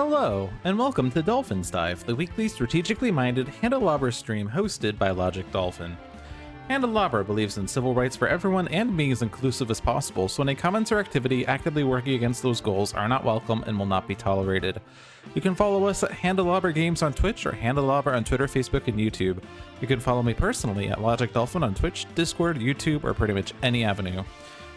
Hello, and welcome to Dolphin's Dive, the weekly strategically minded Handelabra stream hosted by Logic Dolphin. Handelabra believes in civil rights for everyone and being as inclusive as possible, so any comments or activity actively working against those goals are not welcome and will not be tolerated. You can follow us at Handelabra Games on Twitch or Handelabra on Twitter, Facebook, and YouTube. You can follow me personally at Logic Dolphin on Twitch, Discord, YouTube, or pretty much any avenue.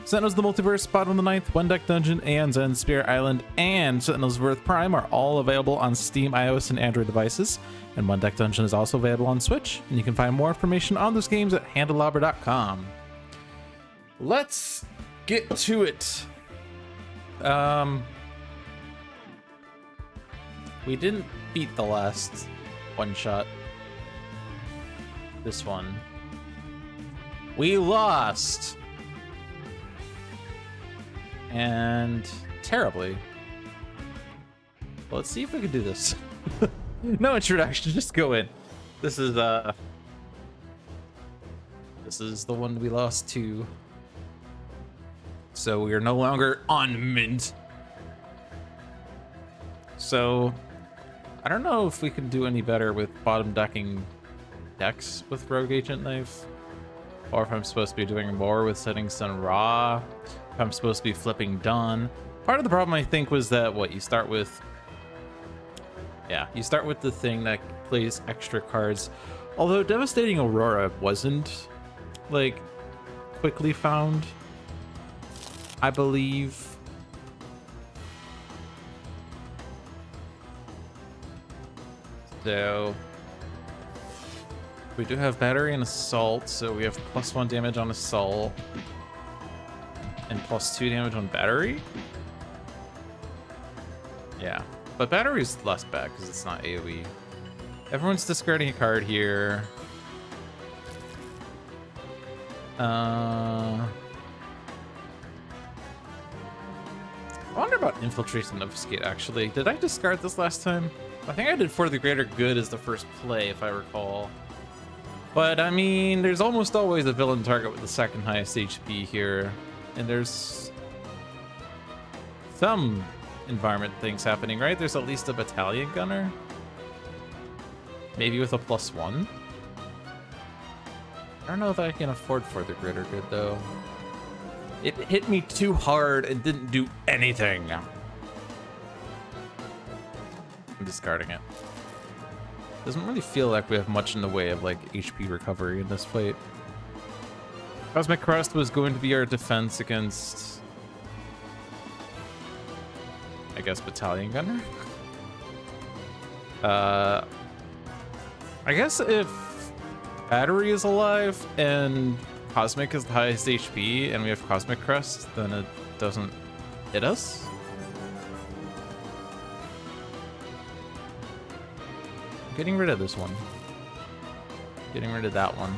Sentinels of the Multiverse, Bottom of the Ninth, One Deck Dungeon, and Zen Spear Island, and Sentinels of Earth Prime are all available on Steam, iOS, and Android devices. And One Deck Dungeon is also available on Switch, and you can find more information on those games at handelabra.com. Let's get to it. We didn't beat the last one shot. This one. We lost. And terribly. Well, let's see if we can do this. No introduction, just go in. This is the one we lost to. So we are no longer on mint. So I don't know if we can do any better with bottom decking decks with Rogue Agent Knife, or if I'm supposed to be doing more with setting Sun Ra. I'm supposed to be flipping Dawn. Part of the problem, I think, was that you start with the thing that plays extra cards. Although Devastating Aurora wasn't quickly found, I believe. So we do have Battery and Assault, so we have +1 damage on Assault and +2 damage on Battery. Yeah, but Battery's less bad because it's not AoE. Everyone's discarding a card here. I wonder about Infiltrate and Obfuscate, actually. Did I discard this last time? I think I did For the Greater Good as the first play, if I recall. But, I mean, there's almost always a villain target with the second highest HP here. And there's some environment things happening, right? There's at least a battalion gunner. Maybe with a +1. I don't know if I can afford For the Greater Good, though. It hit me too hard and didn't do anything. I'm discarding it. Doesn't really feel like we have much in the way of HP recovery in this fight. Cosmic Crust was going to be our defense against, I guess, Battalion Gunner. I guess if Battery is alive and Cosmic is the highest HP and we have Cosmic Crust, then it doesn't hit us. I'm getting rid of this one. Getting rid of that one.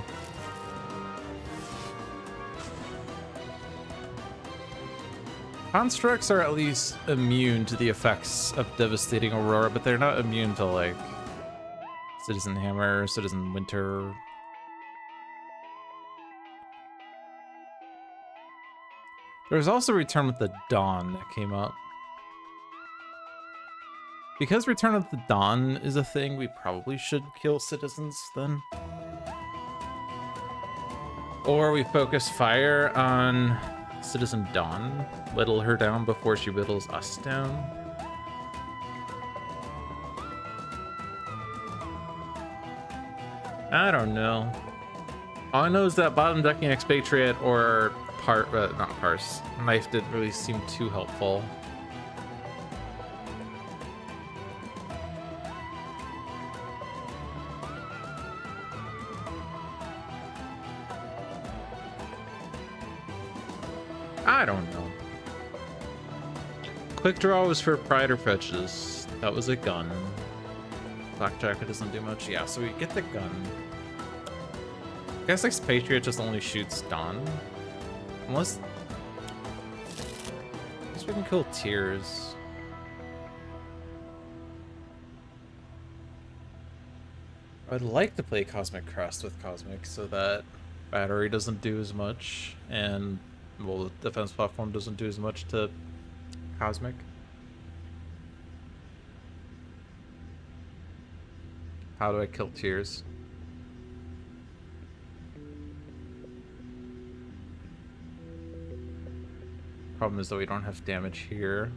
Constructs are at least immune to the effects of Devastating Aurora, but they're not immune to Citizen Hammer, Citizen Winter. There was also Return with the Dawn that came up. Because Return of the Dawn is a thing, we probably should kill citizens then. Or we focus fire on Citizen Dawn, whittle her down before she whittles us down. I don't know. All I know is that bottom decking Expatriate or not Parse, Knife didn't really seem too helpful. I don't know. Quick Draw was for Pride or Prejudice. That was a gun. Black Jacket doesn't do much. Yeah, so we get the gun. I guess Expatriate just only shoots Dawn. Unless we can kill Tears. I'd like to play Cosmic Crest with Cosmic so that Battery doesn't do as much, and the defense platform doesn't do as much to Cosmic. How do I kill tears? Problem is that we don't have damage here.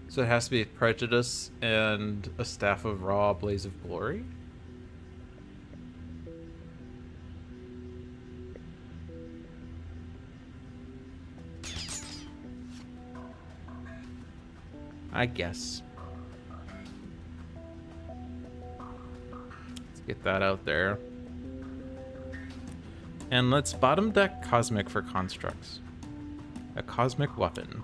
So it has to be Prejudice and a Staff of Raw Blaze of Glory. I guess. Let's get that out there. And let's bottom deck Cosmic for constructs. A cosmic weapon.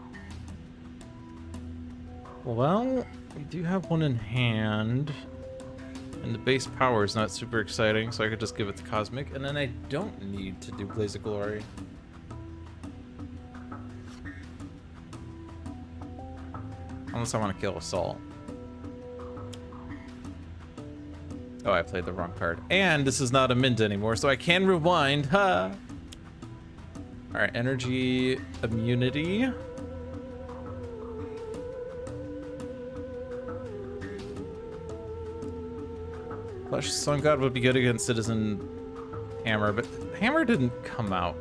Well, we do have one in hand. And the base power is not super exciting, so I could just give it to Cosmic. And then I don't need to do Blaze of Glory. Unless I want to kill Assault. Oh, I played the wrong card. And this is not a mint anymore, so I can rewind. Ha! Alright, energy immunity. Flesh Sun God would be good against Citizen Hammer, but Hammer didn't come out.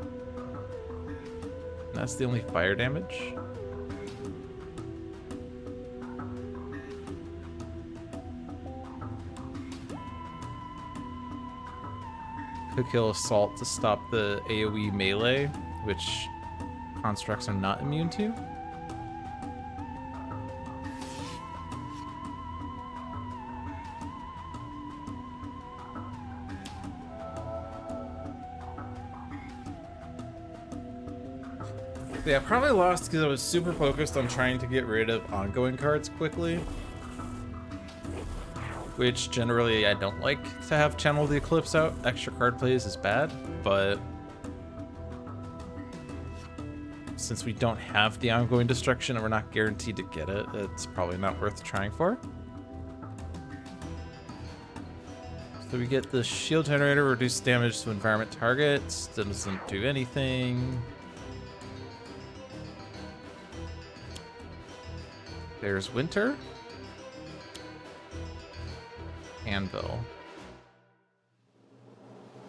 That's the only fire damage. Could kill Assault to stop the AoE melee, which constructs are not immune to. Yeah, I probably lost because I was super focused on trying to get rid of ongoing cards quickly. Which generally I don't like to have Channel the Eclipse out. Extra card plays is bad, but since we don't have the ongoing destruction and we're not guaranteed to get it, it's probably not worth trying for. So we get the shield generator, reduce damage to environment targets, doesn't do anything. There's Winter. Anvil.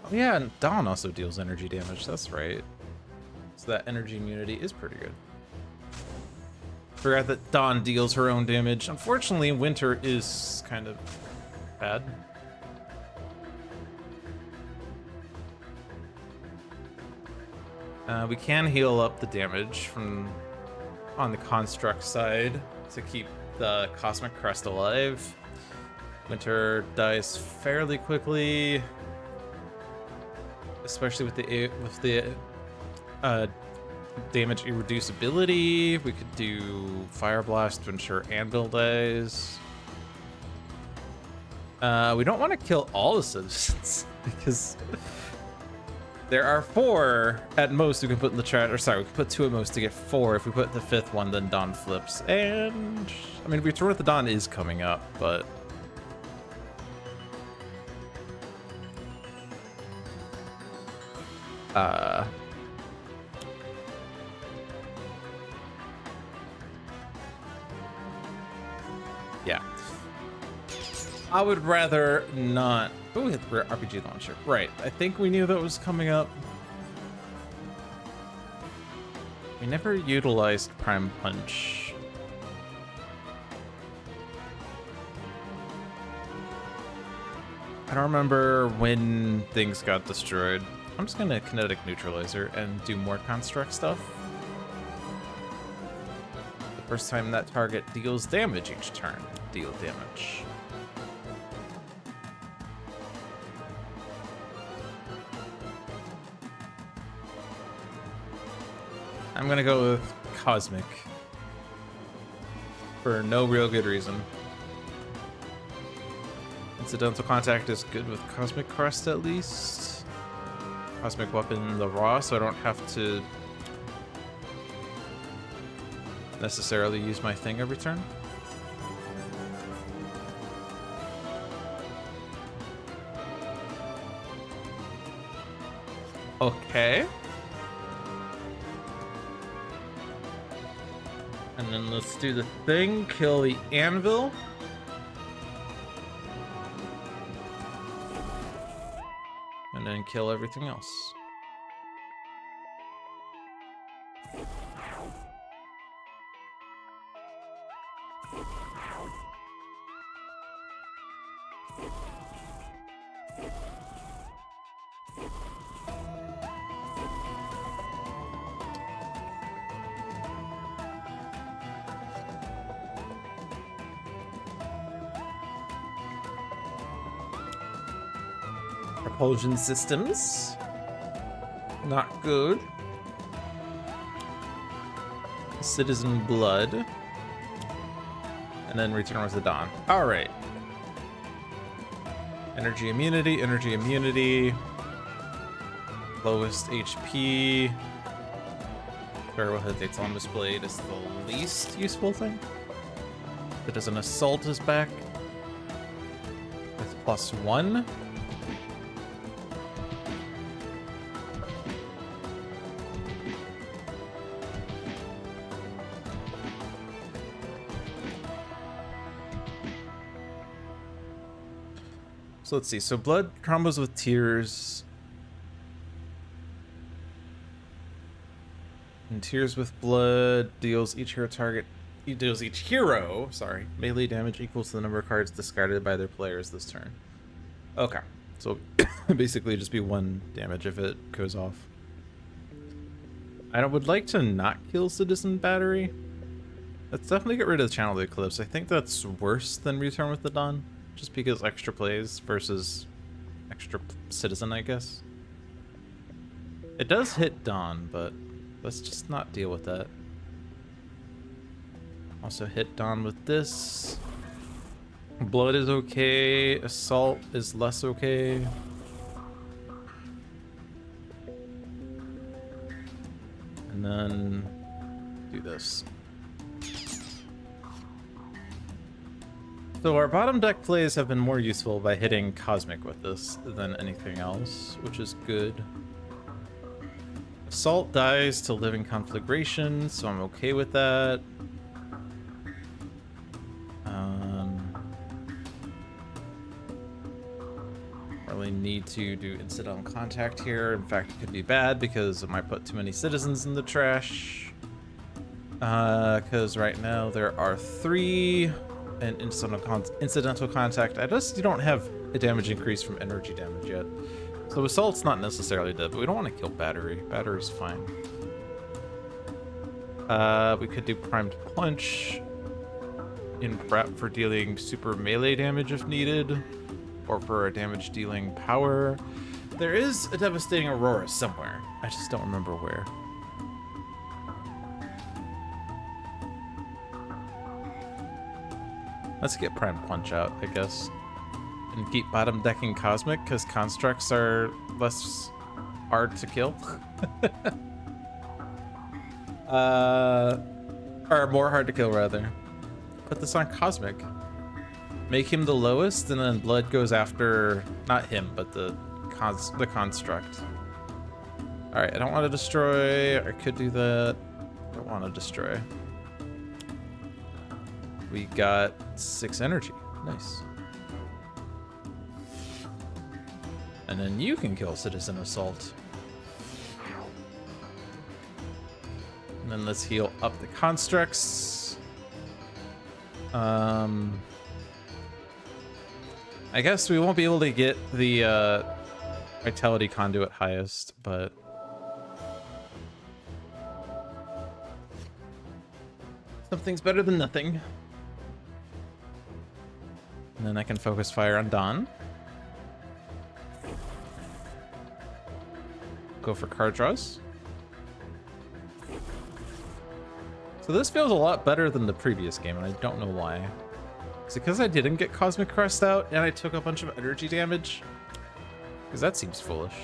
Oh yeah, and Dawn also deals energy damage, that's right. So that energy immunity is pretty good. Forgot that Dawn deals her own damage. Unfortunately, Winter is kind of bad. We can heal up the damage from on the construct side to keep the Cosmic Crest alive. Winter dies fairly quickly, especially with the damage irreducibility. We could do Fire Blast to ensure Anvil dies. We don't want to kill all the citizens because there are 4 at most we can put in the chat. Or sorry, we can put 2 at most to get 4. If we put the 5th one, then Dawn flips. And I mean, Return of the Dawn is coming up, but yeah. I would rather not. Oh, we hit the RPG launcher. Right. I think we knew that was coming up. We never utilized Prime Punch. I don't remember when things got destroyed. I'm just gonna Kinetic Neutralizer and do more construct stuff. The first time that target deals damage each turn, deal damage. I'm gonna go with Cosmic for no real good reason. Incidental Contact is good with Cosmic Crest at least. Cosmic Weapon, the Raw, so I don't have to necessarily use my thing every turn. Okay. And then let's do the thing, kill the Anvil. And then kill everything else. Propulsion systems. Not good. Citizen blood. And then return with the dawn. Alright. Energy immunity, energy immunity. Lowest HP. Variable hit dates on displayed is the least useful thing. It does an assault is back. With +1. So let's see. So blood combos with tears. And tears with blood deals each hero melee damage equals to the number of cards discarded by their players this turn. Okay. So basically just be 1 damage if it goes off. I would like to not kill Citizen Battery. Let's definitely get rid of the Channel the Eclipse. I think that's worse than Return with the Dawn. Just because extra plays versus extra citizen, I guess. It does hit Dawn, but let's just not deal with that. Also hit Dawn with this. Blood is okay. Assault is less okay. And then do this. So our bottom deck plays have been more useful by hitting Cosmic with this than anything else, which is good. Assault dies to Living Conflagration, so I'm okay with that. Really need to do incidental contact here. In fact, it could be bad because it might put too many citizens in the trash. Because right now there are 3. And incidental contact. You don't have a damage increase from energy damage yet. So assault's not necessarily dead, but we don't want to kill battery. Battery's fine. We could do primed punch in prep for dealing super melee damage if needed, or for a damage dealing power. There is a devastating aurora somewhere. I just don't remember where. Let's get Prime Punch out, I guess. And keep bottom decking Cosmic, because constructs are less hard to kill. Or more hard to kill, rather. Put this on Cosmic. Make him the lowest, and then Blood goes after... Not him, but the construct. Alright, I don't want to destroy. I could do that. I don't want to destroy. We got 6 energy. Nice. And then you can kill Citizen Assault. And then let's heal up the constructs. I guess we won't be able to get the Vitality Conduit highest, but... something's better than nothing. And then I can focus fire on Dawn. Go for card draws. So this feels a lot better than the previous game, and I don't know why. Is it because I didn't get Cosmic Crest out and I took a bunch of energy damage? Because that seems foolish.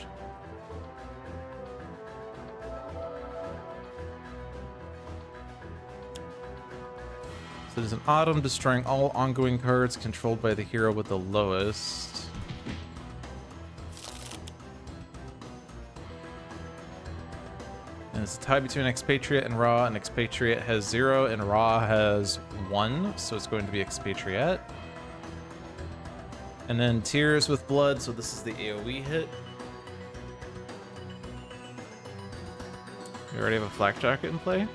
So there's an Autumn, destroying all ongoing cards controlled by the hero with the lowest. And it's a tie between Expatriate and Ra, and Expatriate has 0 and Ra has 1, so it's going to be Expatriate. And then Tears with Blood, so this is the AoE hit. We already have a flak jacket in play.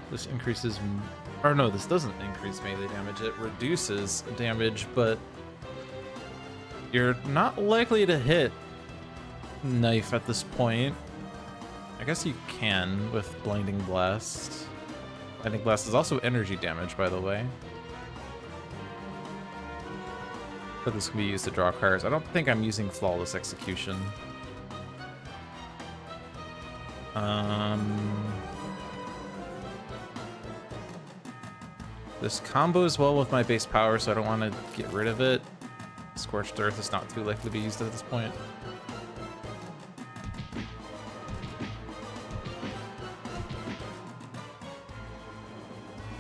This increases, or no, this doesn't increase melee damage. It reduces damage, but you're not likely to hit knife at this point. I guess you can with Blinding Blast. Blinding Blast is also energy damage, by the way. But this can be used to draw cards. I don't think I'm using Flawless Execution. This combos well with my base power, so I don't want to get rid of it. Scorched Earth is not too likely to be used at this point.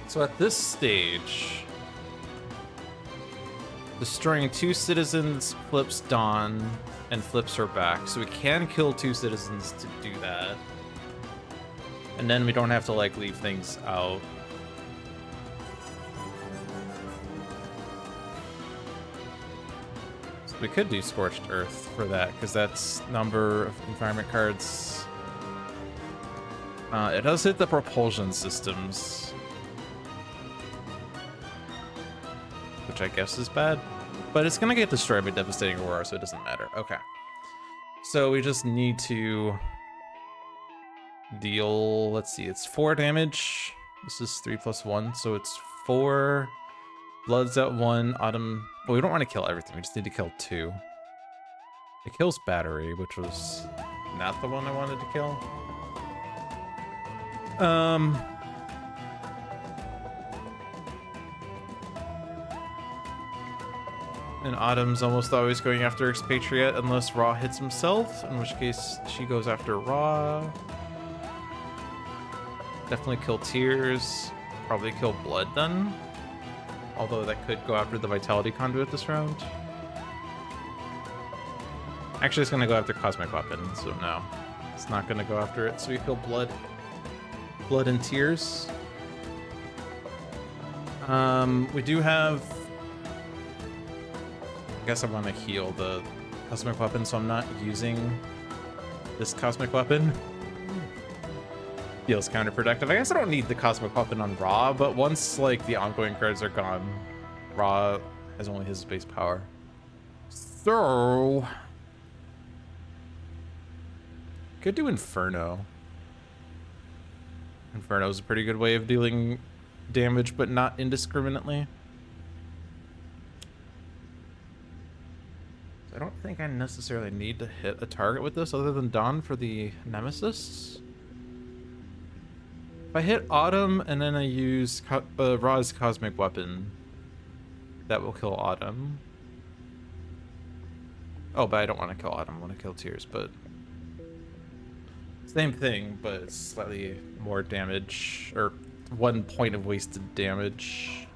So at this stage, destroying 2 citizens flips Dawn and flips her back. So we can kill 2 citizens to do that. And then we don't have to like leave things out. So we could do Scorched Earth for that, because that's number of environment cards. It does hit the propulsion systems, which I guess is bad, but it's gonna get destroyed by Devastating Aurora, so it doesn't matter. Okay, so we just need to deal, let's see, it's 4 damage. This is 3 + 1, so it's 4. Blood's at 1. Autumn, well, we don't want to kill everything, we just need to kill 2. It kills Battery, which was not the one I wanted to kill. And Autumn's almost always going after Expatriate unless Ra hits himself, in which case she goes after Ra. Definitely kill Tears. Probably kill Blood then. Although that could go after the Vitality Conduit this round. Actually, it's going to go after Cosmic Weapon, so no. It's not going to go after it, so we kill Blood. Blood and Tears. We do have... I guess I want to heal the Cosmic Weapon, so I'm not using this Cosmic Weapon. Feels counterproductive. I guess I don't need the Cosmic Weapon on Ra, but once like the ongoing cards are gone, Ra has only his base power. So could do Inferno. Inferno is a pretty good way of dealing damage, but not indiscriminately. I don't think I necessarily need to hit a target with this other than Dawn for the Nemesis. If I hit Autumn and then I use Ra's Cosmic Weapon, that will kill Autumn. Oh, but I don't want to kill Autumn, I want to kill Tears, but... Same thing, but it's slightly more damage, or 1 point of wasted damage.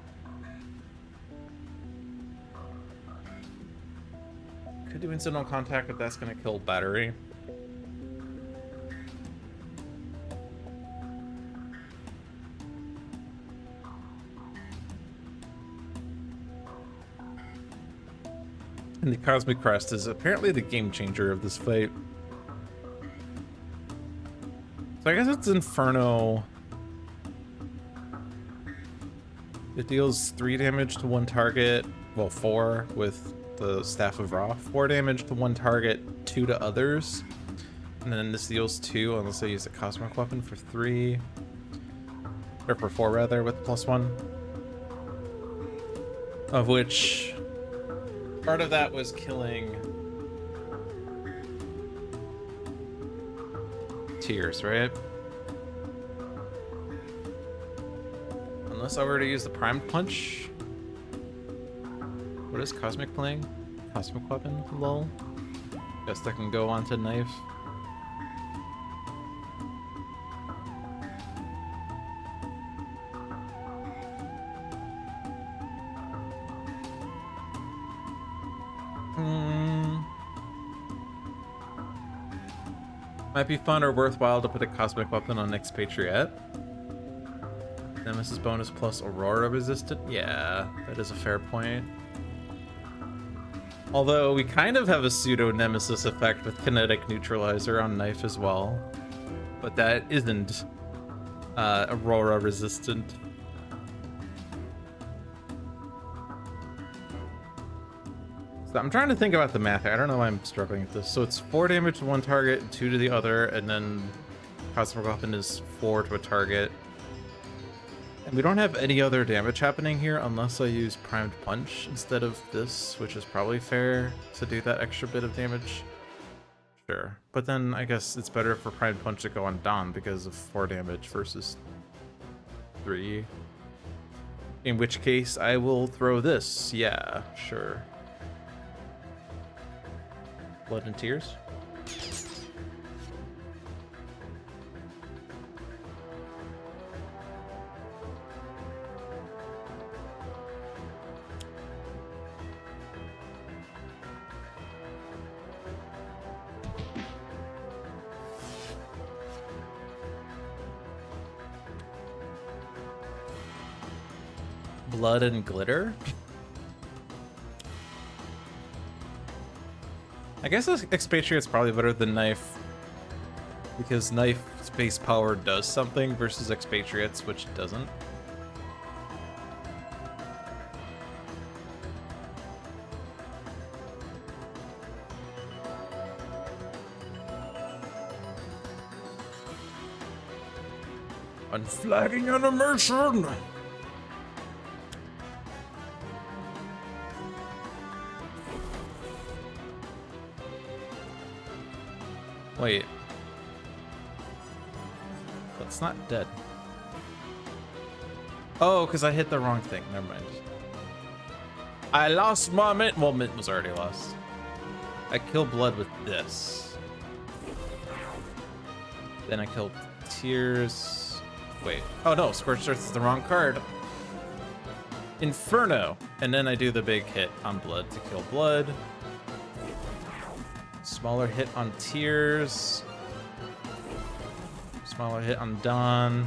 Could do incidental contact, but that's gonna kill Battery. And the Cosmic Crest is apparently the game changer of this fight. So I guess it's Inferno. It deals 3 damage to 1 target, well 4 with the Staff of Ra, 4 damage to 1 target, 2 to others, and then this deals 2 unless I use a Cosmic Weapon for 3, or for 4 rather, with +1, of which part of that was killing Tears, right? Unless I were to use the Primed Punch. What is Cosmic playing? Cosmic Weapon? Lol. Guess that can go onto Knife. Might be fun or worthwhile to put a Cosmic Weapon on Expatriate. Nemesis bonus plus Aurora resistant? Yeah, that is a fair point. Although we kind of have a pseudo nemesis effect with kinetic neutralizer on knife as well, but that isn't Aurora resistant. So I'm trying to think about the math here. I don't know why I'm struggling with this. So it's 4 damage to one target, 2 to the other, and then Cosmic Weapon is 4 to a target. And we don't have any other damage happening here unless I use Primed Punch instead of this, which is probably fair to do that extra bit of damage. Sure. But then I guess it's better for Primed Punch to go on Dawn because of 4 damage versus 3. In which case I will throw this. Yeah, sure. Blood and Tears. Blood and Glitter? I guess Expatriate's probably better than Knife, because Knife space power does something versus Expatriate's, which doesn't. Unflagging animation! Wait. That's not dead. Oh, because I hit the wrong thing. Never mind. I lost my Mint. Well, Mint was already lost. I kill Blood with this. Then I kill Tears. Wait. Oh no, Scorched Earth is the wrong card. Inferno. And then I do the big hit on Blood to kill Blood. Smaller hit on Tears. Smaller hit on Dawn.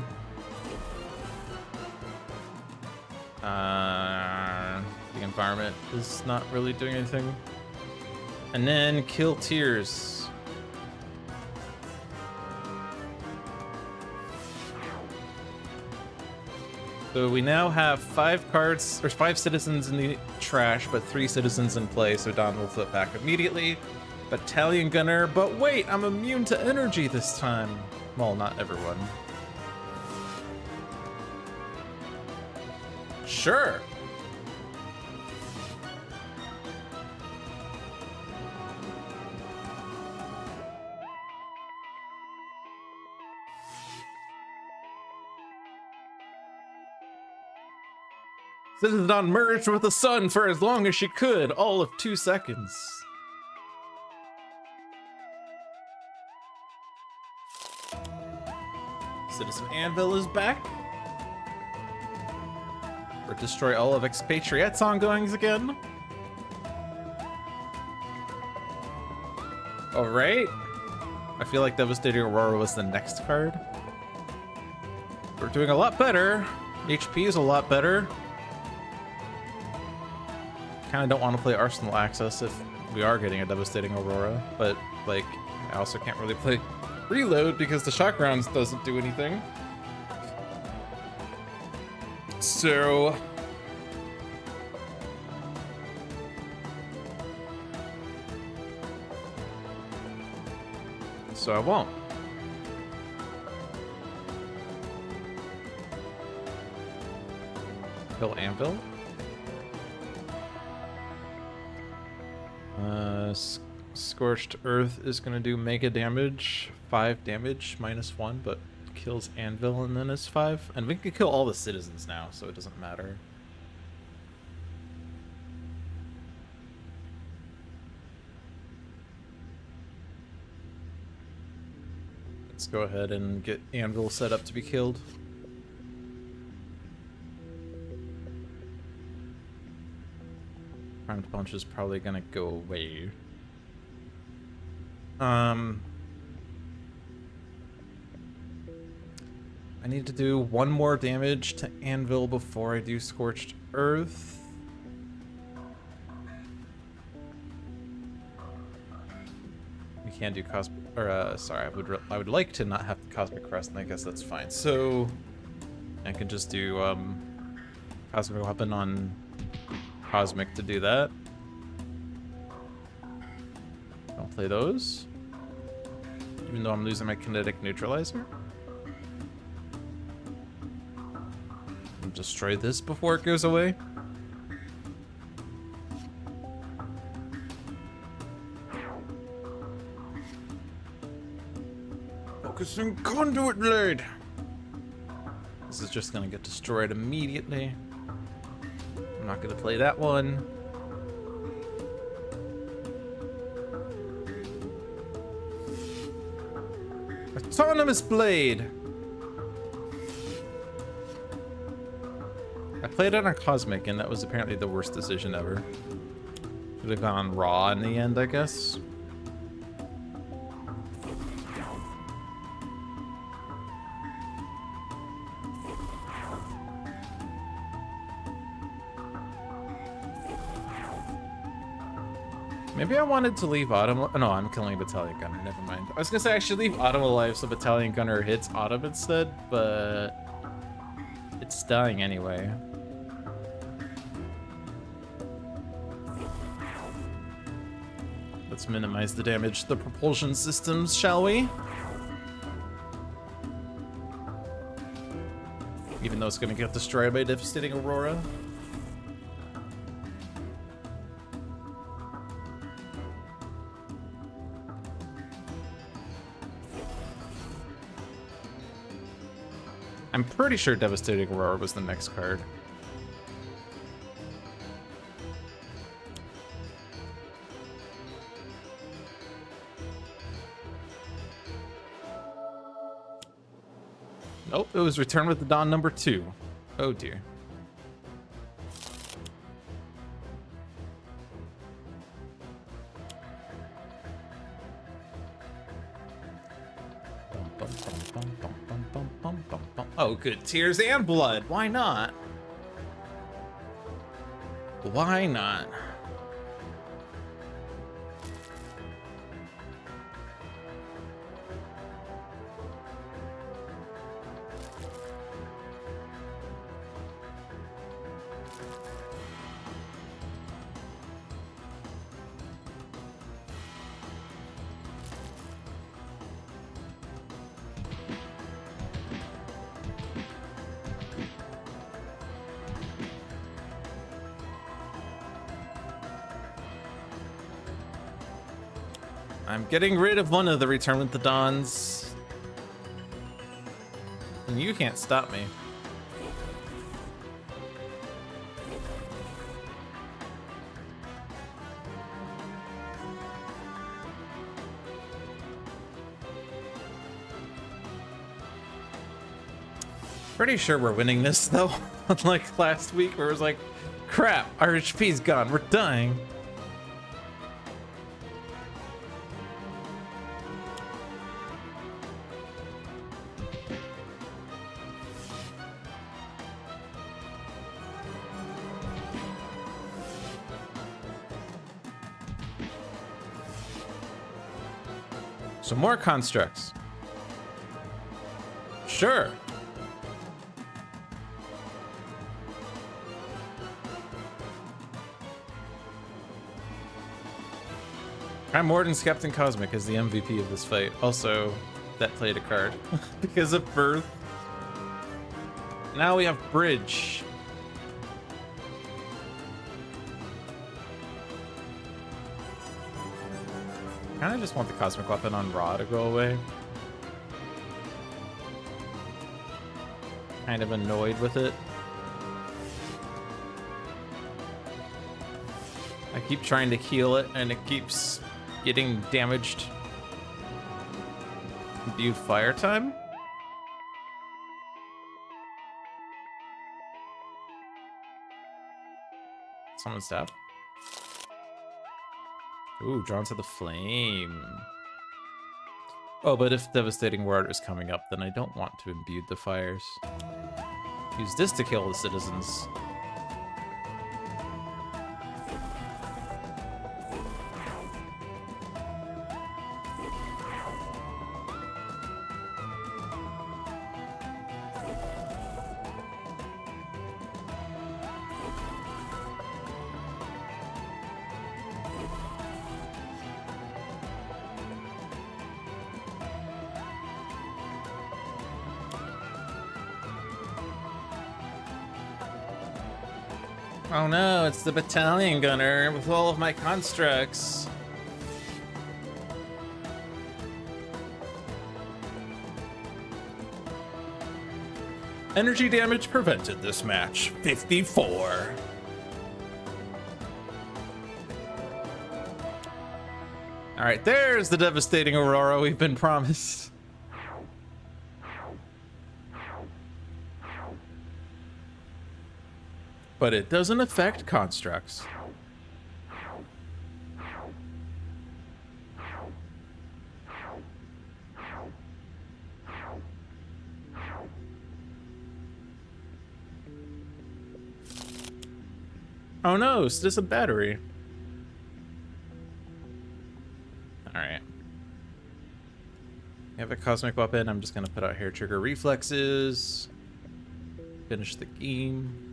The environment is not really doing anything. And then kill Tears. So we now have 5 cards, there's 5 citizens in the trash, but 3 citizens in play, so Dawn will flip back immediately. Battalion Gunner, but wait, I'm immune to energy this time. Well, not everyone. Sure. Citizen Dawn merged with the sun for as long as she could, all of 2 seconds. Citizen Anvil is back. Or destroy all of Expatriate's ongoings again. Alright. I feel like Devastating Aurora was the next card. We're doing a lot better. HP is a lot better. Kinda don't want to play Arsenal Access if we are getting a Devastating Aurora, but like, I also can't really play Reload because the shock rounds doesn't do anything. So I won't. Kill Anvil. Scorched Earth is going to do mega damage, 5 damage, -1, but kills Anvil and then is 5. And we can kill all the citizens now, so it doesn't matter. Let's go ahead and get Anvil set up to be killed. Primed Punch is probably gonna go away. I need to do 1 more damage to Anvil before I do Scorched Earth. can do cosmic, or sorry, I would like to not have the cosmic crest, and I guess that's fine. So I can just do cosmic weapon on cosmic to do that. Don't play those, even though I'm losing my kinetic neutralizer. I'll destroy this before it goes away. Focusing conduit blade. This is just gonna get destroyed immediately. I'm not gonna play that one. Autonomous blade. I played it on cosmic, and that was apparently the worst decision ever. Should have gone on raw in the end, I guess. Maybe I wanted to leave Autumn. Oh, no, I'm killing Battalion Gunner. Never mind. I was gonna say I should leave Autumn alive so Battalion Gunner hits Autumn instead, but it's dying anyway. Let's minimize the damage to the propulsion systems, shall we? Even though it's gonna get destroyed by Devastating Aurora. I'm pretty sure Devastating Aurora was the next card. Nope, it was Return with the Dawn number 2. Oh dear. Oh, good. Tears and blood. Why not? Why not? I'm getting rid of one of the Return with the Dawns. And you can't stop me. Pretty sure we're winning this though. Unlike last week where it was like, crap, our HP's gone, we're dying. So more constructs. Sure. Prime Warden's Captain Cosmic is the MVP of this fight. Also, that played a card because of Birth. Now we have Bridge. I kind of just want the Cosmic Weapon on Raw to go away. Kind of annoyed with it. I keep trying to heal it and it keeps getting damaged. View fire time? Someone's stabbed. Ooh, drawn to the flame. Oh, but if Devastating Ward is coming up, then I don't want to imbue the fires. Use this to kill the citizens. Oh no, it's the battalion gunner with all of my constructs. Energy damage prevented this match, 54. All right, there's the devastating aurora we've been promised. But it doesn't affect constructs. Oh no, it's just a battery. Alright. We have a cosmic weapon. I'm just gonna put out hair trigger reflexes. Finish the game.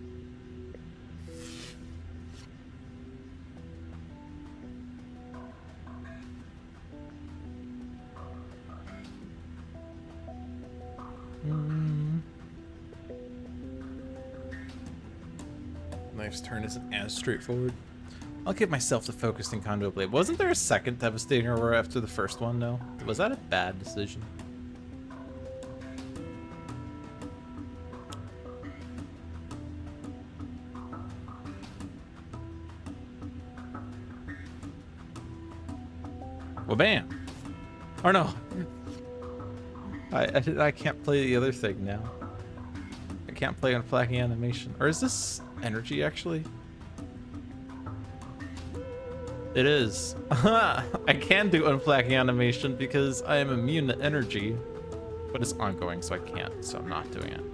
Knife's turn isn't as straightforward. I'll give myself the focusing conduit blade. Wasn't there a second devastating aurora after the first one, though? Was that a bad decision? Well, bam. Or no. I can't play the other thing now. I can't play on flagging animation. Or is this energy, actually? It is. I can do unflagging animation because I am immune to energy, but it's ongoing, so I can't, so I'm not doing it.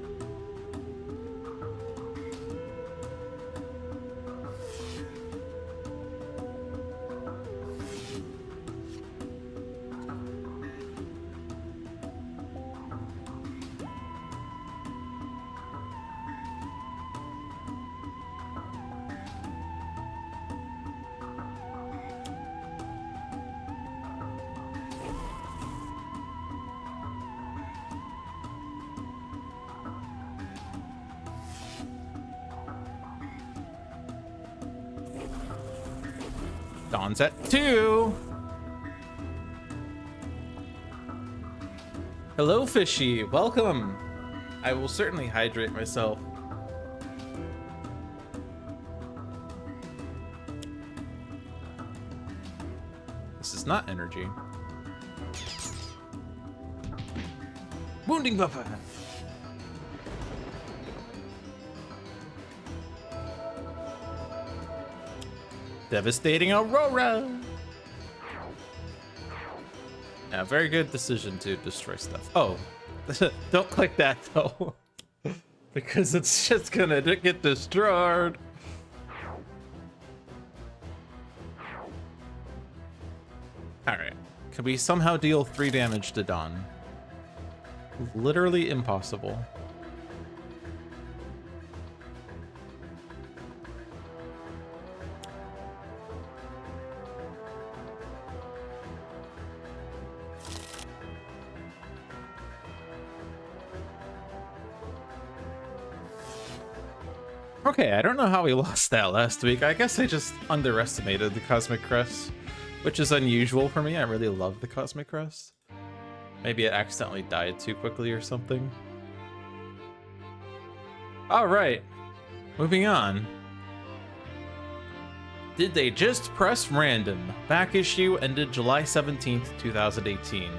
Dawn's at 2. Hello, fishy. Welcome. I will certainly hydrate myself. This is not energy. Wounding buffer. Devastating aurora. Yeah, very good decision to destroy stuff. Oh, don't click that though, because it's just gonna get destroyed. All right, can we somehow deal 3 damage to Dawn? Literally impossible. Okay, I don't know how we lost that last week. I guess I just underestimated the Cosmic Crest, which is unusual for me. I really love the Cosmic Crest. Maybe it accidentally died too quickly or something. All right, moving on. Did they just press random? Back issue ended July 17th, 2018.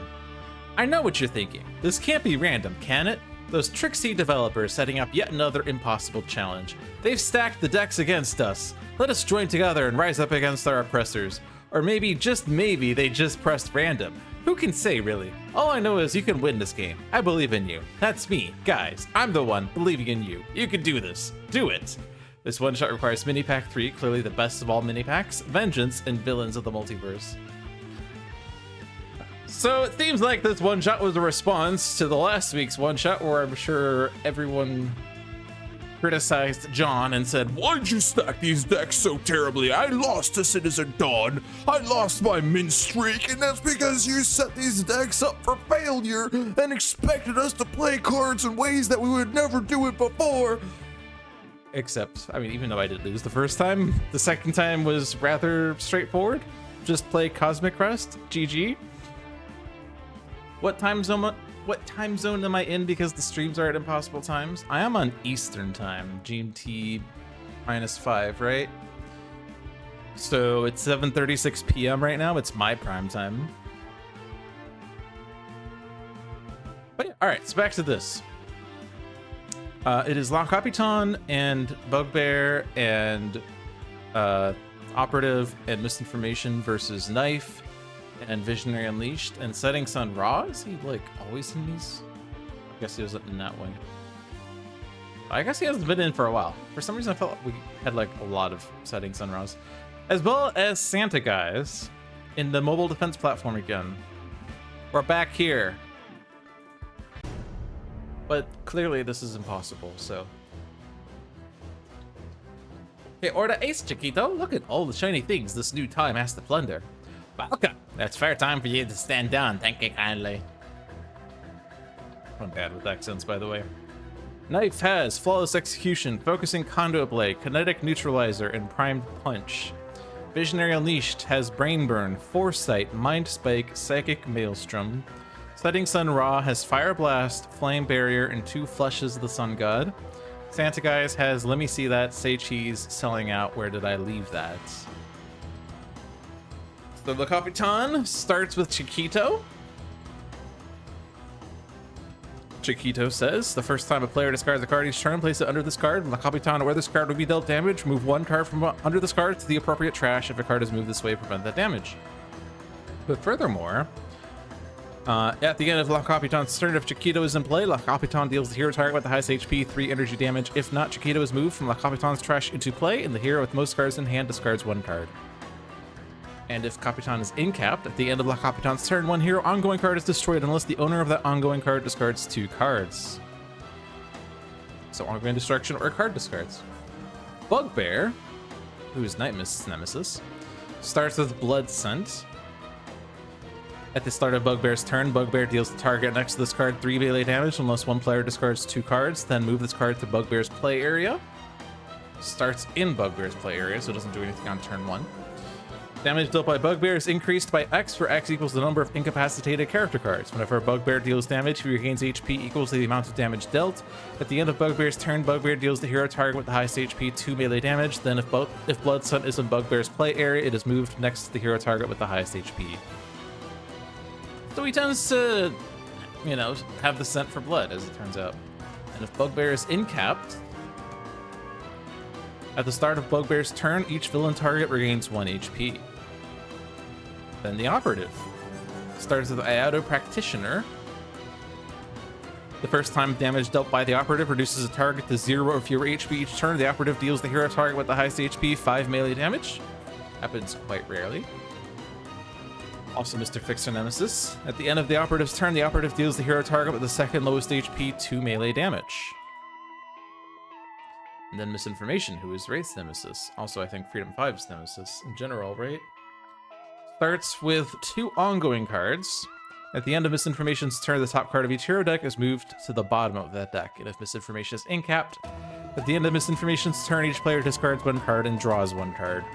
I know what you're thinking. This can't be random, can it? Those tricksy developers setting up yet another impossible challenge. They've stacked the decks against us. Let us join together and rise up against our oppressors. Or maybe, just maybe, they just pressed random. Who can say, really? All I know is you can win this game. I believe in you. That's me. Guys, I'm the one believing in you. You can do this. Do it. This one-shot requires Mini-Pack 3, clearly the best of all mini-packs, Vengeance, and Villains of the Multiverse. So it seems like this one-shot was a response to the last week's one-shot, where I'm sure everyone criticized John and said, "Why'd you stack these decks so terribly? I lost to Citizen Dawn. I lost my min streak, and that's because you set these decks up for failure and expected us to play cards in ways that we would never do it before." Except, I mean, even though I did lose the first time, the second time was rather straightforward. Just play Cosmic Crest, GG. What time zone am I in because the streams are at impossible times? I am on Eastern time, GMT -5, right? So it's 7:36 p.m. right now. It's my prime time. But yeah, all right, so back to this. It is La Capitan and Bugbear and Operative and Misinformation versus Knife and Visionary Unleashed and Setting Sun Raw. Is he like always in these? I guess he wasn't in that way. I guess he hasn't been in for a while. For some reason, I felt like we had like a lot of Setting Sun Raws, as well as Santa Guys in the mobile defense platform again. We're back here. But clearly this is impossible, so. Hey, Order Ace, Chiquito, look at all the shiny things this new time has to plunder. Welcome. It's fair time for you to stand down, thank you kindly. I'm bad with accents, by the way. Knife has Flawless Execution, Focusing Conduit Blade, Kinetic Neutralizer, and Primed Punch. Visionary Unleashed has Brain Burn, Foresight, Mind Spike, Psychic Maelstrom. Setting Sun Raw has Fire Blast, Flame Barrier, and 2 Flushes of the Sun God. Santa Guys has Let Me See That, Say Cheese, Selling Out, Where Did I Leave That? So the Capitan starts with Chiquito. Chiquito says, the first time a player discards a card each turn, place it under this card. When the Capitan or where this card will be dealt damage, move 1 card from under this card to the appropriate trash. If a card is moved this way, prevent that damage. But furthermore, at the end of La Capitan's turn, if Chiquito is in play, La Capitan deals the hero target with the highest HP 3 energy damage. If not, Chiquito is moved from La Capitan's trash into play, and the hero with most cards in hand discards 1 card. And if Capitan is incapped, at the end of La Capitan's turn, 1 hero ongoing card is destroyed unless the owner of that ongoing card discards 2 cards. So ongoing destruction or card discards. Bugbear, who is Nightmist's nemesis, starts with Blood Scent. At the start of Bugbear's turn, Bugbear deals the target next to this card 3 melee damage unless 1 player discards 2 cards, then move this card to Bugbear's play area. Starts in Bugbear's play area, so it doesn't do anything on turn 1. Damage dealt by Bugbear is increased by X, where X equals the number of incapacitated character cards. Whenever a Bugbear deals damage, he regains HP equals to the amount of damage dealt. At the end of Bugbear's turn, Bugbear deals the hero target with the highest HP 2 melee damage. Then if Blood Sun is in Bugbear's play area, it is moved next to the hero target with the highest HP. So he tends to, you know, have the scent for blood, as it turns out. And if Bugbear is incapped, at the start of Bugbear's turn, each villain target regains 1 HP. Then the Operative starts with Iato Practitioner. The first time damage dealt by the Operative reduces a target to 0 or fewer HP each turn. The Operative deals the hero target with the highest HP 5 melee damage. Happens quite rarely. Also Mr. Fixer Nemesis. At the end of the Operative's turn, the Operative deals the hero target with the second lowest HP 2 melee damage. And then Misinformation, who is Wraith's Nemesis. Also, I think Freedom 5's Nemesis in general, right? Starts with 2 ongoing cards. At the end of Misinformation's turn, the top card of each hero deck is moved to the bottom of that deck. And if Misinformation is incapped, at the end of Misinformation's turn, each player discards 1 card and draws 1 card.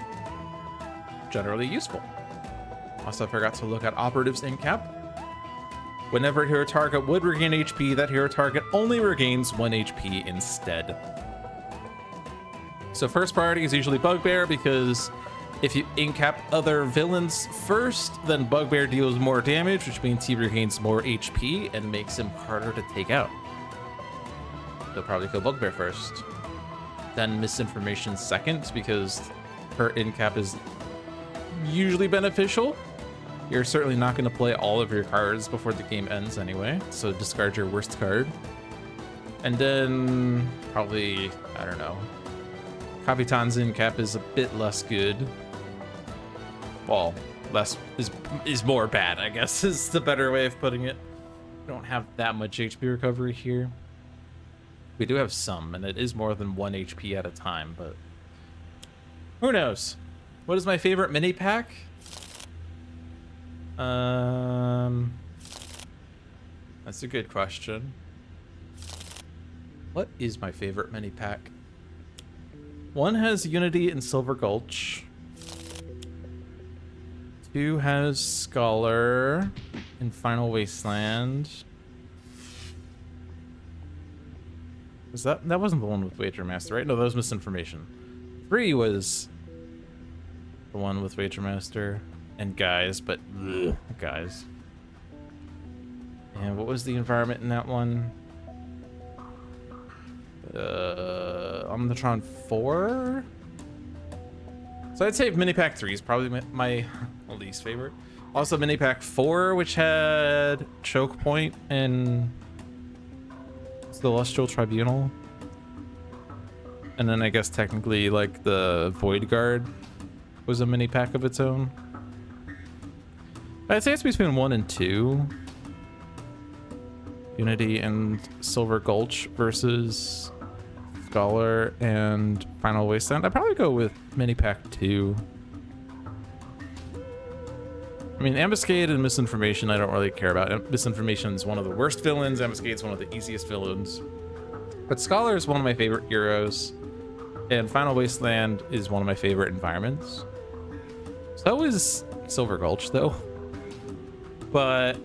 Generally useful. Also, I forgot to look at Operative's incap. Whenever a hero target would regain HP, that hero target only regains 1 HP instead. So first priority is usually Bugbear, because if you incap other villains first, then Bugbear deals more damage, which means he regains more HP and makes him harder to take out. They'll probably kill Bugbear first. Then Misinformation second, because her incap is usually beneficial. You're certainly not going to play all of your cards before the game ends anyway, so discard your worst card. And then probably, I don't know, Capitan's incap is a bit less good. Well, less is more bad, I guess, is the better way of putting it. We don't have that much HP recovery here. We do have some, and it is more than 1 HP at a time, but who knows? What is my favorite mini pack? That's a good question. What is my favorite mini pack? One has Unity and Silver Gulch. 2 has Scholar and Final Wasteland. Was that wasn't the one with Wager Master, right? No, that was Misinformation. 3 was the one with Wager Master and Guys, but ugh, Guys. And what was the environment in that one? Omnitron 4? So I'd say Mini Pack 3 is probably my least favorite. Also Mini Pack 4, which had Choke Point and Celestial Tribunal. And then I guess technically like the Void Guard was a mini pack of its own. I'd say it's between 1 and 2. Unity and Silver Gulch versus Scholar and Final Wasteland. I'd probably go with mini pack 2. I mean, Ambuscade and Misinformation I don't really care about. Misinformation is one of the worst villains. Ambuscade is one of the easiest villains. But Scholar is one of my favorite heroes. And Final Wasteland is one of my favorite environments. So is Silver Gulch, though. But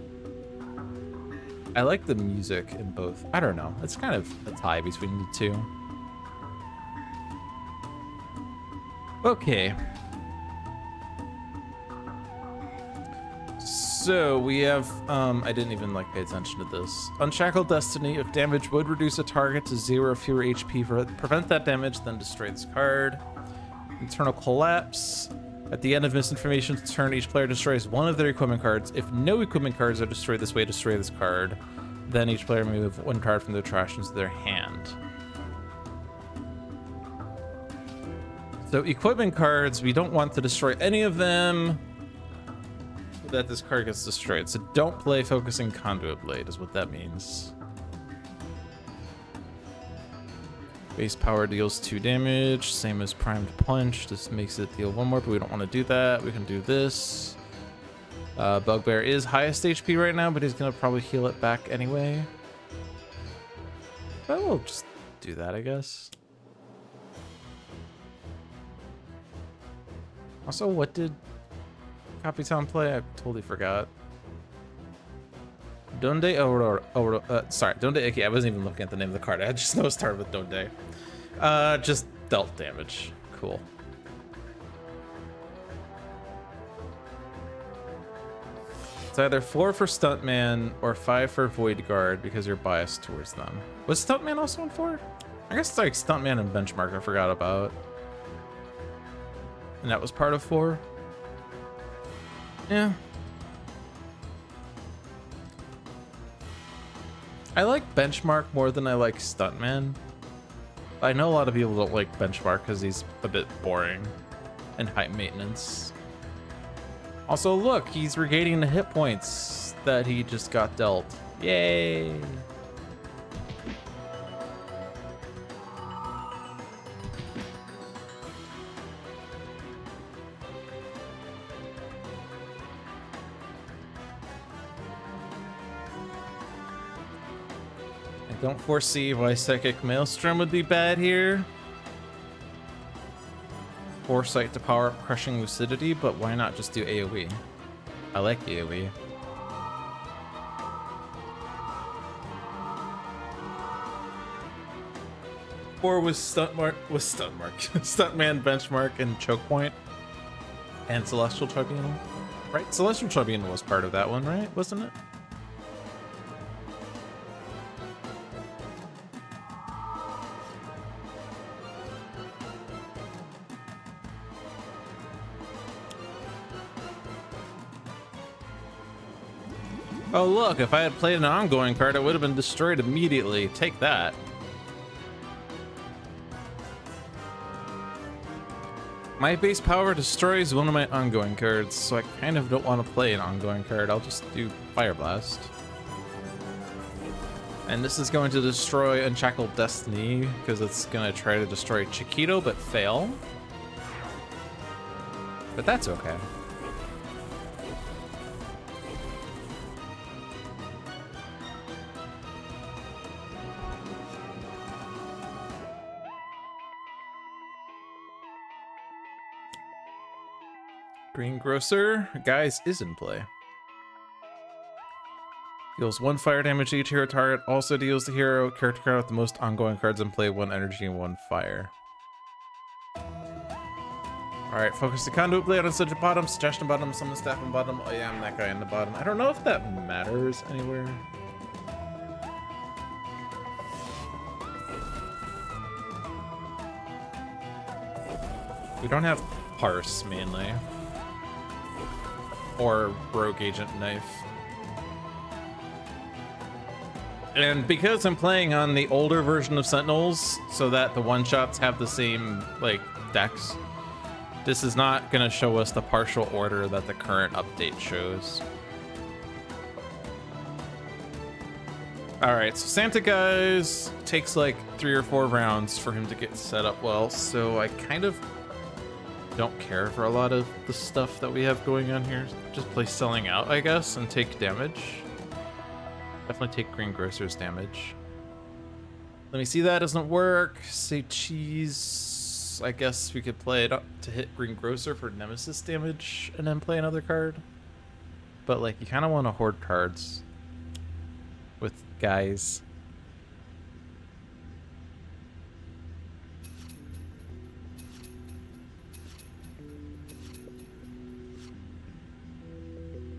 I like the music in both. I don't know. It's kind of a tie between the two. Okay. So we have, I didn't even like pay attention to this. Unshackled Destiny. If damage would reduce a target to 0 or fewer HP, prevent that damage, then destroy this card. Internal Collapse. At the end of Misinformation's turn, each player destroys one of their equipment cards. If no equipment cards are destroyed this way, destroy this card. Then each player may move one card from their trash into their hand. So equipment cards, we don't want to destroy any of them so that this card gets destroyed. So don't play Focusing Conduit Blade is what that means. Base power deals 2 damage, same as Primed Punch. This makes it deal 1 more, but we don't want to do that. We can do this. Bugbear is highest HP right now, but he's going to probably heal it back anyway. But we'll just do that, I guess. Also, what did Capitan play? I totally forgot. Donde Aurora. Sorry, Donde. Okay, I wasn't even looking at the name of the card. I just know it started with Donde. Just dealt damage. Cool. It's either 4 for Stuntman or 5 for Void Guard because you're biased towards them. Was Stuntman also on 4? I guess it's like Stuntman and Benchmark I forgot about. And that was part of 4? Yeah. I like Benchmark more than I like Stuntman. I know a lot of people don't like Benchmark because he's a bit boring and high maintenance. Also, look, he's regaining the hit points that he just got dealt. Yay! Don't foresee why Psychic Maelstrom would be bad here. Foresight to power up Crushing Lucidity, but why not just do AoE? I like AoE. Or was Stuntman, Benchmark, and Choke Point, and Celestial Tribunal, right? Celestial Tribunal was part of that one, right? Wasn't it? Oh look, if I had played an ongoing card, it would have been destroyed immediately. Take that. My base power destroys one of my ongoing cards, so I kind of don't want to play an ongoing card. I'll just do Fire Blast. And this is going to destroy Unshackled Destiny, because it's going to try to destroy Chiquito, but fail. But that's okay. Greengrocer, guys, is in play. Deals 1 fire damage to each hero target. Also deals the hero character card with the most ongoing cards in play 1 energy and 1 fire. Alright, focus the conduit blade on such a bottom, suggestion bottom, summon staff on bottom. Oh yeah, I'm that guy in the bottom. I don't know if that matters anywhere. We don't have parse mainly. Or rogue agent knife. And because I'm playing on the older version of Sentinels, so that the one-shots have the same, like, decks, this is not going to show us the partial order that the current update shows. Alright, so Santa Guys takes like 3 or 4 rounds for him to get set up well, so I kind of don't care for a lot of the stuff that we have going on here. Just play Selling Out, I guess, and take damage. Definitely take Greengrocer's damage. Let me see, that doesn't work. Say cheese. I guess we could play it up to hit Greengrocer for Nemesis damage and then play another card. But like, you kind of want to hoard cards with guys.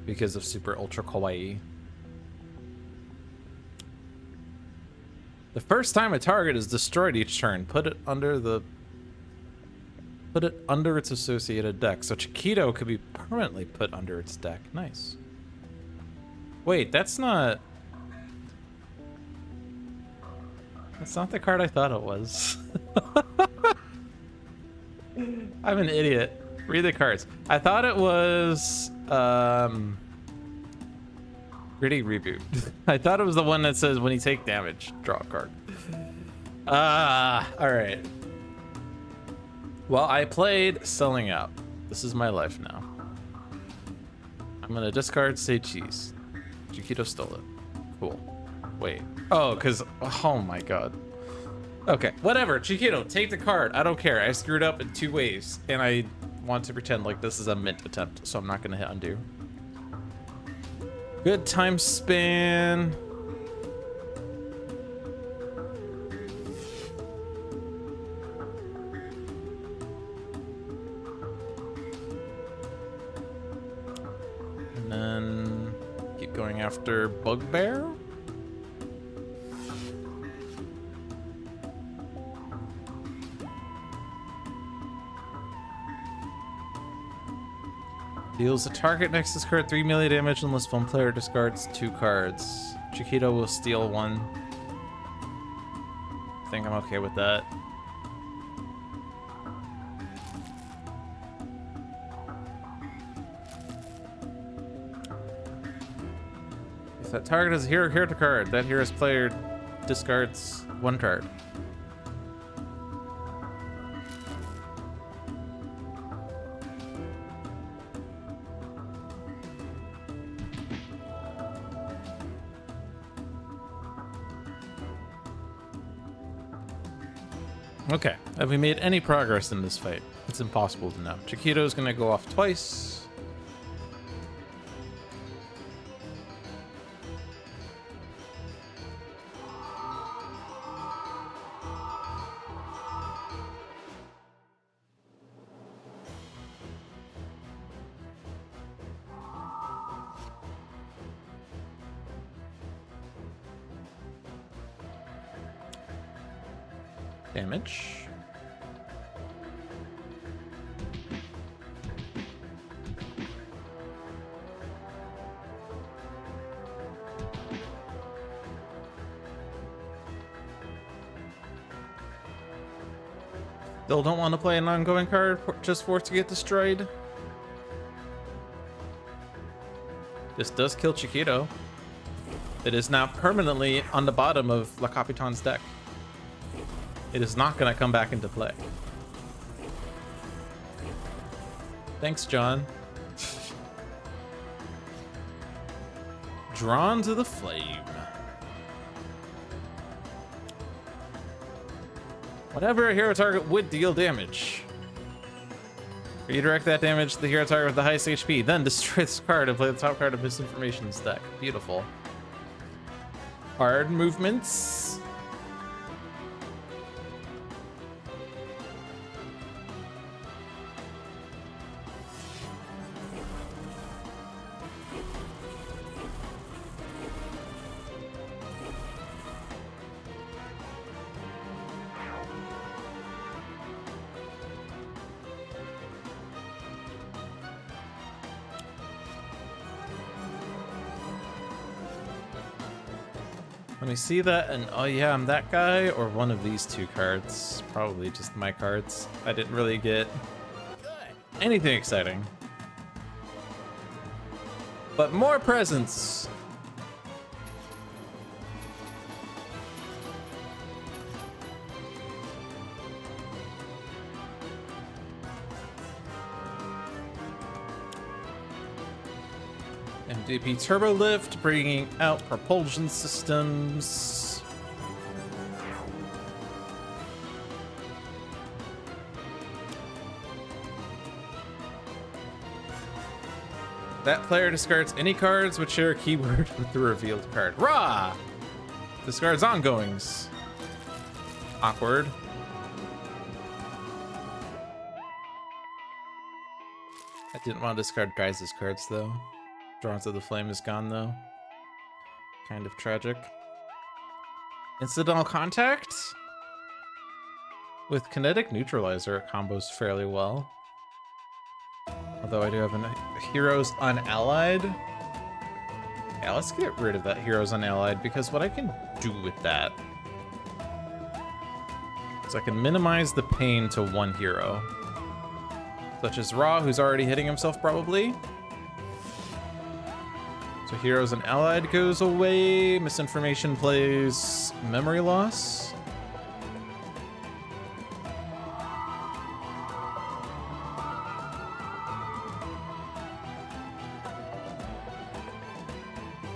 Because of Super Ultra Kawaii. The first time a target is destroyed each turn, put it under its associated deck. So Chiquito could be permanently put under its deck. Nice. Wait, that's not the card I thought it was. I'm an idiot. Read the cards. I thought it was Gritty Reboot. I thought it was the one that says when you take damage, draw a card. All right. Well, I played Selling Out. This is my life now. I'm gonna discard Say Cheese. Chiquito stole it. Cool. Wait. Oh, because, oh my god. Okay, whatever. Chiquito, take the card. I don't care. I screwed up in 2 ways, and I want to pretend like this is a mint attempt, so I'm not gonna hit undo. Good time span. And then keep going after Bugbear. Deals a target next to this card 3 melee damage unless one player discards 2 cards. Chiquito will steal 1. I think I'm okay with that. If that target is a hero character card, that hero's player discards 1 card. Okay, have we made any progress in this fight? It's impossible to know. Chiquito's gonna go off twice. Damage. Still don't want to play an ongoing card just for it to get destroyed. This does kill Chiquito. It is now permanently on the bottom of La Capitan's deck. It is not going to come back into play. Thanks, John. Drawn to the flame. Whenever a hero target would deal damage, Redirect that damage to the hero target with the highest HP, then destroy this card and play the top card of Misinformation's deck. Beautiful. Hard movements. Let me see that, and oh yeah, I'm that guy, or one of these two cards. Probably just my cards. I didn't really get anything exciting. But more presents! MDP Turbo Lift, bringing out propulsion systems. That player discards any cards which share a keyword with the revealed card. Rah! Discards ongoings. Awkward. I didn't want to discard Guys' cards though. Drawn to the Flame is gone though. Kind of tragic. Incidental Contact? With Kinetic Neutralizer, it combos fairly well. Although I do have Heroes Unallied. Yeah, let's get rid of that Heroes Unallied, because what I can do with that is I can minimize the pain to one hero. Such as Ra, who's already hitting himself probably. So Heroes Unallied goes away. Misinformation plays Memory Loss.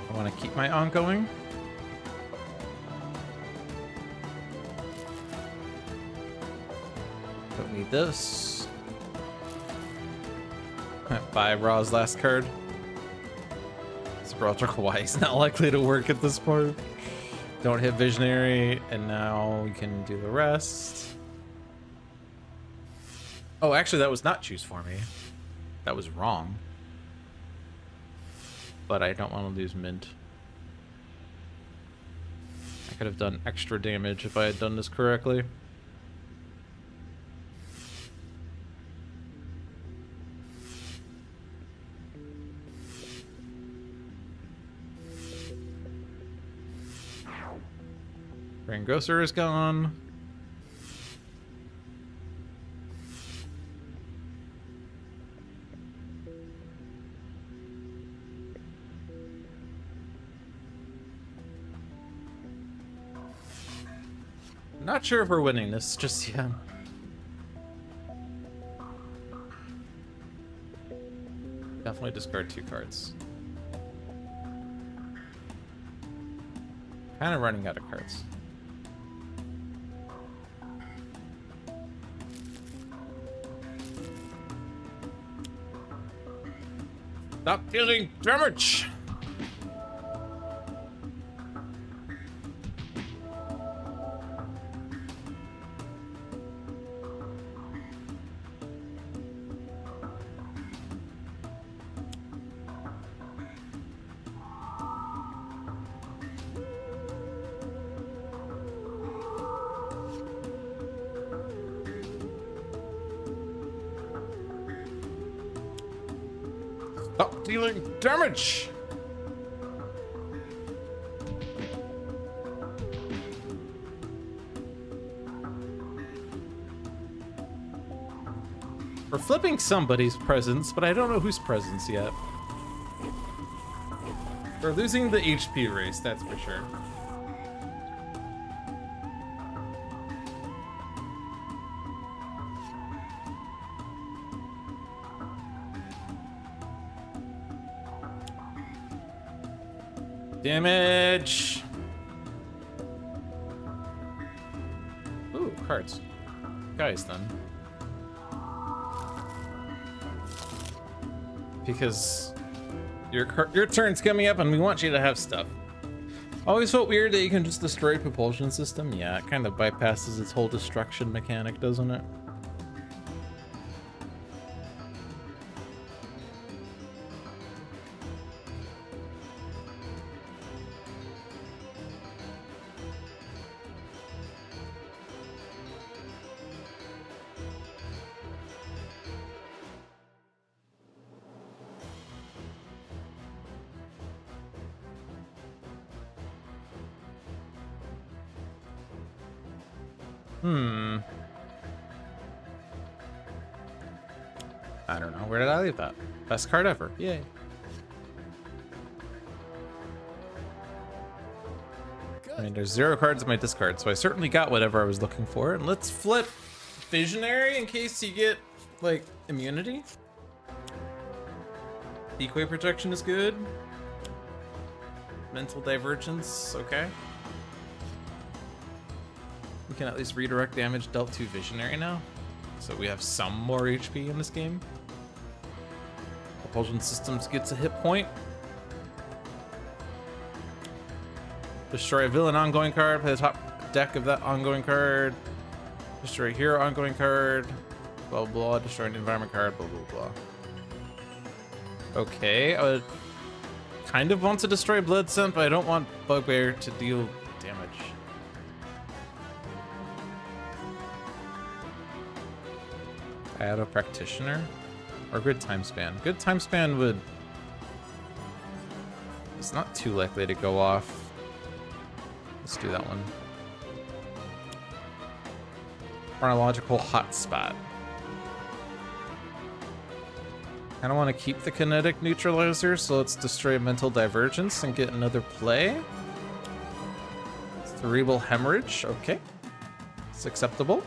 I want to keep my ongoing. Don't need this. Buy Ra's last card. Gibraltar is not likely to work at this point. Don't hit Visionary, and now we can do the rest. Oh, actually, that was not choose for me. That was wrong. But I don't want to lose Mint. I could have done extra damage if I had done this correctly. Grosser is gone. Not sure if we're winning this just yet. Definitely discard 2 cards. Kind of running out of cards. Stop dealing damage! Stop dealing damage! We're flipping somebody's presence, but I don't know whose presence yet. We're losing the HP race, that's for sure. Damage! Ooh, cards. Guys, then. because your turn's coming up and we want you to have stuff. Always felt weird that you can just destroy propulsion system. Yeah, it kind of bypasses its whole destruction mechanic, doesn't it? I don't know. Where did I leave that? Best card ever. Yay. I mean, there's 0 cards in my discard, so I certainly got whatever I was looking for. And let's flip Visionary in case you get, like, immunity. Decoy protection is good. Mental divergence, okay. We can at least redirect damage dealt to Visionary now. So we have some more HP in this game. Propulsion Systems gets a hit point. Destroy a villain ongoing card, play the top deck of that ongoing card. Destroy a hero ongoing card. Blah, blah, blah. Destroy an environment card, blah, blah, blah. Okay, I would kind of want to destroy Blood Scent, but I don't want Bugbear to deal damage. I add a Practitioner or Good Time Span. Good Time Span would... It's not too likely to go off. Let's do that one. Chronological Hotspot. I don't want to keep the Kinetic Neutralizer, so let's destroy Mental Divergence and get another play. Cerebral Hemorrhage, okay. It's acceptable.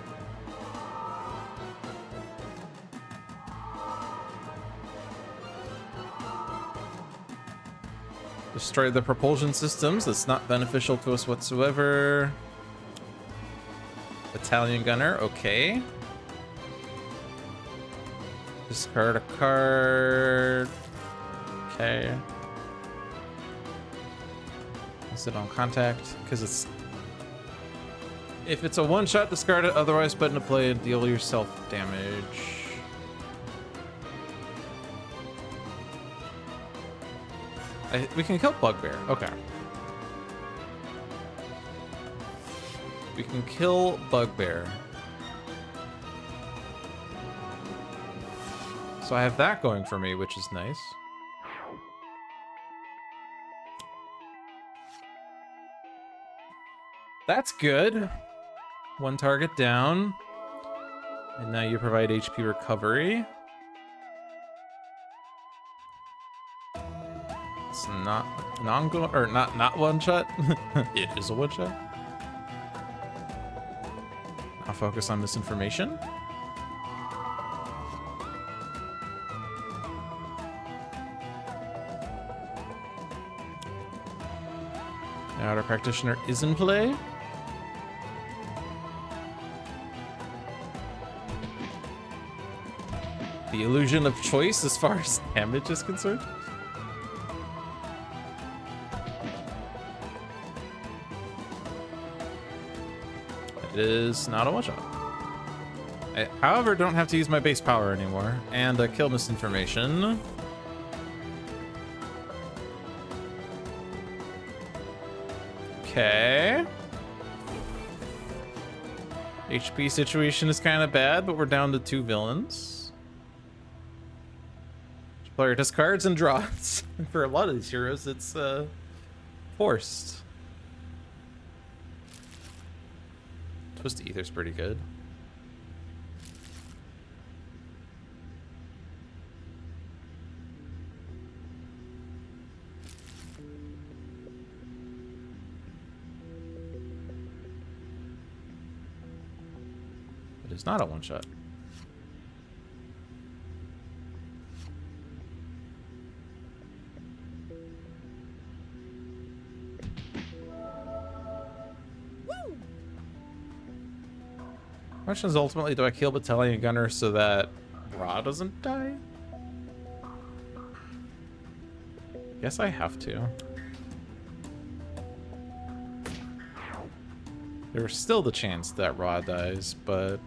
Destroy the propulsion systems. That's not beneficial to us whatsoever. Battalion Gunner, okay. Discard a card. Okay. Is it on contact? Because it's... If it's a one-shot, discard it. Otherwise, put into play and deal yourself damage. We can kill Bugbear. Okay. We can kill Bugbear. So I have that going for me, which is nice. That's good. One target down. And now you provide HP recovery. It's not an ongoing, or not one shot. It is a one shot. I'll focus on misinformation. Now our Practitioner is in play. The illusion of choice as far as damage is concerned. It is not a one-shot. I, however, don't have to use my base power anymore. And kill misinformation. Okay. HP situation is kind of bad, but we're down to 2 villains. Player discards and draws. For a lot of these heroes, it's forced. Twisted Ether's pretty good. It is not a one-shot. Question is, ultimately, do I kill Battalion Gunner so that Ra doesn't die? Guess I have to. There's still the chance that Ra dies, but...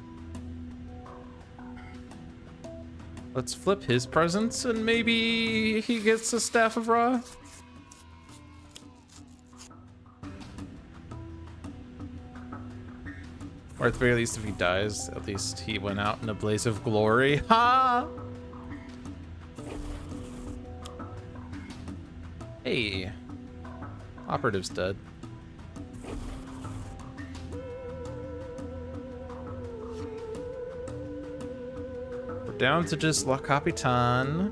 let's flip his presence and maybe he gets a Staff of Ra. Or at the very least, if he dies, at least he went out in a blaze of glory. Ha! Hey. Operative's dead. We're down to just La Capitan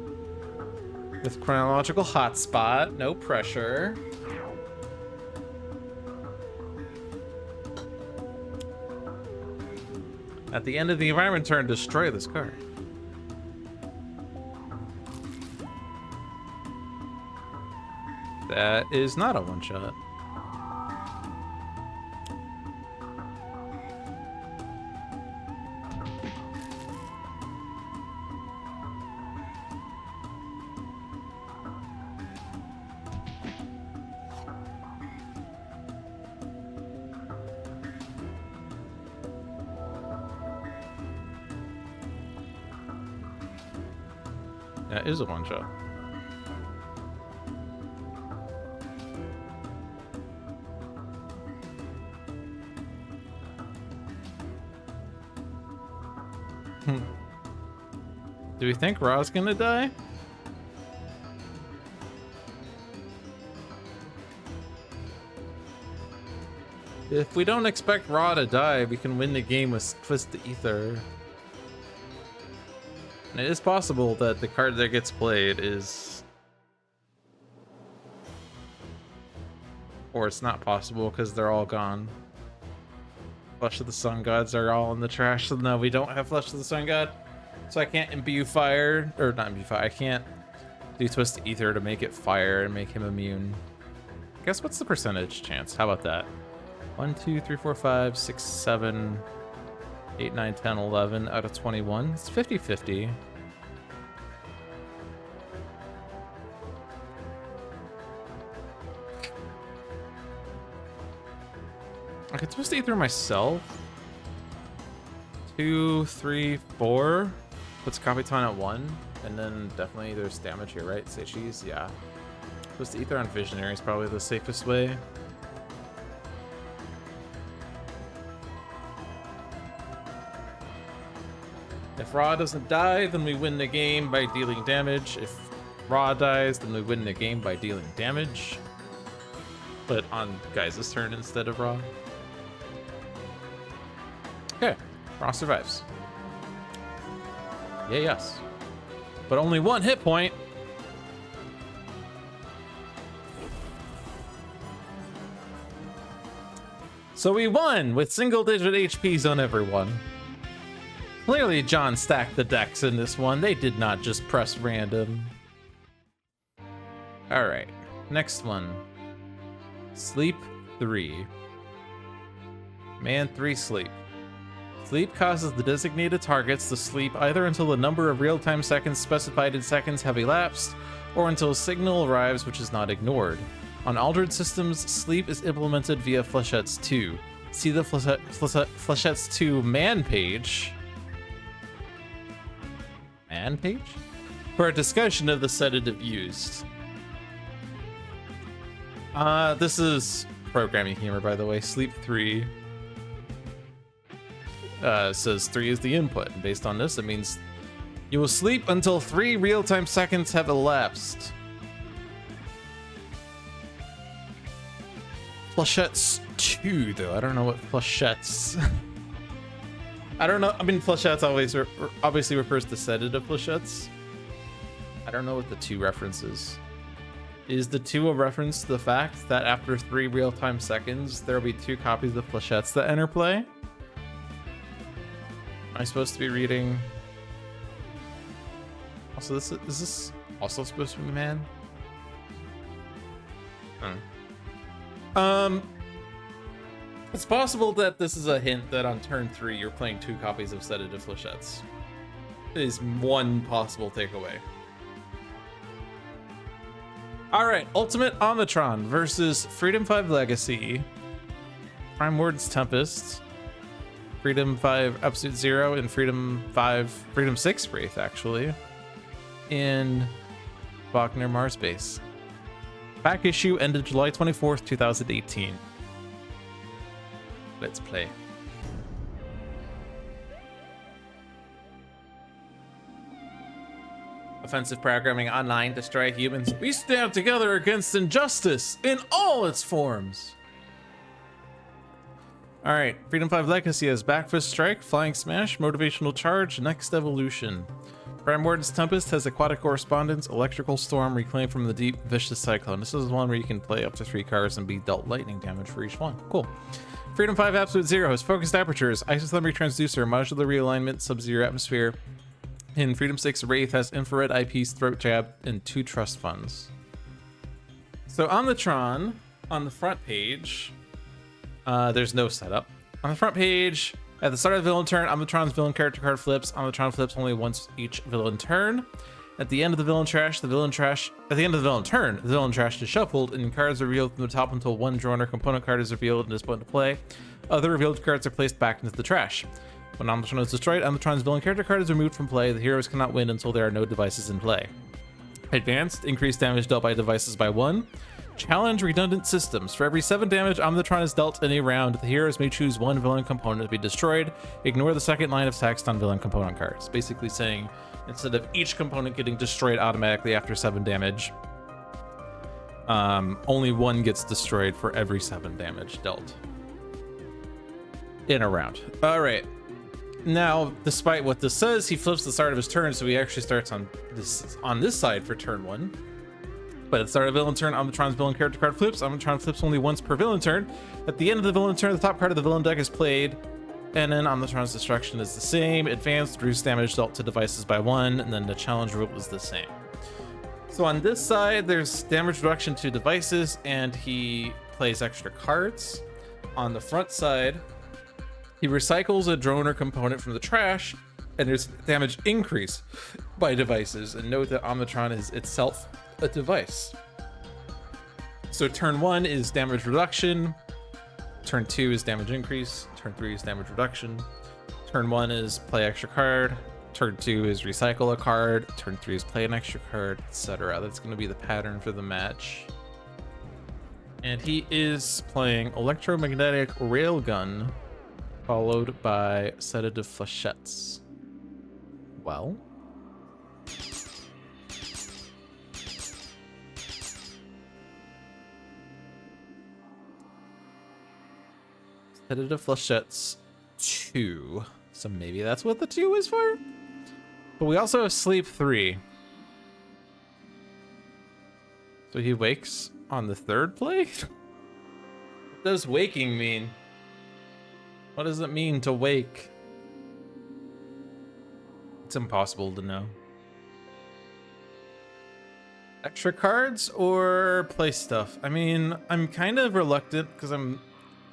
with chronological hotspot, no pressure. At the end of the environment turn, destroy this card. That is not a one-shot. That is a one-shot. Do we think Ra's gonna die? If we don't expect Ra to die, we can win the game with Twist the Ether. And it is possible that the card that gets played is... or it's not possible because they're all gone. Flesh of the Sun Gods are all in the trash, so no, we don't have Flesh of the Sun God. So I can't imbue fire, or not imbue fire, I can't do Twist the Ether to make it fire and make him immune. Guess what's the percentage chance? How about that? 1, 2, 3, 4, 5, 6, 7, 8, 9, 10, 11 out of 21. It's 50-50. I could Twist the Ether myself. 2, 3, 4. Puts Capitan at 1. And then definitely there's damage here, right? Say cheese? Yeah. Twist the Ether on Visionary is probably the safest way. If Ra doesn't die, then we win the game by dealing damage. If Ra dies, then we win the game by dealing damage. But on Guys' turn instead of Ra. Okay, Ra survives. Yeah, yes. But only 1 hit point. So we won with single-digit HPs on everyone. Clearly, John stacked the decks in this one. They did not just press random. All right, next one. Sleep 3. Man 3 sleep. Sleep causes the designated targets to sleep either until the number of real-time seconds specified in seconds have elapsed, or until a signal arrives which is not ignored. On altered systems, sleep is implemented via Flechettes 2. See the Flechettes 2 man page. Man page? For a discussion of the sedative used. This is programming humor, by the way. Sleep 3 says 3 is the input. And based on this, it means you will sleep until 3 real-time seconds have elapsed. Flechettes 2, though. I don't know what Flechettes... I don't know. I mean, Flechettes always obviously refers to sedative Flechettes. I don't know what the 2 references. Is the 2 a reference to the fact that after 3 real-time seconds, there will be 2 copies of Flechettes that enter play? Am I supposed to be reading? Also, is this also supposed to be man? It's possible that this is a hint that on turn 3 you're playing 2 copies of sedative Flechettes. Is one possible takeaway. All right, Ultimate Omnitron versus Freedom 5 Legacy, Prime Warden's Tempest, Freedom 5 Absolute Zero, and Freedom 6 Wraith, actually, in Wagner Mars Base. Back issue ended July 24th, 2018. Let's play. Offensive programming online, destroy humans. We stand together against injustice in all its forms. Alright, Freedom 5 Legacy has Backfist Strike, Flying Smash, Motivational Charge, Next Evolution. Prime Warden's Tempest has Aquatic Correspondence, Electrical Storm, Reclaim from the Deep, Vicious Cyclone. This is one where you can play up to 3 cards and be dealt lightning damage for each one. Cool. Freedom 5 Absolute Zero has Focused Apertures, Isothermic Transducer, Modular Realignment, Sub-Zero Atmosphere. And Freedom 6 Wraith has Infrared Eyepiece, Throat Jab, and 2 Trust Funds. So Omnitron, on the front page, there's no setup. On the front page, at the start of the villain turn, Omnitron's villain character card flips. Omnitron flips only once each villain turn. At the end of the villain trash, at the end of the villain turn, the villain trash is shuffled and cards are revealed from the top until one drawn or component card is revealed and is put into play. Other revealed cards are placed back into the trash. When Omnitron is destroyed, Omnitron's villain character card is removed from play. The heroes cannot win until there are no devices in play. Advanced, increased damage dealt by devices by 1. Challenge redundant systems. For every 7 damage Omnitron is dealt in a round, the heroes may choose one villain component to be destroyed. Ignore the second line of text on villain component cards. Basically saying, instead of each component getting destroyed automatically after 7 damage, only one gets destroyed for every 7 damage dealt in a round. All right. Now, despite what this says, he flips the start of his turn, so he actually starts on this side for turn 1. But at the start of the villain turn, Omnitron's villain character card flips. Omnitron flips only once per villain turn. At the end of the villain turn, the top card of the villain deck is played, and then Omnitron's destruction is the same. Advanced, reduce damage dealt to devices by 1, and then the challenge rule is the same. So on this side, there's damage reduction to devices, and he plays extra cards. On the front side, he recycles a drone or component from the trash, and there's damage increase by devices. And note that Omnitron is itself a device. So turn 1 is damage reduction, turn 2 is damage increase, turn 3 is damage reduction, turn 1 is play extra card, turn 2 is recycle a card, turn 3 is play an extra card, etc. That's going to be the pattern for the match. And he is playing Electromagnetic Railgun, followed by Sedative Flechettes. Well, Sedative Flechettes 2. So maybe that's what the 2 is for? But we also have Sleep 3. So he wakes on the 3rd play? What does waking mean? What does it mean to wake? It's impossible to know. Extra cards or play stuff? I mean, I'm kind of reluctant because I'm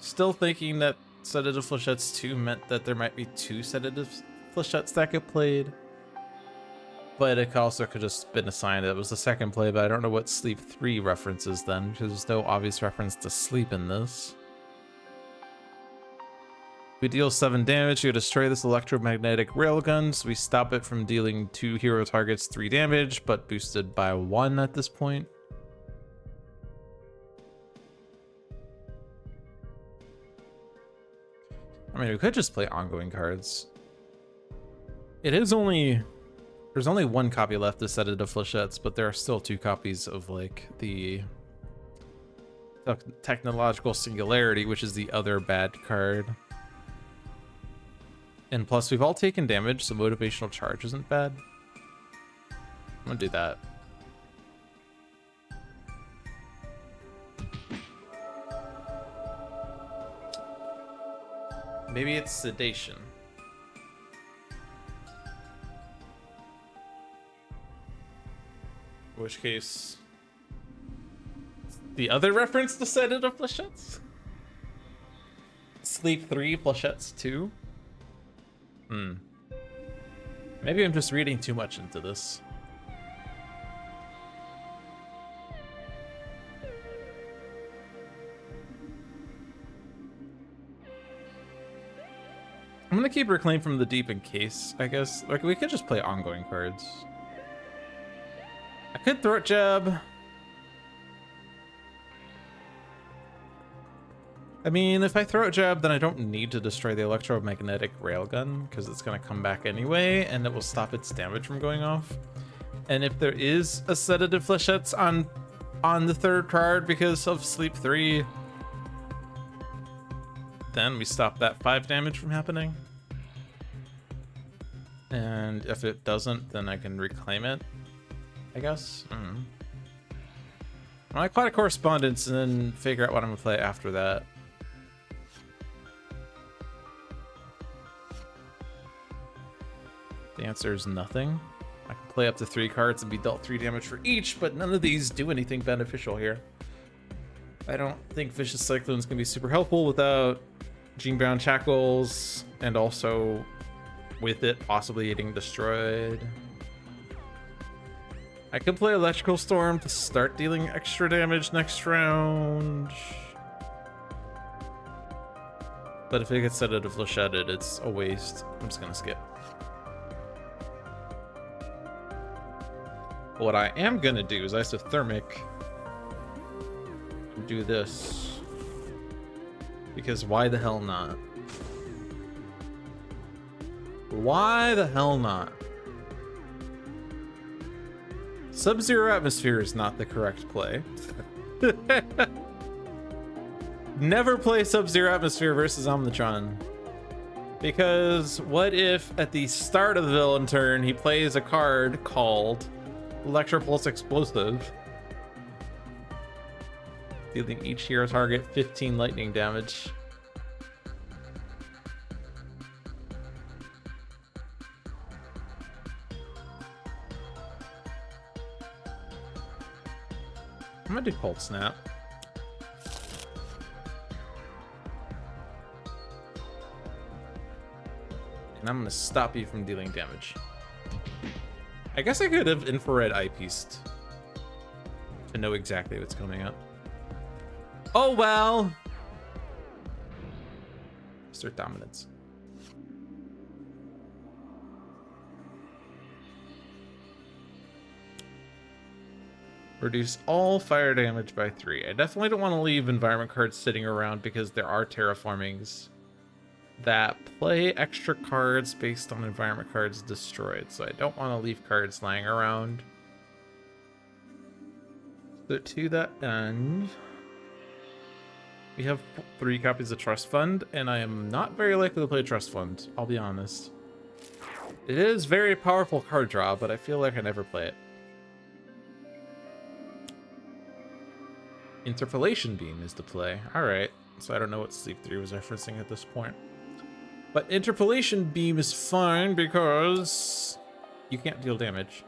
still thinking that Sedative Flechettes 2 meant that there might be 2 Sedative Flechettes that get played. But it also could have just been a sign that it was the 2nd play, but I don't know what Sleep 3 references then, because there's no obvious reference to sleep in this. We deal 7 damage, you destroy this electromagnetic railgun, so we stop it from dealing 2 hero targets 3 damage, but boosted by 1 at this point. I mean, we could just play ongoing cards. There's only 1 copy left of Sedative Flechettes, but there are still 2 copies of like the Technological Singularity, which is the other bad card. And plus, we've all taken damage, so Motivational Charge isn't bad. I'm gonna do that. Maybe it's Sedation. In which case, the other reference to Sedative Flechettes? Sleep 3, Flechettes 2? Maybe I'm just reading too much into this. gonna keep Reclaim from the Deep in case, I guess. Like, we could just play ongoing cards. I could Throat Jab. I mean, if I Throat Jab, then I don't need to destroy the electromagnetic railgun, because it's going to come back anyway, and it will stop its damage from going off. And if there is a Sedative Flechettes on the third card because of Sleep 3, then we stop that 5 damage from happening. And if it doesn't, then I can reclaim it, I guess. I plot a Correspondence and then figure out what I'm going to play after that. The answer is nothing. I can play up to 3 cards and be dealt 3 damage for each, but none of these do anything beneficial here. I don't think Vicious Cyclone's gonna be super helpful without Gene-Bound Shackles, and also with it possibly getting destroyed. I could play Electrical Storm to start dealing extra damage next round. But if it gets Sedative Flechetted, it's a waste. I'm just gonna skip. What I am gonna do is Isothermic and do this, because why the hell not? Why the hell not? Sub-Zero Atmosphere is not the correct play. Never play Sub-Zero Atmosphere versus Omnitron. Because what if at the start of the villain turn he plays a card called Electropulse Explosive, dealing each hero target 15 lightning damage. I'm gonna do Cold Snap. And I'm gonna stop you from dealing damage. I guess I could have Infrared Eyepieced to know exactly what's coming up. Oh well! Assert Dominance. Reduce all fire damage by 3. I definitely don't want to leave environment cards sitting around because there are terraformings that play extra cards based on environment cards destroyed, so I don't want to leave cards lying around. So to that end, we have 3 copies of Trust Fund, and I am not very likely to play Trust Fund, I'll be honest. It is very powerful card draw, but I feel like I never play it. Interpolation Beam is the play. Alright, so I don't know what Sleep 3 was referencing at this point. But Interpolation Beam is fine because you can't deal damage.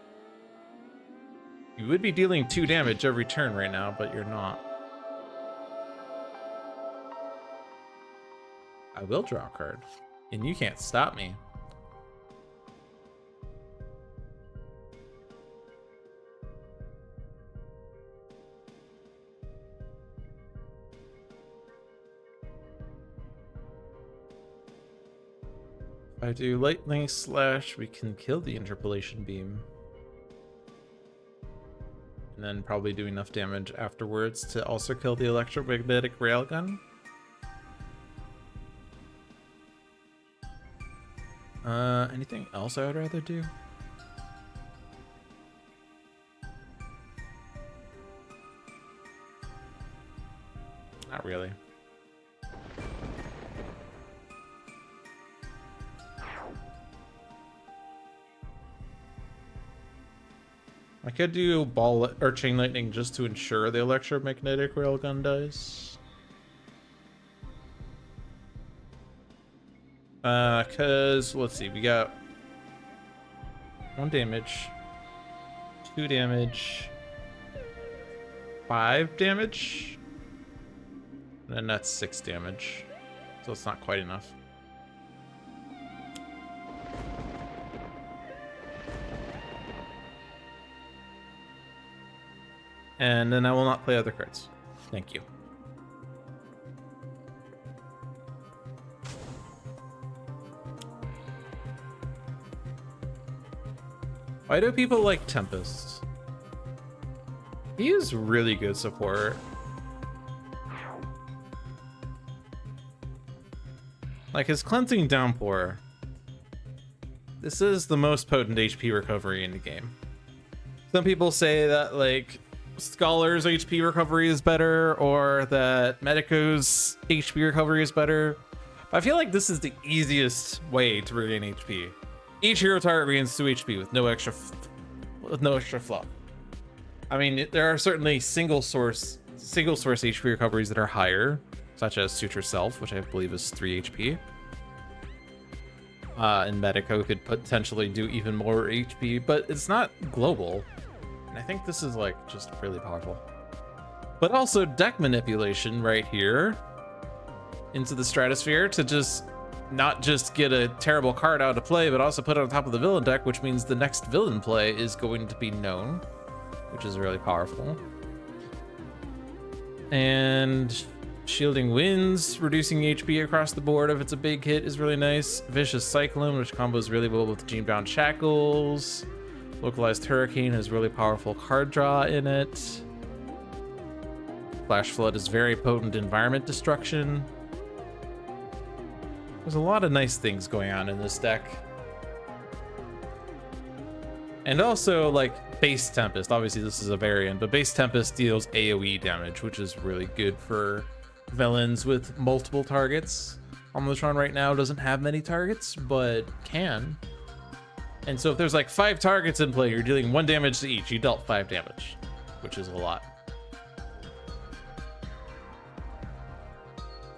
You would be dealing 2 damage every turn right now, but you're not. I will draw a card, and you can't stop me. If I do Lightning Slash, we can kill the Interpolation Beam. And then probably do enough damage afterwards to also kill the Electromagnetic Railgun. Anything else I would rather do? Not really. I could do ball or chain lightning just to ensure the electromagnetic railgun dies. Cause let's see, we got 1 damage, 2 damage, 5 damage, and then that's 6 damage. So it's not quite enough. And then I will not play other cards. Thank you. Why do people like Tempest? He is really good support. Like his Cleansing Downpour. This is the most potent HP recovery in the game. Some people say that like Scholar's HP recovery is better, or that Medico's HP recovery is better. But I feel like this is the easiest way to regain HP. Each hero target regains 2 HP with no extra fluff. I mean, there are certainly single source HP recoveries that are higher, such as Suture Self, which I believe is 3 HP. And Medico could potentially do even more HP, but it's not global. And I think this is like just really powerful. But also deck manipulation right here into the Stratosphere to just not just get a terrible card out of play, but also put it on top of the villain deck, which means the next villain play is going to be known, which is really powerful. And Shielding Winds, reducing HP across the board if it's a big hit, is really nice. Vicious Cyclone, which combos really well with Gene-Bound Shackles. Localized Hurricane has really powerful card draw in it. Flash Flood is very potent environment destruction. There's a lot of nice things going on in this deck. And also, like, Base Tempest. Obviously, this is a variant, but Base Tempest deals AoE damage, which is really good for villains with multiple targets. Omnitron right now doesn't have many targets, but can. And so if there's like 5 targets in play, you're dealing 1 damage to each. You dealt 5 damage, which is a lot.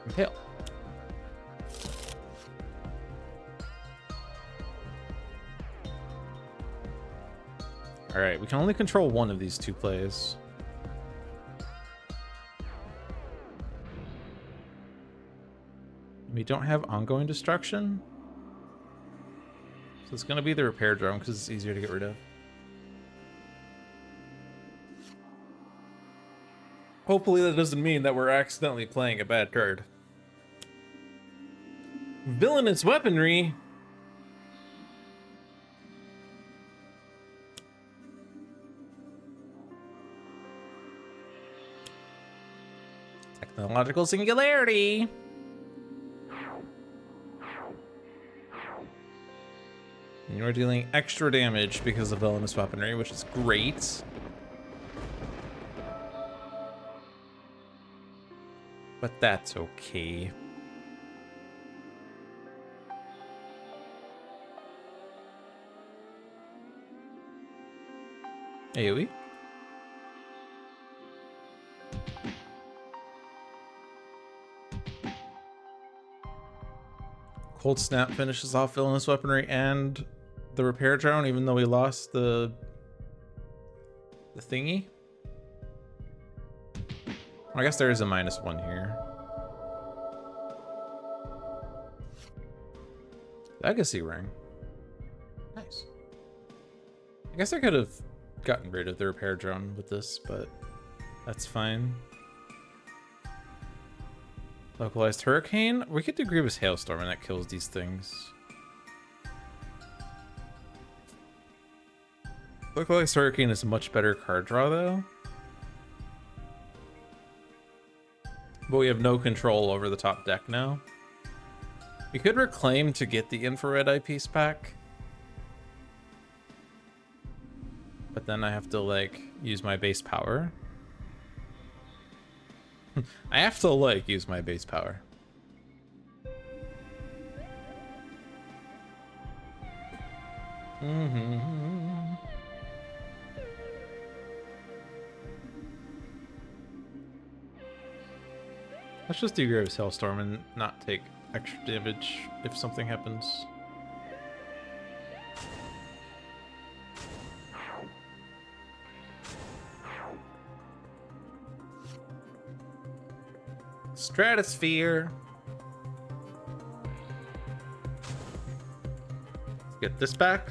Impale. All right, we can only control one of these 2 plays. We don't have ongoing destruction. So it's going to be the repair drone because it's easier to get rid of. Hopefully that doesn't mean that we're accidentally playing a bad card. Villainous Weaponry. Technological Singularity. And you're dealing extra damage because of Villainous Weaponry, which is great. But that's okay. AoE? Cold Snap finishes off Villainous Weaponry and the repair drone, even though we lost the thingy. I guess there is a -1 here. Legacy Ring. Nice. I guess I could have gotten rid of the repair drone with this, but that's fine. Localized Hurricane. We could do Grievous Hailstorm and that kills these things. Localized Hurricane is a much better card draw though. But we have no control over the top deck now. We could Reclaim to get the Infrared Eyepiece pack. But then I have to like use my base power. I have to like use my base power. Let's just do Grievous Hailstorm and not take extra damage if something happens. Stratosphere. Let's get this back.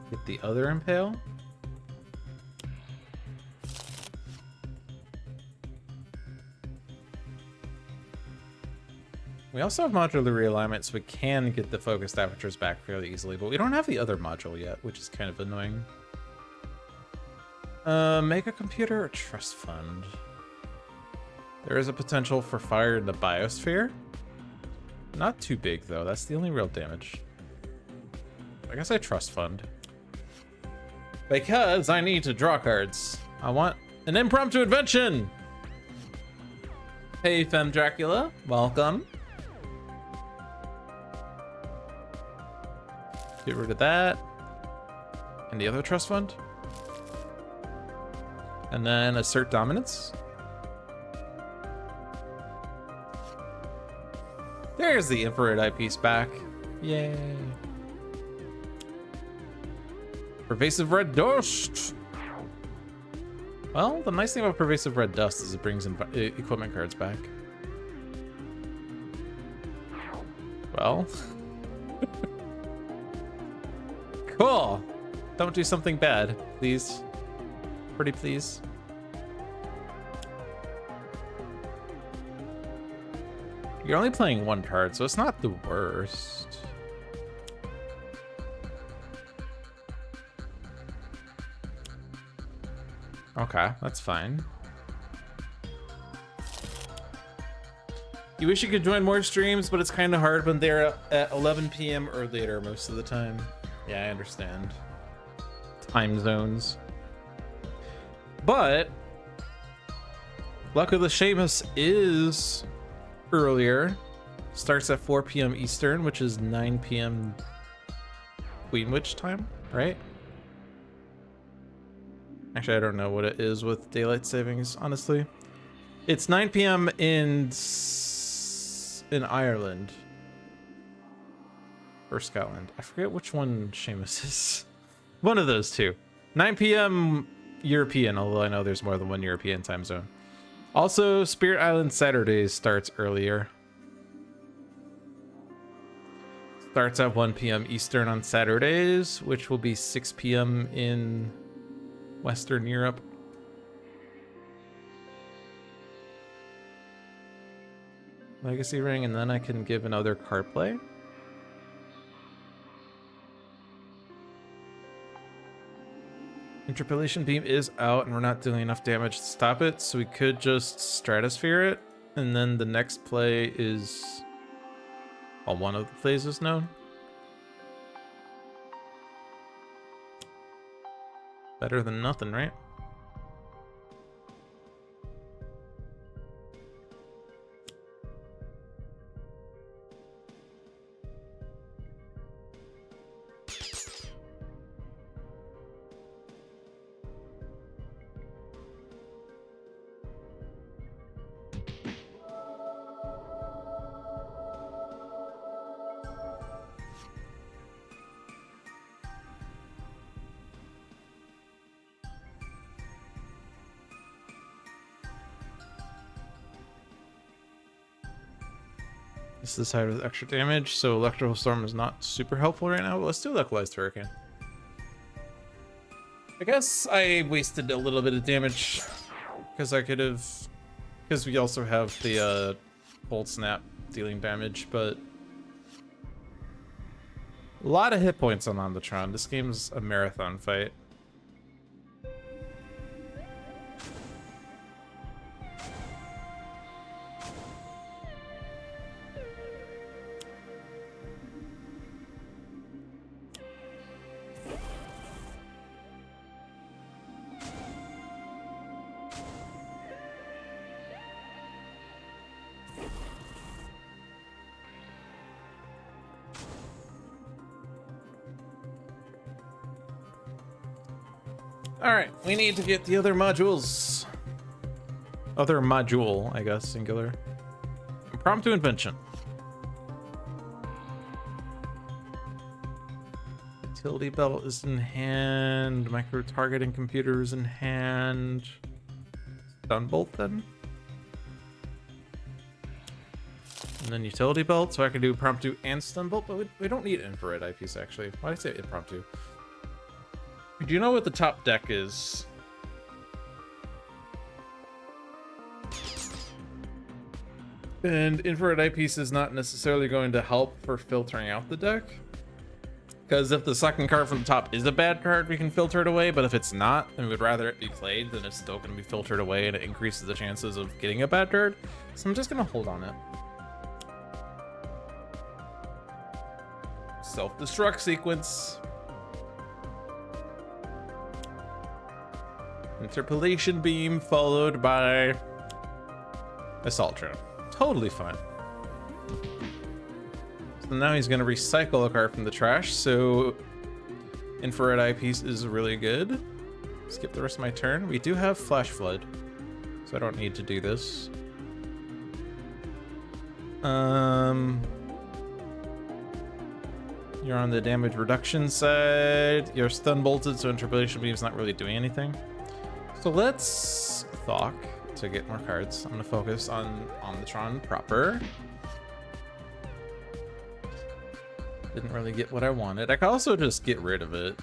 Get the other Impale. We also have modular realignment, so we can get the focused apertures back fairly easily, but we don't have the other module yet, which is kind of annoying. Mega computer or trust fund? There is a potential for fire in the biosphere. Not too big, though. That's the only real damage. I guess I trust fund. Because I need to draw cards. I want an impromptu invention! Hey, Femme Dracula. Welcome. Get rid of that. And the other trust fund. And then assert dominance. There's the infrared eyepiece back. Yay. Pervasive red dust. Well, the nice thing about pervasive red dust is it brings equipment cards back. Well. Cool. Don't do something bad, please. Pretty please. You're only playing one card, so it's not the worst. Okay, that's fine. You wish you could join more streams, but it's kind of hard when they're at 11 p.m. or later most of the time. Yeah, I understand. Time zones. But Luck of the Seamus is earlier. Starts at 4 p.m. Eastern, which is 9 p.m. Greenwich time, right? Actually, I don't know what it is with daylight savings, honestly. It's 9 p.m. in Ireland. Or Scotland. I forget which one Seamus is. One of those two. 9 p.m. European, although I know there's more than one European time zone. Also, Spirit Island Saturdays starts earlier. Starts at 1 p.m. Eastern on Saturdays, which will be 6 p.m. in Western Europe. Legacy Ring, and then I can give another card play. Interpolation Beam is out, and we're not doing enough damage to stop it, so we could just Stratosphere it, and then the next play is... well, one of the plays is known. Better than nothing, right? This is the side with extra damage, so Electrical Storm is not super helpful right now, but let's do Localized Hurricane. I guess I wasted a little bit of damage because I could have, because we also have the Bolt Snap dealing damage, but a lot of hit points on Omnitron. This game's a marathon fight. Alright, we need to get the other modules. Other module, I guess, singular. Impromptu invention. Utility belt is in hand. Micro targeting computer is in hand. Stunbolt then. And then utility belt, so I can do impromptu and stunbolt, but we don't need infrared eyepiece actually. Why did I say impromptu? Do you know what the top deck is? And infrared eyepiece is not necessarily going to help for filtering out the deck. Because if the second card from the top is a bad card, we can filter it away. But if it's not, and we'd rather it be played, then it's still going to be filtered away, and it increases the chances of getting a bad card. So I'm just going to hold on it. Self-destruct sequence. Interpolation beam followed by assault drone. Totally fine. So now he's going to recycle a card from the trash, so infrared eyepiece is really good. Skip the rest of my turn. We do have flash flood, so I don't need to do this. You're on the damage reduction side. You're stun bolted, so interpolation beam is not really doing anything. So let's Thok to get more cards. I'm going to focus on Omnitron proper. Didn't really get what I wanted. I could also just get rid of it.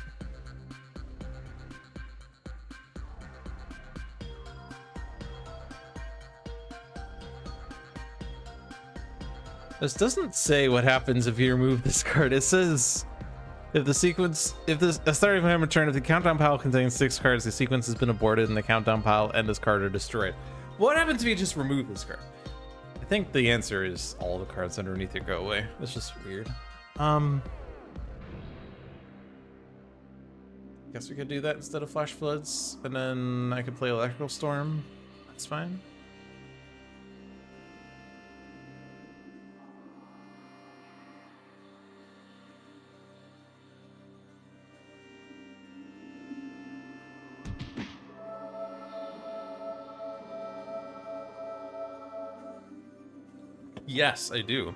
This doesn't say what happens if you remove this card. It says if the start of hammer turn, if the countdown pile contains 6 cards, the sequence has been aborted and the countdown pile and this card are destroyed. What happens if you just remove this card? I think the answer is all the cards underneath it go away. That's just weird. Guess we could do that instead of flash floods, and then I could play electrical storm. That's fine. Yes, I do.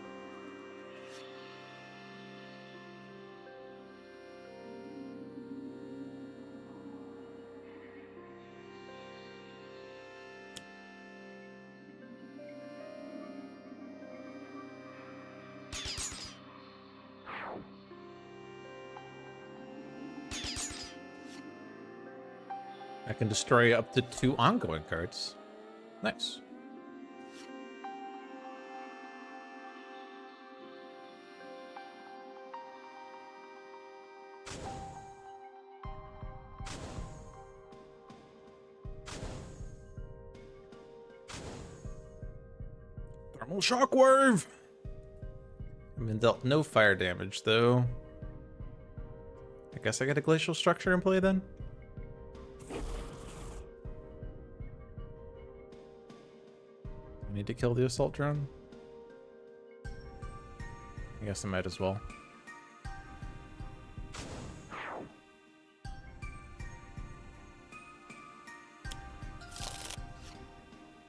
I can destroy up to 2 ongoing cards. Nice. Thermal shockwave! I've been dealt no fire damage, though. I guess I get a glacial structure in play then? I need to kill the assault drone? I guess I might as well.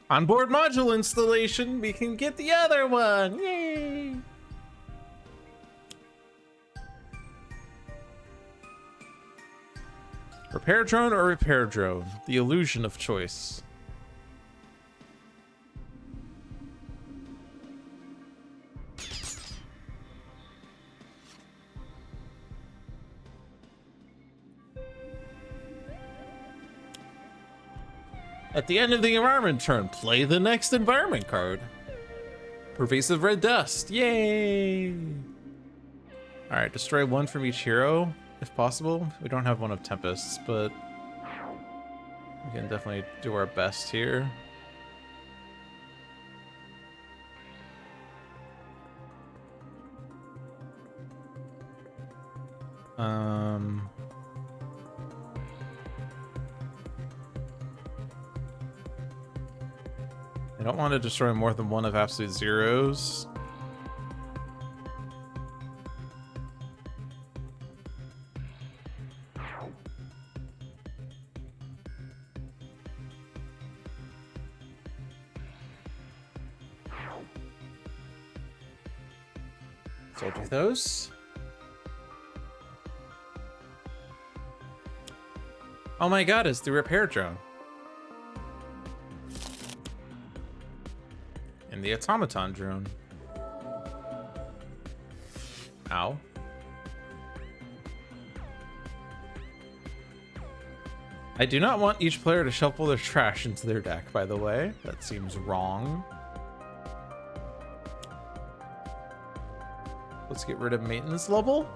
Onboard module installation, we can get the other one! Yay! Repair drone or repair drone? The illusion of choice. At the end of the environment turn, play the next environment card. Pervasive red dust, yay! All right, destroy 1 from each hero, if possible. We don't have one of Tempests, but we can definitely do our best here. I don't want to destroy more than 1 of absolute zeros. So I'll do those. Oh my god, it's the repair drone. And the automaton drone. Ow. I do not want each player to shuffle their trash into their deck, by the way. That seems wrong. Let's get rid of maintenance level.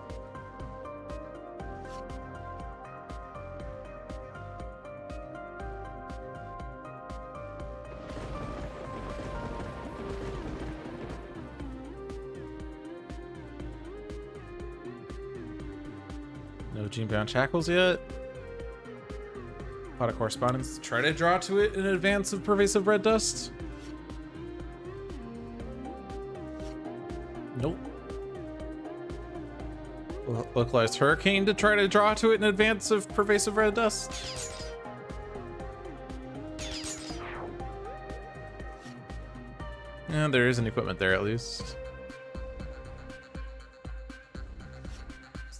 No gene-bound shackles yet. Pot of correspondence. Try to draw to it in advance of pervasive red dust. Nope. Localized hurricane to try to draw to it in advance of pervasive red dust. Yeah, there is an equipment there at least.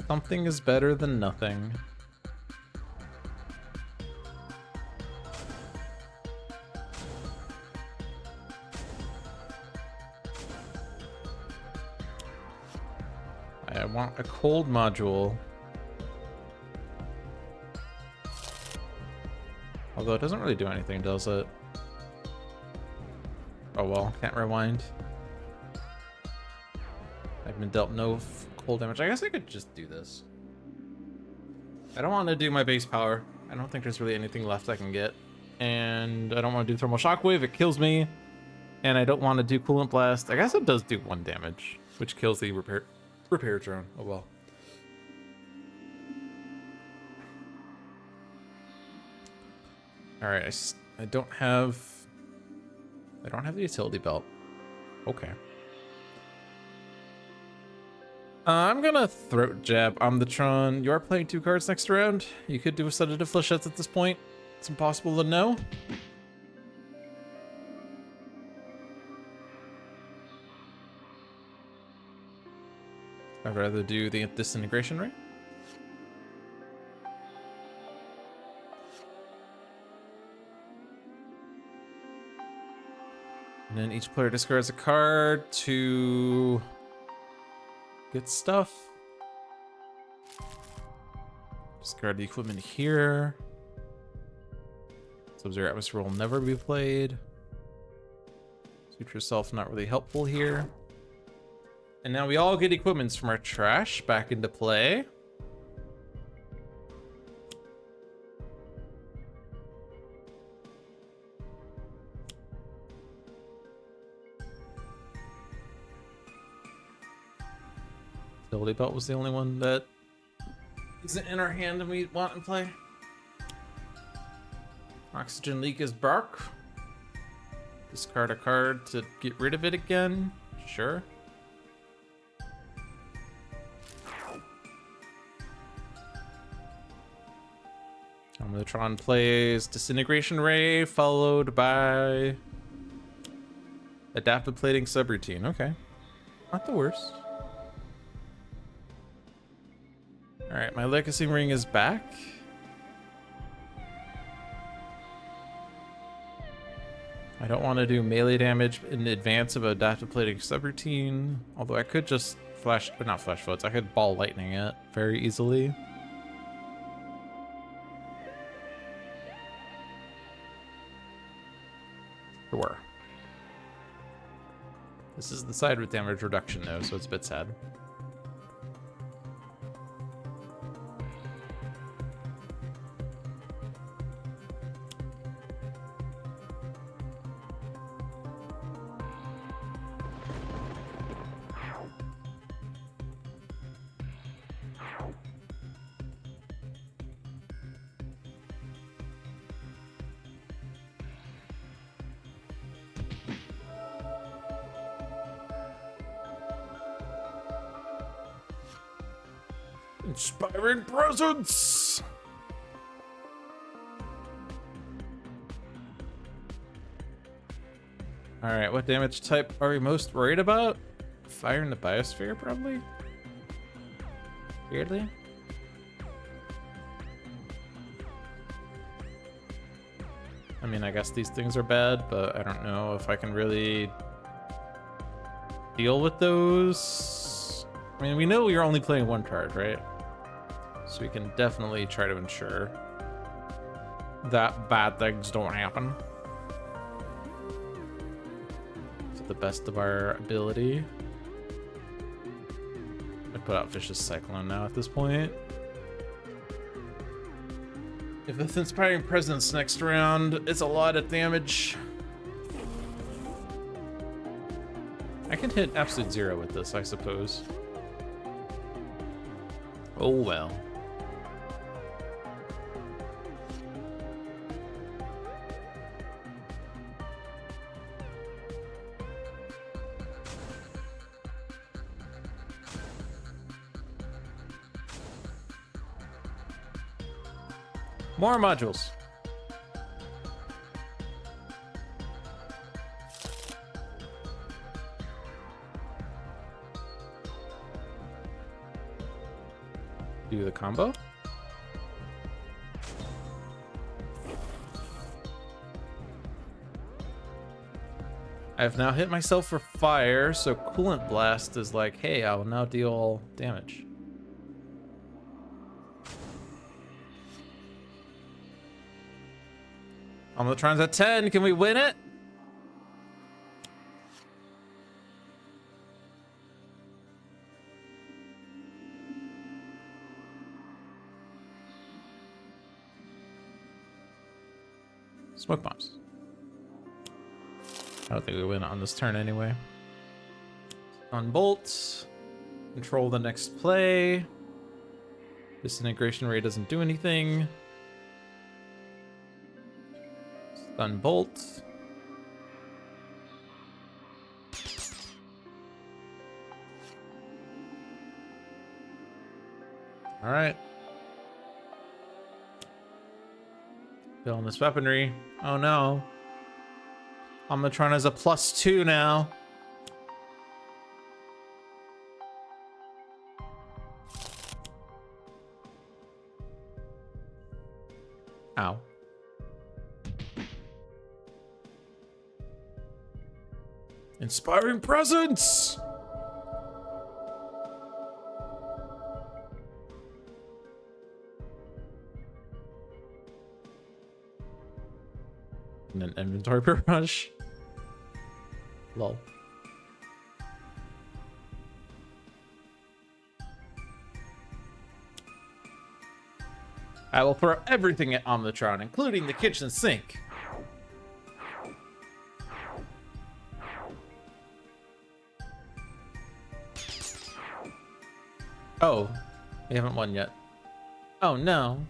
Something is better than nothing. I want a cold module. Although it doesn't really do anything, does it? Oh well, can't rewind. I've been dealt no cold damage. I guess I could just do this. I don't want to do my base power. I don't think there's really anything left I can get. And I don't want to do thermal shockwave, it kills me. And I don't want to do coolant blast. I guess it does do 1 damage, which kills the repair drone. Oh well. All right, I don't have the utility belt. Okay. I'm gonna throat jab Omnitron. You are playing 2 cards next round. You could do a sedative flechettes at this point. It's impossible to know. I'd rather do the disintegration ray. And then each player discards a card to get stuff. Discard the equipment here. Sub-Zero Atmosphere will never be played. Suit yourself not really helpful here. And now we all get equipments from our trash back into play. Utility belt was the only one that isn't in our hand and we want in play. Oxygen leak is bark. Discard a card to get rid of it again. Sure. Omnitron plays Disintegration Ray, followed by Adaptive Plating Subroutine. Okay. Not the worst. Alright, my Legacy Ring is back. I don't want to do melee damage in advance of Adaptive Plating Subroutine, although I could just not flash floats, I could ball lightning it very easily. Sure. This is the side with damage reduction though, so it's a bit sad. Inspiring presence. All right, what damage type are we most worried about? Fire in the biosphere, probably. Weirdly. I mean, I guess these things are bad, but I don't know if I can really deal with those. I mean, we know you're only playing 1 card, right? So we can definitely try to ensure that bad things don't happen to the best of our ability. put out Vicious Cyclone now at this point. If it's Inspiring Presence next round, it's a lot of damage. I can hit Absolute Zero with this, I suppose. Oh well. More modules. Do the combo. I've now hit myself for fire, so Coolant Blast is like, hey, I will now deal damage. Omnitron's at 10. Can we win it? Smoke bombs. I don't think we win on this turn anyway. Unbolt. Control the next play. Disintegration ray doesn't do anything. Unbolt. All right. Filling this weaponry. Oh no. Omnitron has a +2 now. Ow. Inspiring Presence! And an inventory barrage. Lol. I will throw everything at Omnitron, including the kitchen sink. Oh, we haven't won yet. Oh no.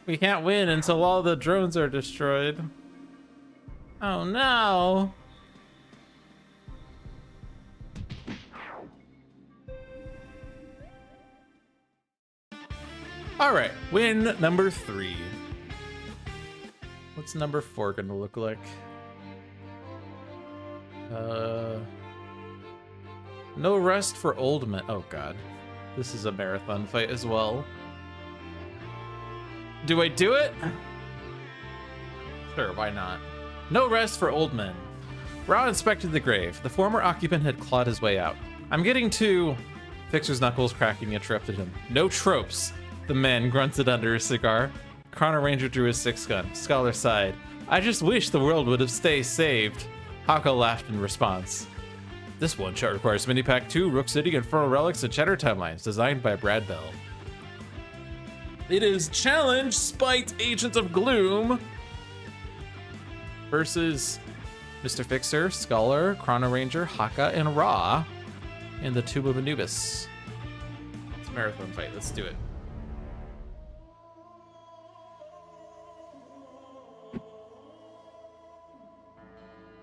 We can't win until all the drones are destroyed. Oh no. All right, win number 3. What's number 4 gonna look like? No rest for old men. Oh god. This is a marathon fight as well. Do I do it? Sure, why not? No rest for old men. Ra inspected the grave. The former occupant had clawed his way out. I'm getting to... Fixer's knuckles cracking interrupted him. No tropes. The man grunted under his cigar. Chrono Ranger drew his 6-gun. Scholar sighed. I just wish the world would have stayed saved. Hako laughed in response. This one shot requires Mini-Pack 2, Rook City, Infernal Relics, and Cheddar Timelines, designed by Brad Bell. It is Challenge Spite Agent of Gloom versus Mr. Fixer, Scholar, Chrono Ranger, Haka, and Ra in the Tomb of Anubis. It's a marathon fight. Let's do it.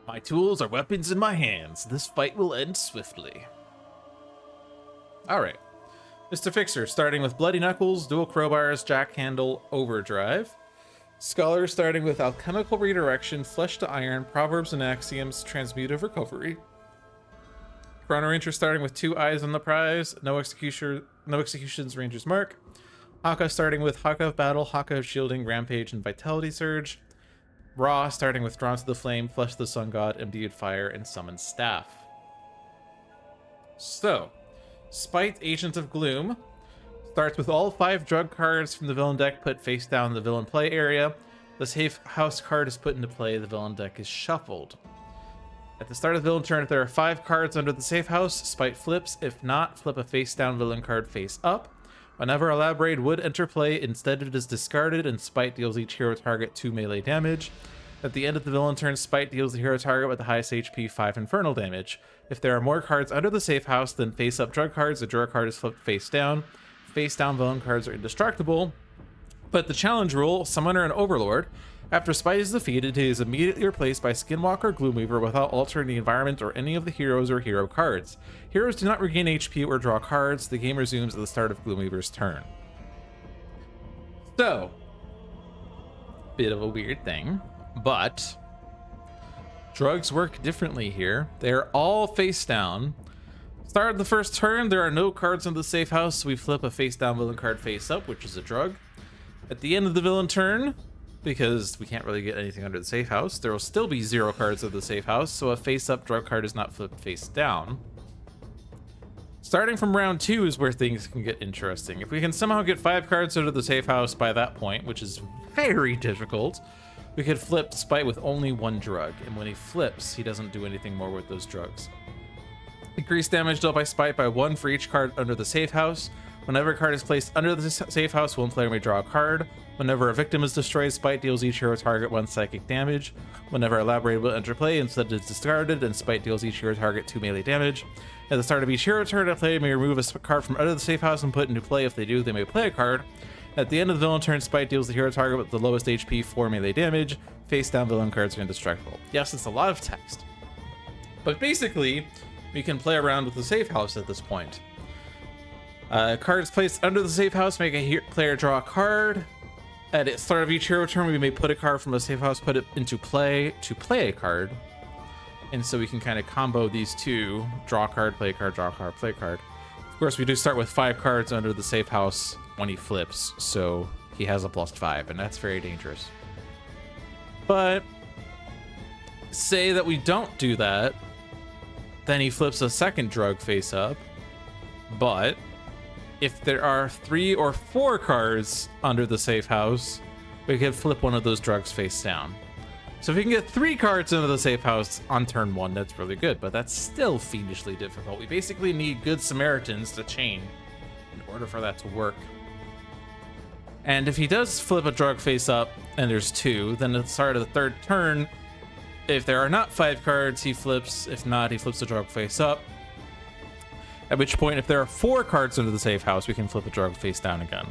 My tools are weapons in my hands. This fight will end swiftly. All right. Mr. Fixer, starting with Bloody Knuckles, Dual Crowbars, Jack Handle, Overdrive. Scholar, starting with Alchemical Redirection, Flesh to Iron, Proverbs and Axioms, Transmutive Recovery. Chrono Ranger, starting with 2 eyes on the prize, No Executions, Ranger's Mark. Haka, starting with Haka of Battle, Haka of Shielding, Rampage, and Vitality Surge. Ra, starting with Drawn to the Flame, Flesh the Sun God, Imbued Fire, and Summon Staff. So, Spite Agent of Gloom starts with all 5 drug cards from the villain deck put face down in the villain play area. The safe house card is put into play, the villain deck is shuffled. At the start of the villain turn, if there are 5 cards under the safe house, Spite flips. If not, flip a face-down villain card face up. Whenever Elaborate would enter play, instead it is discarded, and Spite deals each hero target 2 melee damage. At the end of the villain turn, Spite deals the hero target with the highest HP 5 infernal damage. If there are more cards under the safe house than face-up drug cards, the drug card is flipped face down. Face-down villain cards are indestructible. But the challenge rule, Summoner and Overlord. After Spite is defeated, he is immediately replaced by Skinwalker or Gloomweaver without altering the environment or any of the heroes or hero cards. Heroes do not regain HP or draw cards. The game resumes at the start of Gloomweaver's turn. So, bit of a weird thing, but drugs work differently here. They're all face down. Start of the first turn, there are no cards in the safe house, so we flip a face down villain card face up, which is a drug. At the end of the villain turn, because we can't really get anything under the safe house, there will still be 0 cards of the safe house, so a face-up drug card is not flipped face down. Starting from round 2 is where things can get interesting. If we can somehow get 5 cards out of the safe house by that point, which is very difficult, we could flip Spite with only 1 drug, and when he flips, he doesn't do anything more with those drugs. Increase damage dealt by Spite by 1 for each card under the safe house. Whenever a card is placed under the safe house, one player may draw a card. Whenever a victim is destroyed, Spite deals each hero target 1 psychic damage. Whenever Elaborate will enter play, instead it's discarded, and Spite deals each hero target 2 melee damage. At the start of each hero turn, a player may remove a card from under the safe house and put it into play. If they do, they may play a card. At the end of the villain turn, Spite deals the hero target with the lowest HP 4 melee damage. Face down villain cards are indestructible. Yes, it's a lot of text. But basically, we can play around with the safe house at this point. Cards placed under the safe house make a player draw a card. At the start of each hero turn, we may put a card from the safe house, put it into play to play a card. And so we can kind of combo these two, draw a card, play a card, draw a card, play a card. Of course, we do start with 5 cards under the safe house when he flips, so he has a +5, and that's very dangerous. But say that we don't do that, then he flips a second drug face up, but if there are 3 or 4 cards under the safe house, we can flip one of those drugs face down. So if we can get 3 cards into the safe house on turn 1, that's really good, but that's still fiendishly difficult. We basically need good Samaritans to chain in order for that to work. And if he does flip a drug face up and there's 2, then at the start of the third turn, if there are not 5 cards, he flips. If not, he flips the drug face up. At which point, if there are 4 cards under the safe house, we can flip the drug face down again.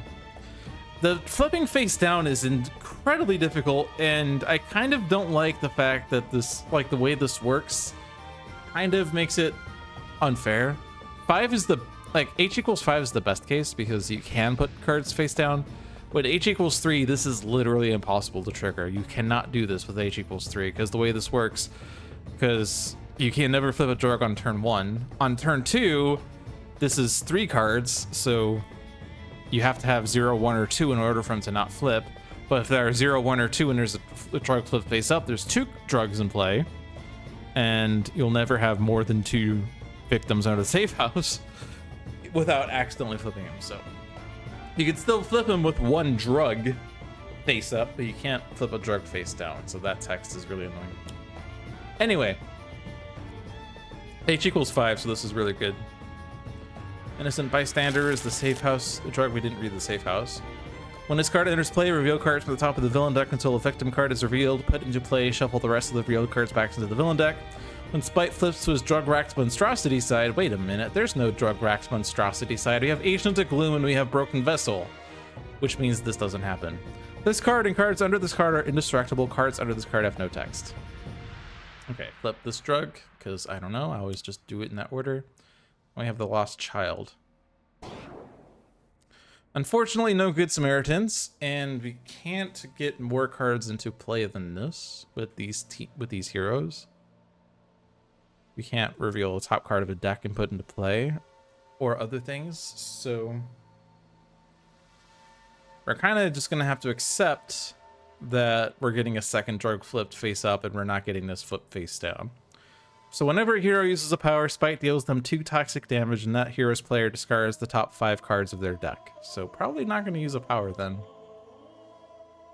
The flipping face down is incredibly difficult, and I kind of don't like the fact that this, like the way this works, kind of makes it unfair. 5 is the, like, H equals 5 is the best case because you can put cards face down. With H equals 3, this is literally impossible to trigger. You cannot do this with H equals 3 because the way this works, because you can never flip a drug on turn 1. On turn 2, this is 3 cards, so you have to have 0, 1, or 2 in order for him to not flip. But if there are 0, 1, or 2 and there's a drug flip face up, there's 2 drugs in play, and you'll never have more than 2 victims out of the safe house without accidentally flipping him. So you can still flip him with 1 drug face up, but you can't flip a drug face down. So that text is really annoying. Anyway, H equals 5, so this is really good. Innocent Bystander is the safe house drug. We didn't read the safe house. When this card enters play, reveal cards from the top of the villain deck until a victim card is revealed. Put into play, shuffle the rest of the revealed cards back into the villain deck. When Spite flips to his drug-racked monstrosity side, wait a minute, there's no drug-racked monstrosity side. We have Agent of Gloom and we have Broken Vessel, which means this doesn't happen. This card and cards under this card are indestructible. Cards under this card have no text. Okay, flip this drug, because I don't know, I always just do it in that order. We have the Lost Child. Unfortunately, no Good Samaritans, and we can't get more cards into play than this with these heroes. We can't reveal a top card of a deck and put into play, or other things, so we're kind of just gonna have to accept that we're getting a second drug flipped face up, and we're not getting this flip face down. So whenever a hero uses a power, Spite deals them 2 toxic damage, and that hero's player discards the top 5 cards of their deck. So probably not going to use a power then.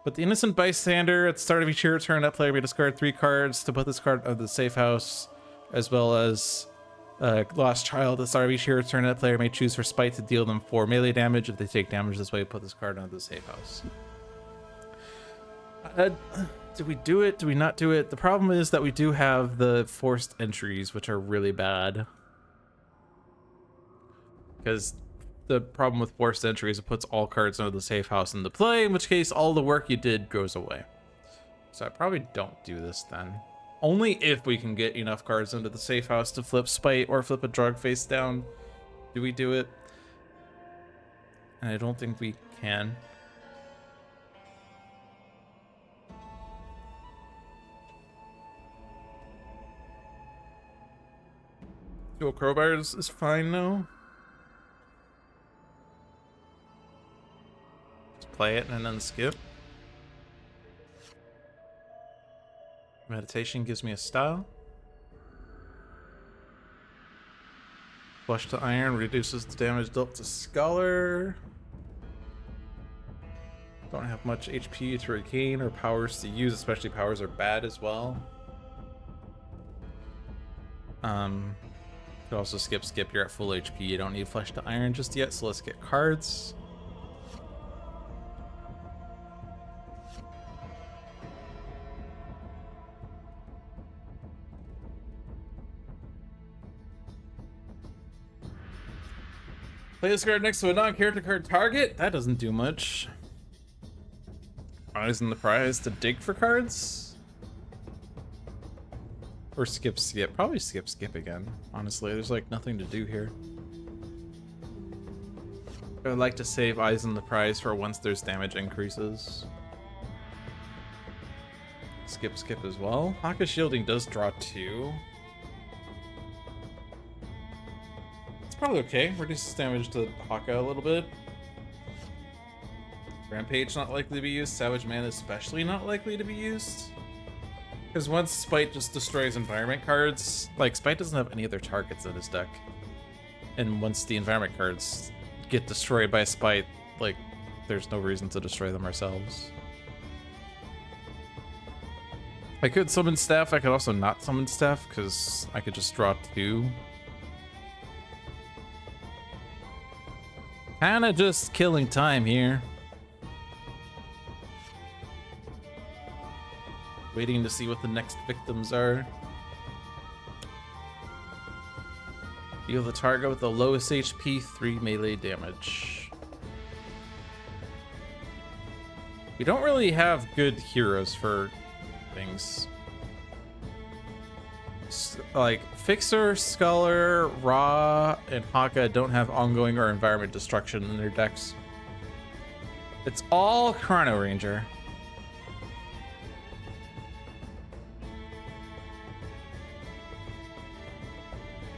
But the Innocent Bystander, at the start of each hero turn, that player may discard 3 cards to put this card under the safe house. as well as Lost Child. At the start of each hero turn, that player may choose for Spite to deal them 4 melee damage. If they take damage this way, put this card onto the safe house. Do we do it? Do we not do it? The problem is that we do have the forced entries, which are really bad. Because the problem with forced entry is it puts all cards under the safe house into play, in which case all the work you did goes away. So I probably don't do this then. Only if we can get enough cards into the safe house to flip Spite or flip a drug face down do we do it. And I don't think we can. Dual crowbars is fine now. Just play it and then skip. Meditation gives me a style. Flush to Iron reduces the damage dealt to Scholar. Don't have much HP to regain or powers to use, especially powers are bad as well. Could also skip, you're at full HP. You don't need Flesh to Iron just yet, so let's get cards. Play this card next to a non-character card target? That doesn't do much. Eyes on the prize to dig for cards? Or skip. Probably skip again. Honestly, there's like nothing to do here. I would like to save Eyes on the Prize for once there's damage increases. Skip as well. Haka Shielding does draw 2. It's probably okay. Reduces damage to Haka a little bit. Rampage not likely to be used. Savage Man especially not likely to be used. Because once Spite just destroys environment cards, like Spite doesn't have any other targets in his deck. And once the environment cards get destroyed by Spite, like there's no reason to destroy them ourselves. I could summon Staff, I could also not summon Staff, because I could just draw 2. Kinda just killing time here. Waiting to see what the next victims are. Deal the target with the lowest HP 3 melee damage. We don't really have good heroes for things. Like Fixer, Scholar, Ra, and Haka don't have ongoing or environment destruction in their decks. It's all Chrono Ranger.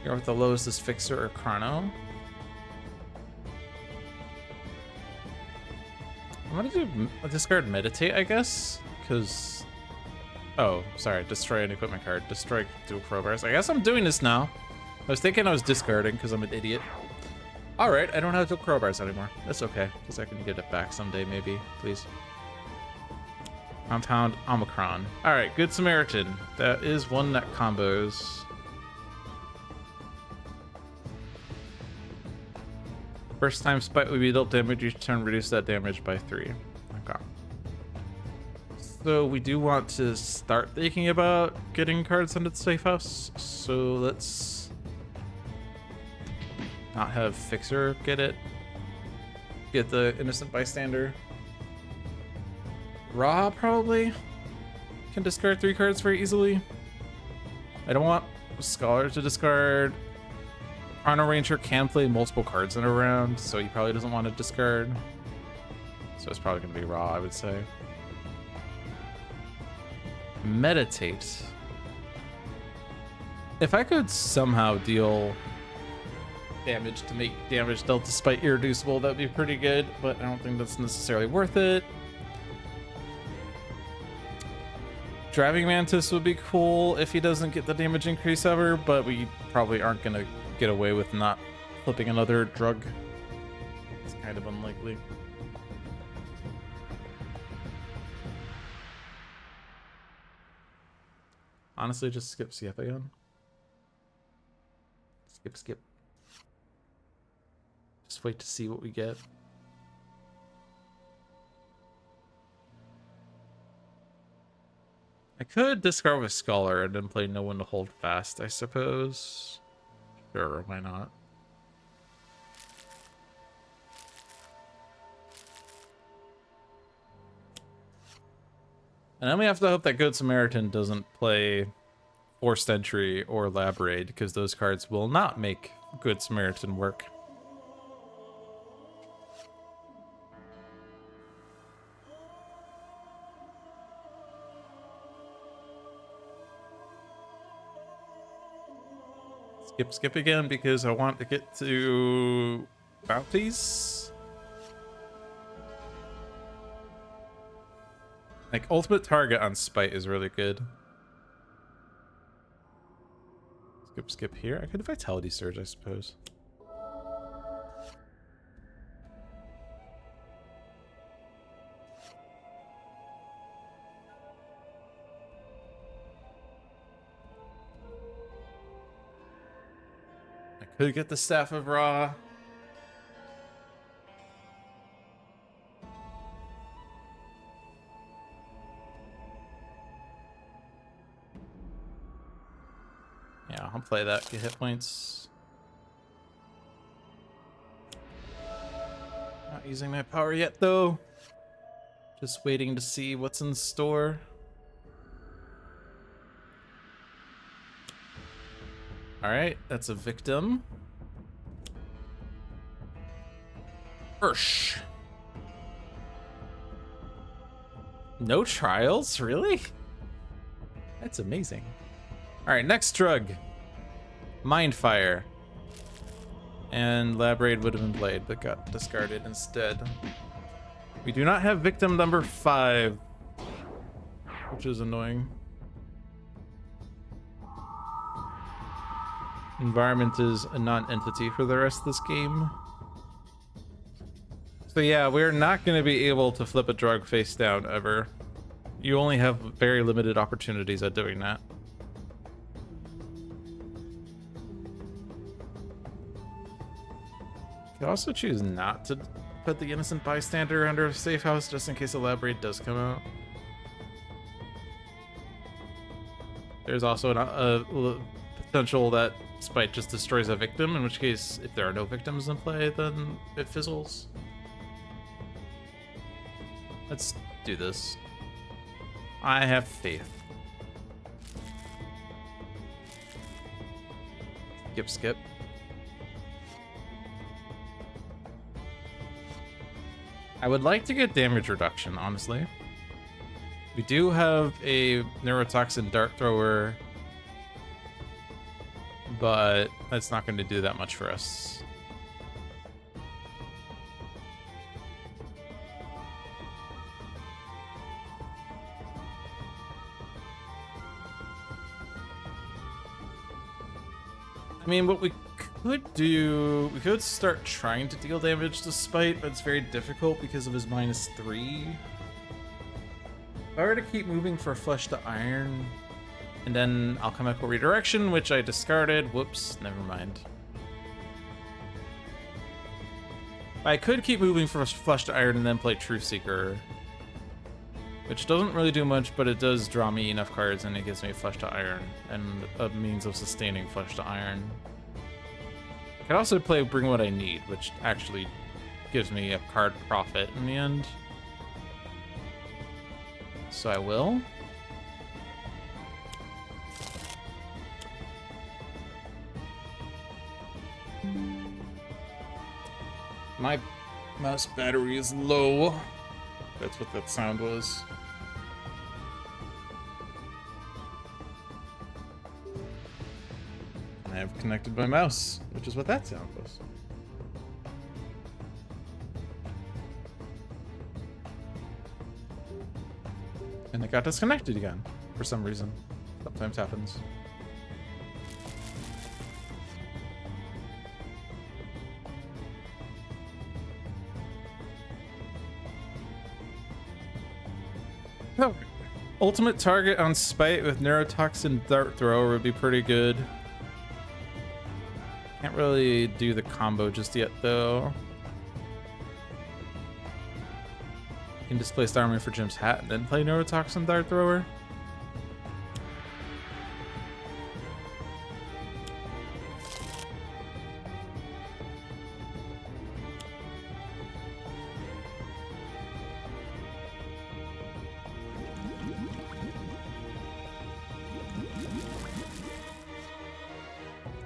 Here with the lowest is Fixer or Chrono. I'm gonna do discard Meditate, I guess, because oh, sorry, destroy an equipment card, destroy dual crowbars. I guess I'm doing this now. I was thinking I was discarding because I'm an idiot. All right, I don't have dual crowbars anymore. That's okay, because I can get it back someday, maybe. Please. Compound Omicron. All right, Good Samaritan. That is one that combos. First time Spite will be dealt damage each turn, reduce that damage by 3. Okay. So we do want to start thinking about getting cards into the safe house. So let's not have Fixer get it. Get the Innocent Bystander. Ra probably can discard 3 cards very easily. I don't want Scholar to discard. Chrono Ranger can play multiple cards in a round, so he probably doesn't want to discard. So it's probably going to be Ra, I would say. Meditate. If I could somehow deal damage to make damage dealt to Spite irreducible, that would be pretty good, but I don't think that's necessarily worth it. Driving Mantis would be cool if he doesn't get the damage increase ever, but we probably aren't going to get away with not flipping another drug. It's kind of unlikely. Honestly, just skip CF again. Skip. Just wait to see what we get. I could discard with Scholar and then play No One to Hold Fast, I suppose. Sure, why not? And then we have to hope that Good Samaritan doesn't play Forced Entry or Lab Raid, because those cards will not make Good Samaritan work. Skip again because I want to get to bounties. Like, ultimate target on Spite is really good. Skip here. I could Vitality Surge, I suppose. I could get the Staff of Ra. Yeah, I'll play that, get hit points. Not using my power yet, though. Just waiting to see what's in store. Alright, that's a victim. Ursh. No trials? Really? That's amazing. Alright, next drug. Mindfire. And Lab Raid would have been played, but got discarded instead. We do not have victim number 5, which is annoying. Environment is a non-entity for the rest of this game. So yeah, we're not going to be able to flip a drug face down ever. You only have very limited opportunities at doing that. You could also choose not to put the innocent bystander under a safe house just in case a Lab Raid does come out. There's also a potential that Spite just destroys a victim, in which case, if there are no victims in play, then it fizzles. Let's do this. I have faith. Skip. I would like to get damage reduction, honestly. We do have a neurotoxin dart thrower, but that's not going to do that much for us. I mean, what we could do, we could start trying to deal damage to Spite, but it's very difficult because of his -3. If I were to keep moving for Flesh to Iron, and then Alchemical Redirection, which I discarded. Whoops, never mind. I could keep moving for Flesh to Iron and then play Truth Seeker, which doesn't really do much, but it does draw me enough cards and it gives me Flesh to Iron and a means of sustaining Flesh to Iron. I could also play Bring What I Need, which actually gives me a card profit in the end. So I will. My mouse battery is low. That's what that sound was. I have connected my mouse, which is what that sound was. And it got disconnected again, for some reason. Sometimes happens. Oh. Ultimate target on Spite with Neurotoxin Dart Thrower would be pretty good. Can't really do the combo just yet, though. Can displace armor for Jim's hat and then play Neurotoxin Dart Thrower.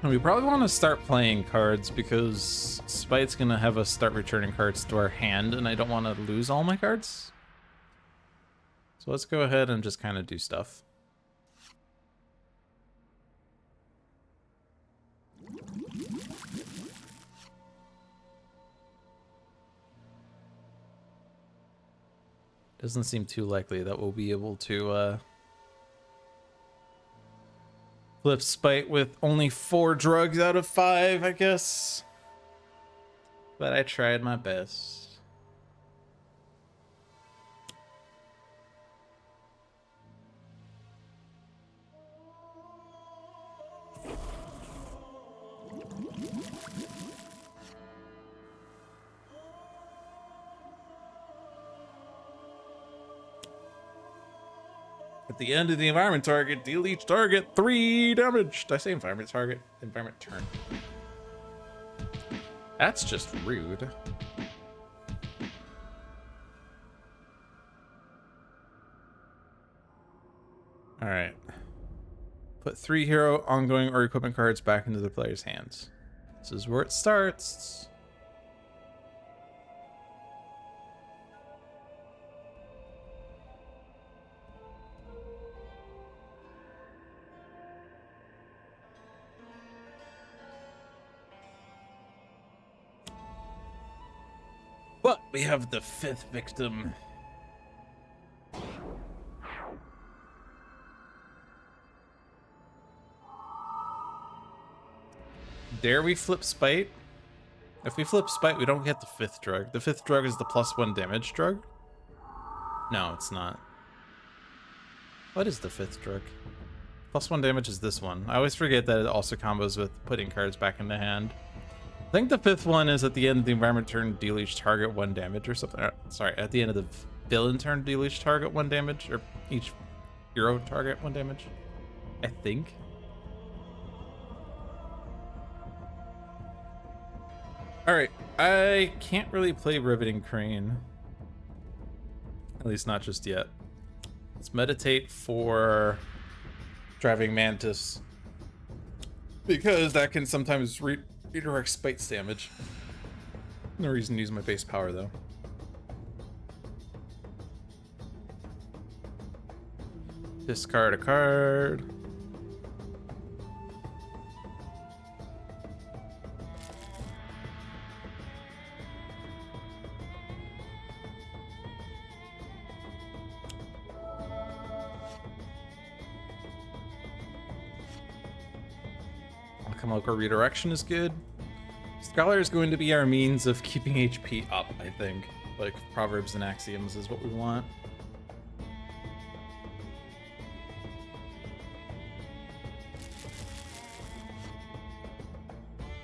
And we probably want to start playing cards because Spite's going to have us start returning cards to our hand, and I don't want to lose all my cards. So let's go ahead and just kind of do stuff. Doesn't seem too likely that we'll be able to flip Spite with only 4 drugs out of 5, I guess. But I tried my best. At the end of the environment target, deal each target 3 damage. Did I say environment target? Environment turn. That's just rude. Alright. Put 3 hero, ongoing, or equipment cards back into the player's hands. This is where it starts. But we have the 5th victim. Dare we flip Spite? If we flip Spite, we don't get the 5th drug. The 5th drug is the +1 damage drug? No, it's not. What is the 5th drug? +1 damage is this one. I always forget that it also combos with putting cards back in the hand. I think the 5th one is at the end of the environment turn, deal each target 1 damage or something. Sorry, at the end of the villain turn, deal each target 1 damage, or each hero target 1 damage. I think. Alright, I can't really play Riveting Crane. At least not just yet. Let's meditate for Driving Mantis, because that can sometimes redirect Spite's damage. No reason to use my base power, though. Discard a card. Alchemical Redirection is good. Scholar is going to be our means of keeping HP up, I think. Like, Proverbs and Axioms is what we want.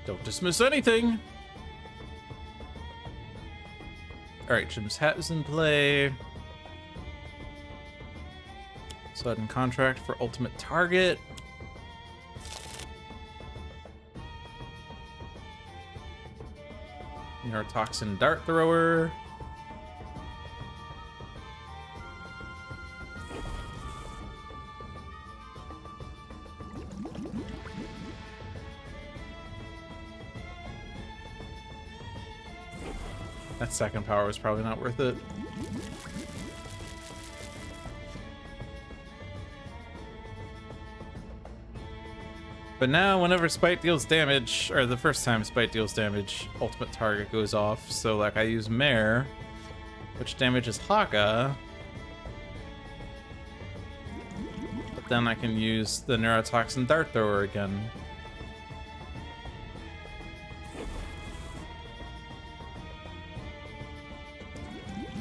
Don't dismiss anything! Alright, Jim's hat is in play. Sudden Contract for ultimate target. Neurotoxin Dart Thrower. That second power was probably not worth it. But now, whenever Spite deals damage, or the first time Spite deals damage, ultimate target goes off. So, like, I use Mare, which damages Haka. But then I can use the Neurotoxin Dart Thrower again.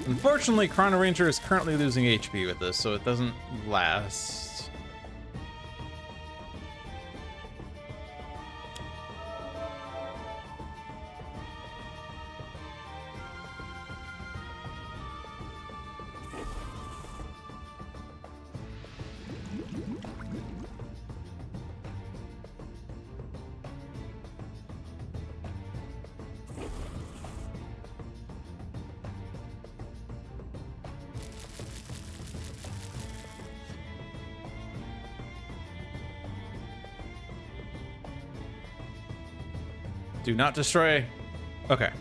Unfortunately, Chrono Ranger is currently losing HP with this, so it doesn't last. Do not destroy. Okay.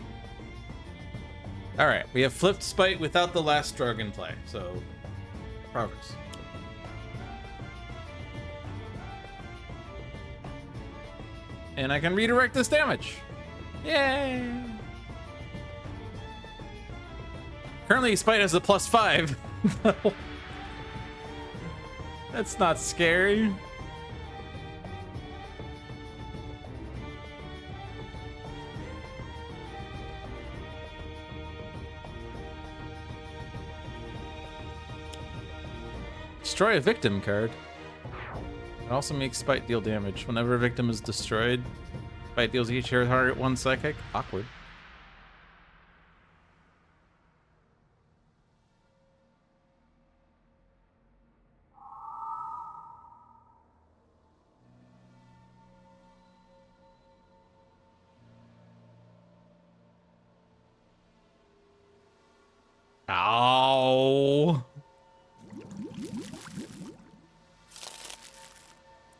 All right, we have flipped Spite without the last drug in play, so progress. And I can redirect this damage. Yay! Currently, Spite has a +5. That's not scary. Destroy a victim card. It also makes Spite deal damage. Whenever a victim is destroyed, Spite deals each hero target 1 psychic. Awkward. Ow.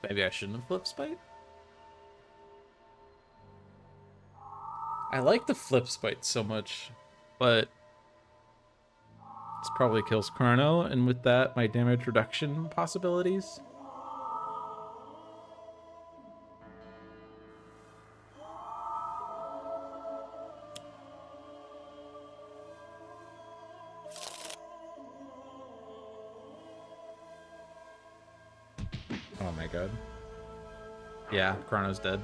Maybe I shouldn't have flipped Spite? I like the flip Spite so much, but this probably kills Chrono, and with that, my damage reduction possibilities. Oh my god. Yeah, Chrono's dead.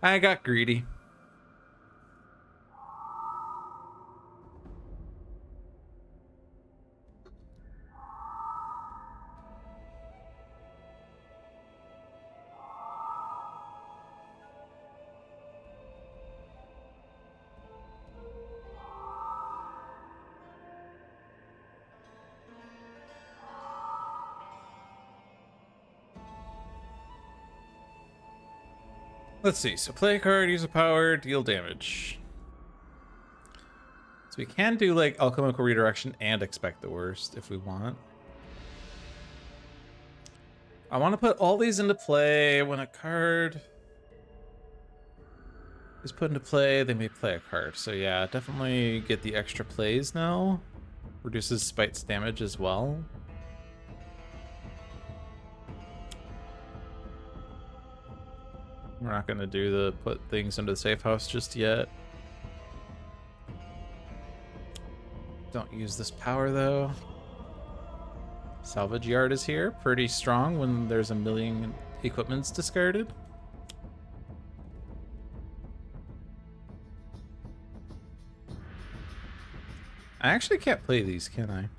I got greedy. Let's see, so play a card, use a power, deal damage. So we can do like alchemical redirection and expect the worst if we want. I want to put all these into play. When a card is put into play, they may play a card. So yeah, definitely get the extra plays now. Reduces Spite's damage as well. We're not going to do the put things into the safe house just yet. Don't use this power though. Salvage Yard is here. Pretty strong when there's a million equipments discarded. I actually can't play these, can I?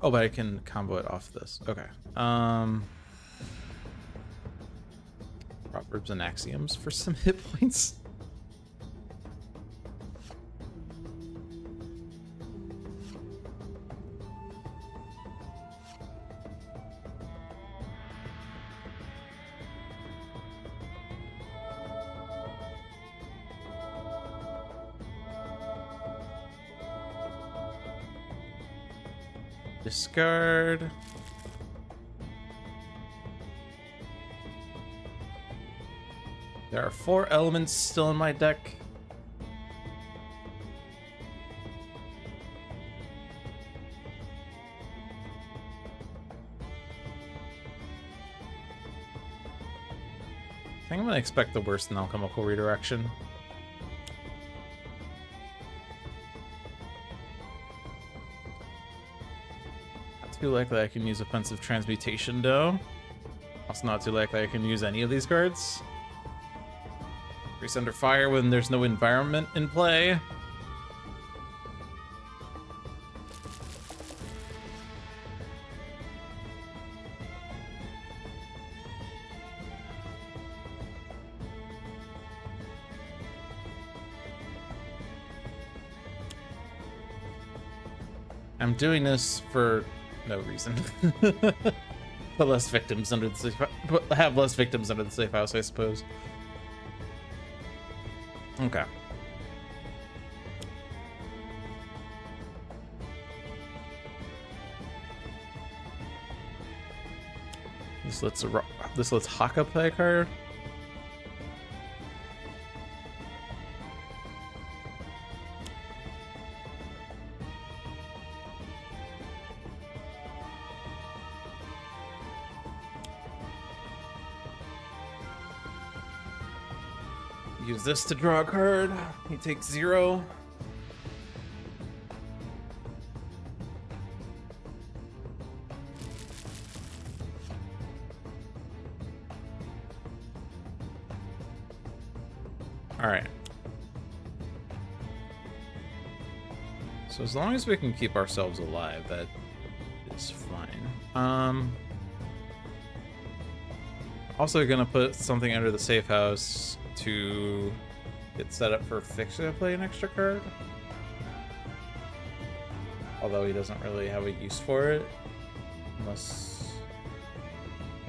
Oh, but I can combo it off this. Okay. Proverbs and Axioms for some hit points. Discard. There are 4 elements still in my deck. I think I'm gonna expect the worst in alchemical redirection. Not too likely I can use offensive transmutation though. Also not too likely I can use any of these cards. Increase under fire when there's no environment in play. I'm doing this for no reason. Put less victims under the safe, have less victims under the safe house, I suppose. Okay. This lets Haka play a card. use this to draw a card. He takes 0. Alright. So as long as we can keep ourselves alive, that is fine. Also gonna put something under the safe house to get set up for Fixer to play an extra card. Although he doesn't really have a use for it. Unless...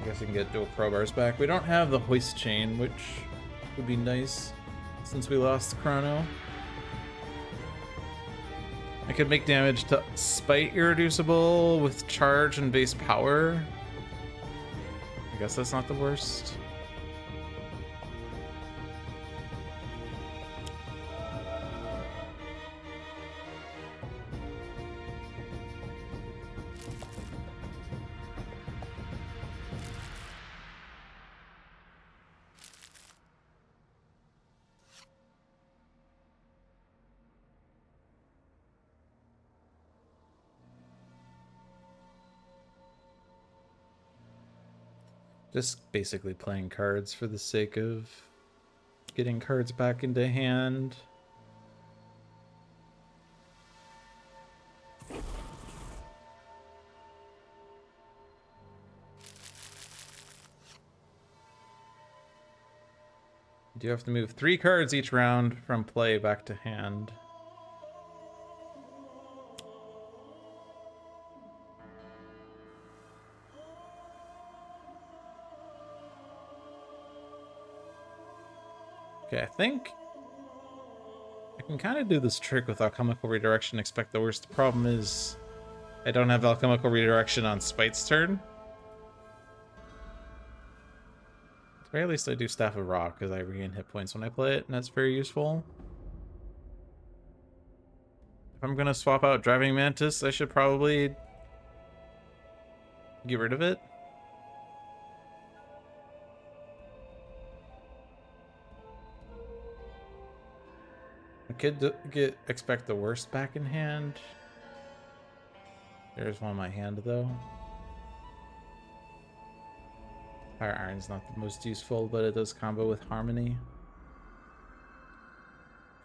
I guess he can get dual crowbars back. We don't have the hoist chain, which would be nice since we lost Chrono. I could make damage to Spite Irreducible with charge and base power. I guess that's not the worst. Just basically playing cards for the sake of getting cards back into hand. You do have to move 3 cards each round from play back to hand. Okay, I think I can kind of do this trick with Alchemical Redirection, expect the worst. The problem is I don't have Alchemical Redirection on Spite's turn. At the very least I do Staff of Rock, because I regain hit points when I play it, and that's very useful. If I'm going to swap out Driving Mantis, I should probably get rid of it. I could expect the worst back in hand. There's one in my hand, though. Fire Iron's not the most useful, but it does combo with Harmony.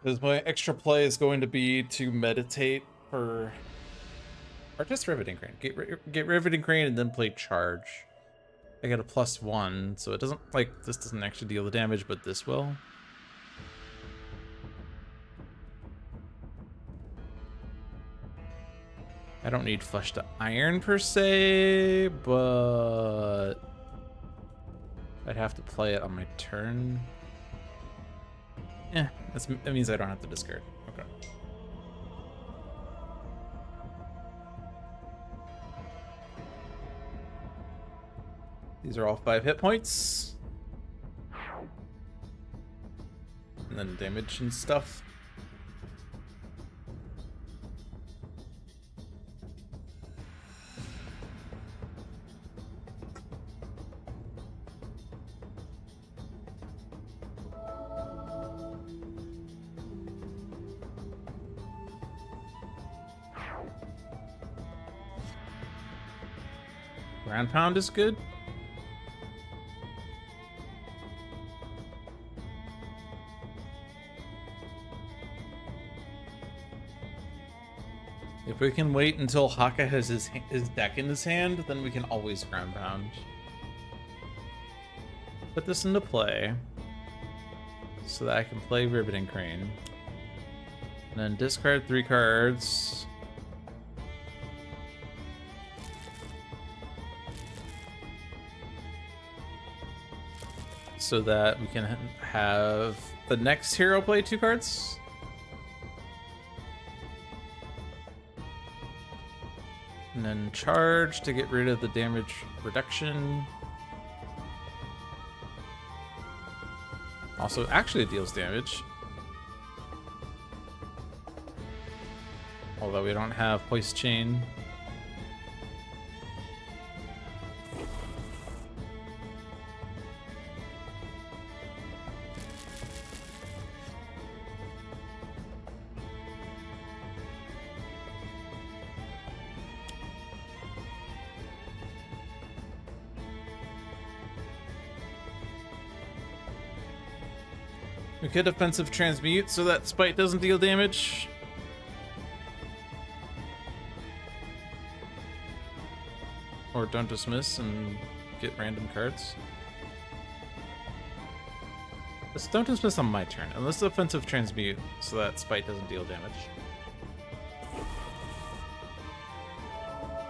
Because my extra play is going to be to meditate for... Or just Riveting Crane. Get Riveting Crane and then play Charge. I get a +1, so it doesn't... Like, this doesn't actually deal the damage, but this will. I don't need Flesh to Iron per se, but I'd have to play it on my turn. Yeah, that means I don't have to discard. Okay. These are all 5 hit points. And then damage and stuff. Ground Pound is good. If we can wait until Haka has his deck in his hand, then we can always Ground Pound. Put this into play so that I can play Riveting Crane. And then discard 3 cards. So that we can have the next hero play 2 cards. And then charge to get rid of the damage reduction. Also, actually it deals damage. Although we don't have Hoist Chain. We could offensive transmute so that Spite doesn't deal damage. Or don't dismiss and get random cards. Let's don't dismiss on my turn, and let's offensive transmute so that Spite doesn't deal damage.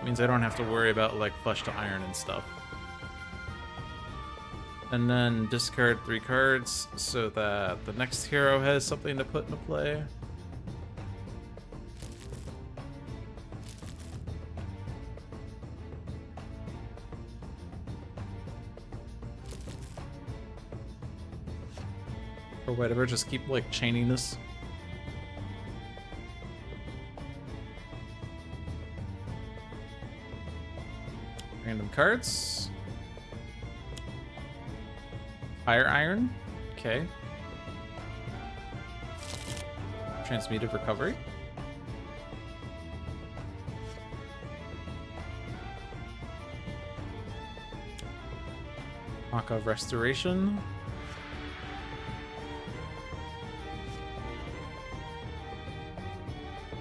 Means I don't have to worry about like flush to iron and stuff. And then discard 3 cards so that the next hero has something to put into play. Or whatever, just keep like chaining this. Random cards. Fire Iron. Okay. Transmuted Recovery. Hawk of Restoration.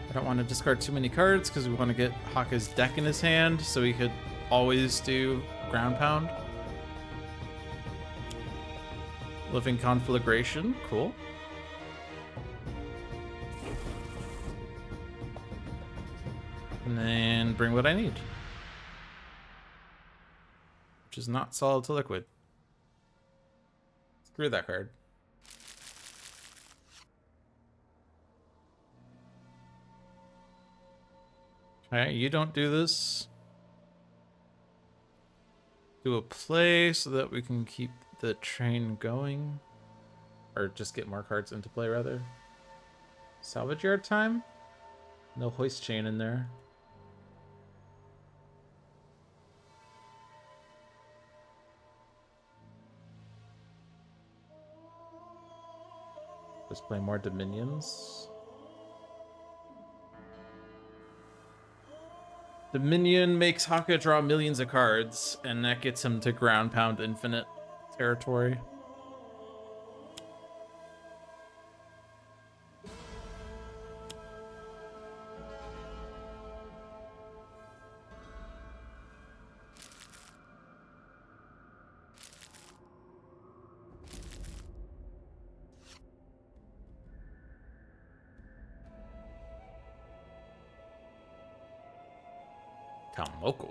I don't want to discard too many cards because we want to get Haka's deck in his hand so he could always do Ground Pound. Living Conflagration, cool. And then bring what I need. Which is not solid to liquid. Screw that card. Okay, you don't do this. Do a play so that we can keep the train going. Or just get more cards into play, rather. Salvage yard time? No hoist chain in there. Just play more Dominions. Dominion makes Haka draw millions of cards, and that gets him to ground pound infinite territory. Kamoko.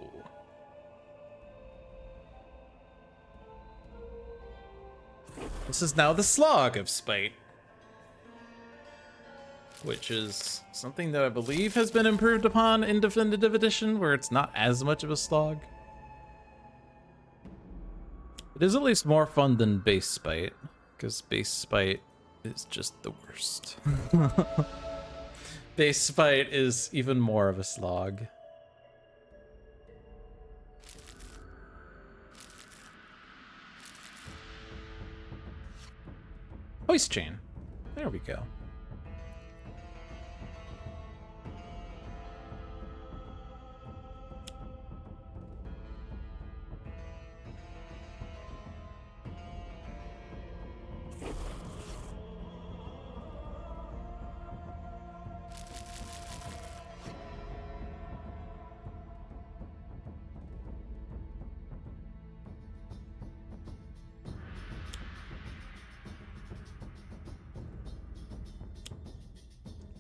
This is now the Slog of Spite, which is something that I believe has been improved upon in Definitive Edition, where it's not as much of a slog. It is at least more fun than Base Spite, because Base Spite is just the worst. Base Spite is even more of a slog. Hoist chain. There we go.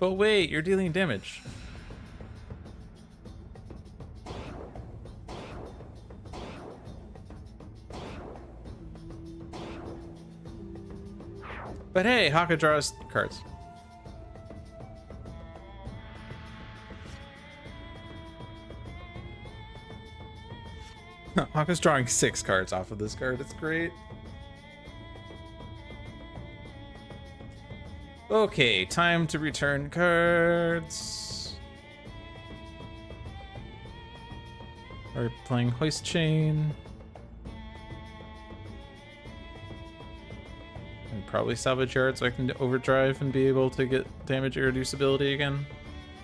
But wait, you're dealing damage. But hey, Haka draws cards. Haka's drawing 6 cards off of this card. It's great. Okay, time to return cards. We're playing Hoist Chain. And probably Salvage Yard so I can overdrive and be able to get damage irreducibility again.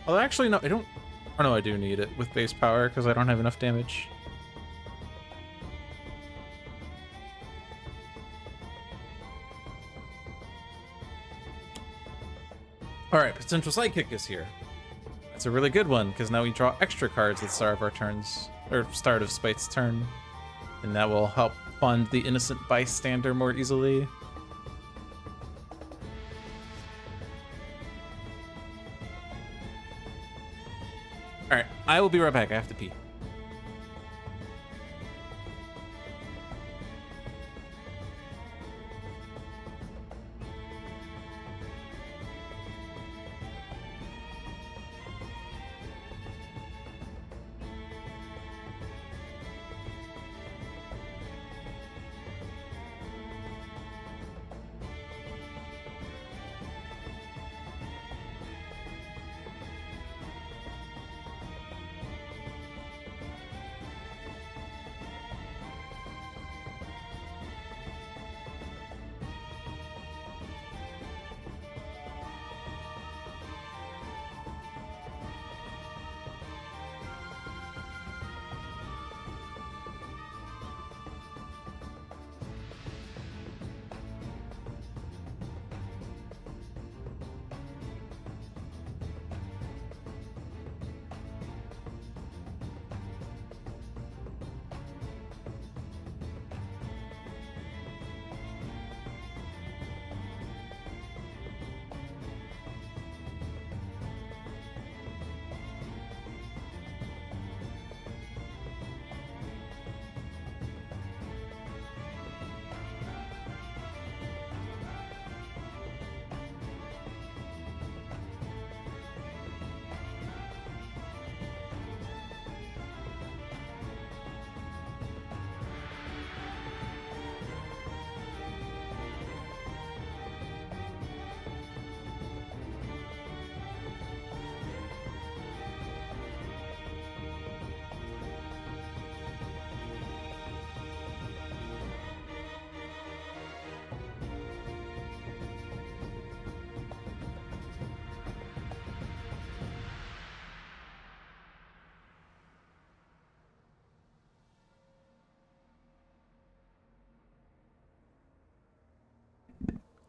Oh, actually, no, I don't. Oh, no, I do need it with base power because I don't have enough damage. Alright, potential sidekick is here. That's a really good one, because now we draw extra cards at the start of our turns, or start of Spite's turn. And that will help fund the innocent bystander more easily. Alright, I will be right back. I have to pee.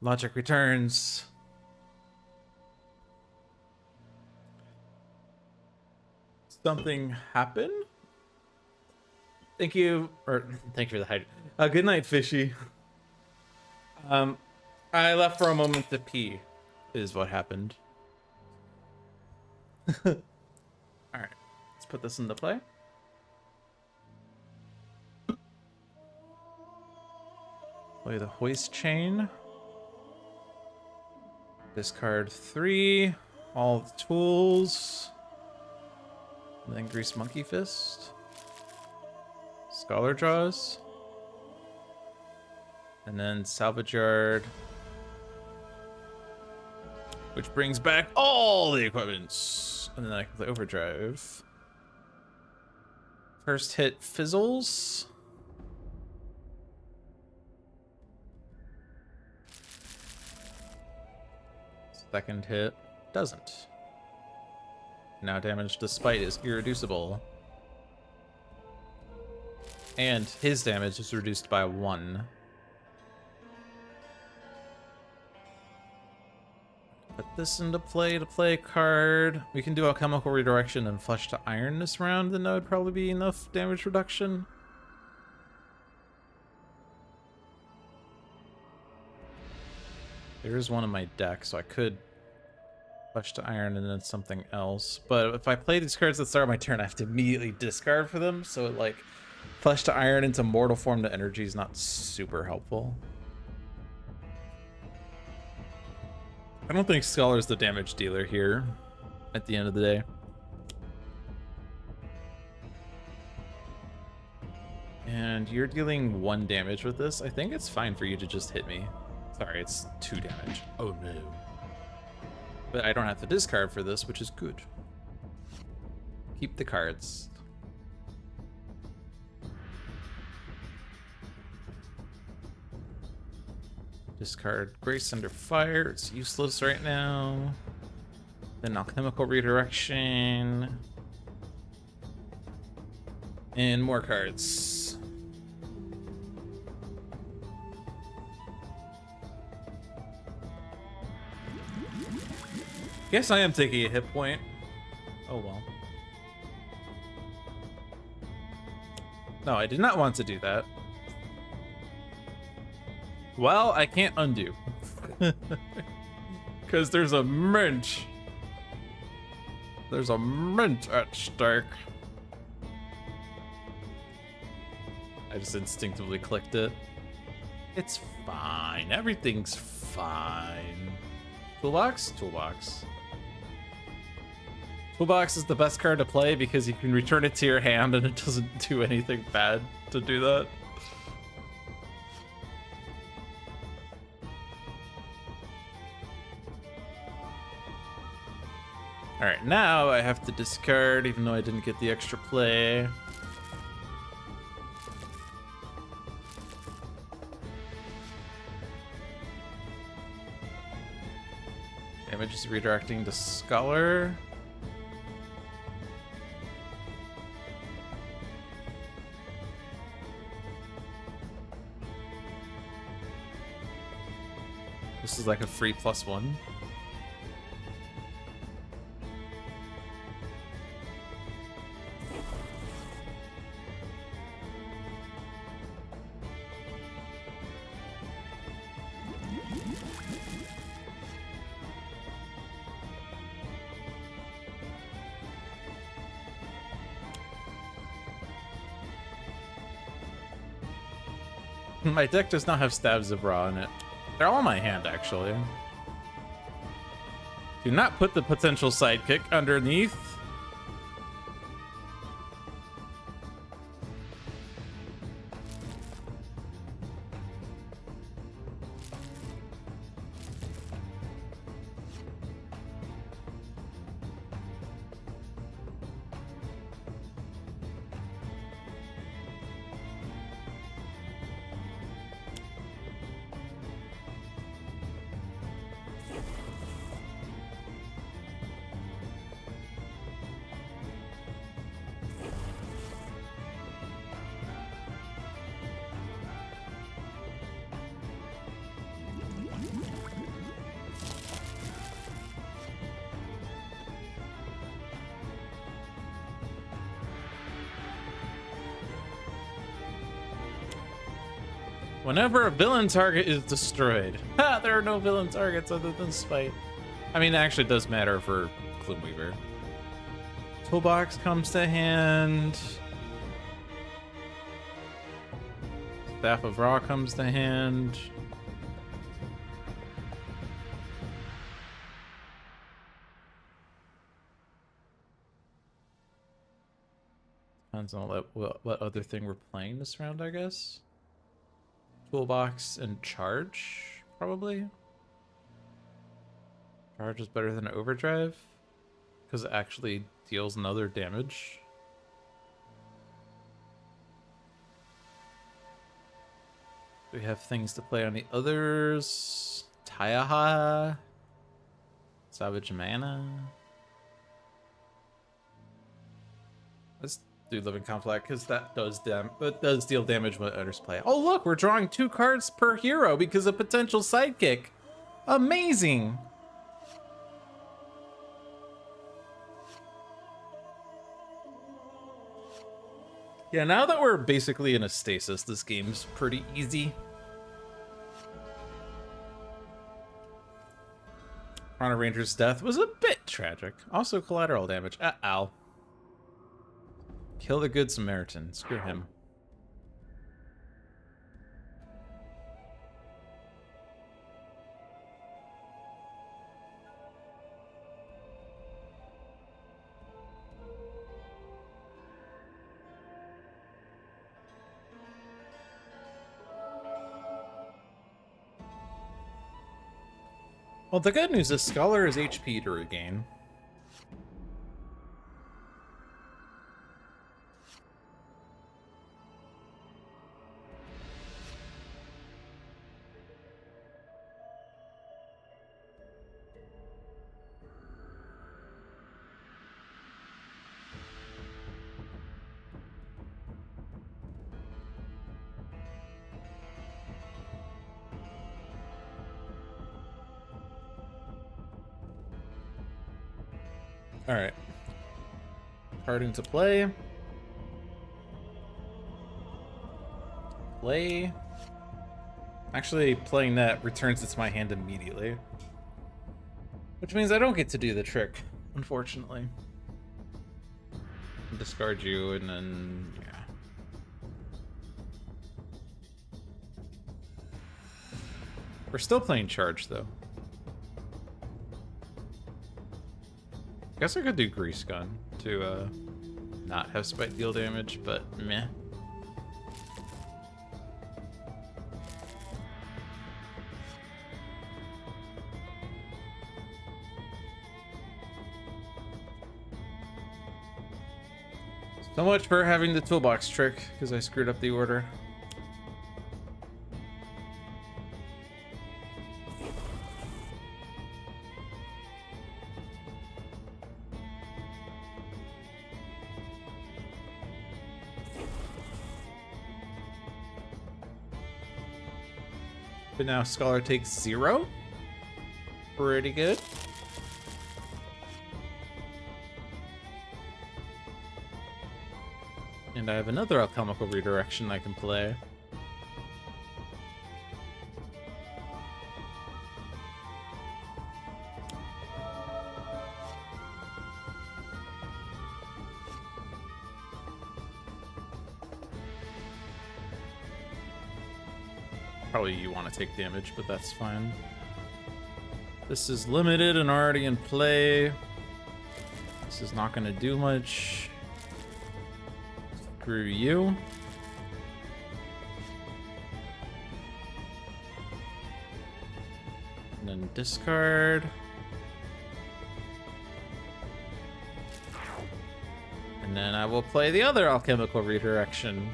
Logic returns. Something happened? Thank you, or thank you for the hydrate. Good night, fishy. I left for a moment to pee, is what happened. All right, let's put this into play. Play the hoist chain. Discard 3, all the tools. And then Grease Monkey Fist. Scholar draws. And then Salvage Yard. Which brings back all the equipments. And then I can play Overdrive. First hit fizzles. Second hit doesn't. Now damage despite is irreducible. And his damage is reduced by 1. Put this into play to play a card. We can do Alchemical Redirection and Flesh to Iron this round, then that would probably be enough damage reduction. There is one in my deck, so I could Flesh to Iron and then something else. But if I play these cards at the start of my turn, I have to immediately discard for them. So like Flesh to Iron into Mortal Form to Energy is not super helpful. I don't think Scholar's the damage dealer here at the end of the day. And you're dealing 1 damage with this. I think it's fine for you to just hit me. Sorry, it's 2 damage. Oh no. But I don't have to discard for this, which is good. Keep the cards. Discard Grace Under Fire. It's useless right now. Then Alchemical Redirection. And more cards. Guess I am taking a hit point. Oh well. No, I did not want to do that. Well, I can't undo. Because there's a mint. There's a mint at stake. I just instinctively clicked it. It's fine. Everything's fine. Toolbox? Toolbox. Toolbox is the best card to play because you can return it to your hand and it doesn't do anything bad to do that. Alright, now I have to discard even though I didn't get the extra play. Damage is redirecting to Scholar. This is like a free +1. My deck does not have Stabs of Raw in it. They're all in my hand, actually. Do not put the potential sidekick underneath. Whenever a villain target is destroyed. Ha! There are no villain targets other than Spite. I mean, it actually does matter for Gloomweaver. Toolbox comes to hand. Staff of Raw comes to hand. Depends on what other thing we're playing this round, I guess. Toolbox and Charge, probably. Charge is better than Overdrive because it actually deals another damage. We have things to play on the others. Taiaha. Savage Mana. Let's do Living Conflict because that does deal damage when others play. Oh look, we're drawing 2 cards per hero because of potential sidekick. Amazing. Yeah, now that we're basically in a stasis, this game's pretty easy. Chrono Ranger's death was a bit tragic. Also collateral damage. Ow. Kill the Good Samaritan. Screw him. Well, the good news is Scholar is HP to regain. All right. Card into play. Play. Actually, playing that returns it to my hand immediately. Which means I don't get to do the trick, unfortunately. Discard you, and then, yeah. We're still playing charge, though. Guess I could do Grease Gun to not have Spite deal damage, but meh. So much for having the toolbox trick, because I screwed up the order. But now Scholar takes 0. Pretty good. And I have another alchemical redirection I can play. Probably you want to take damage, but that's fine. This is limited and already in play. This is not going to do much. Screw you. And then discard. And then I will play the other alchemical redirection.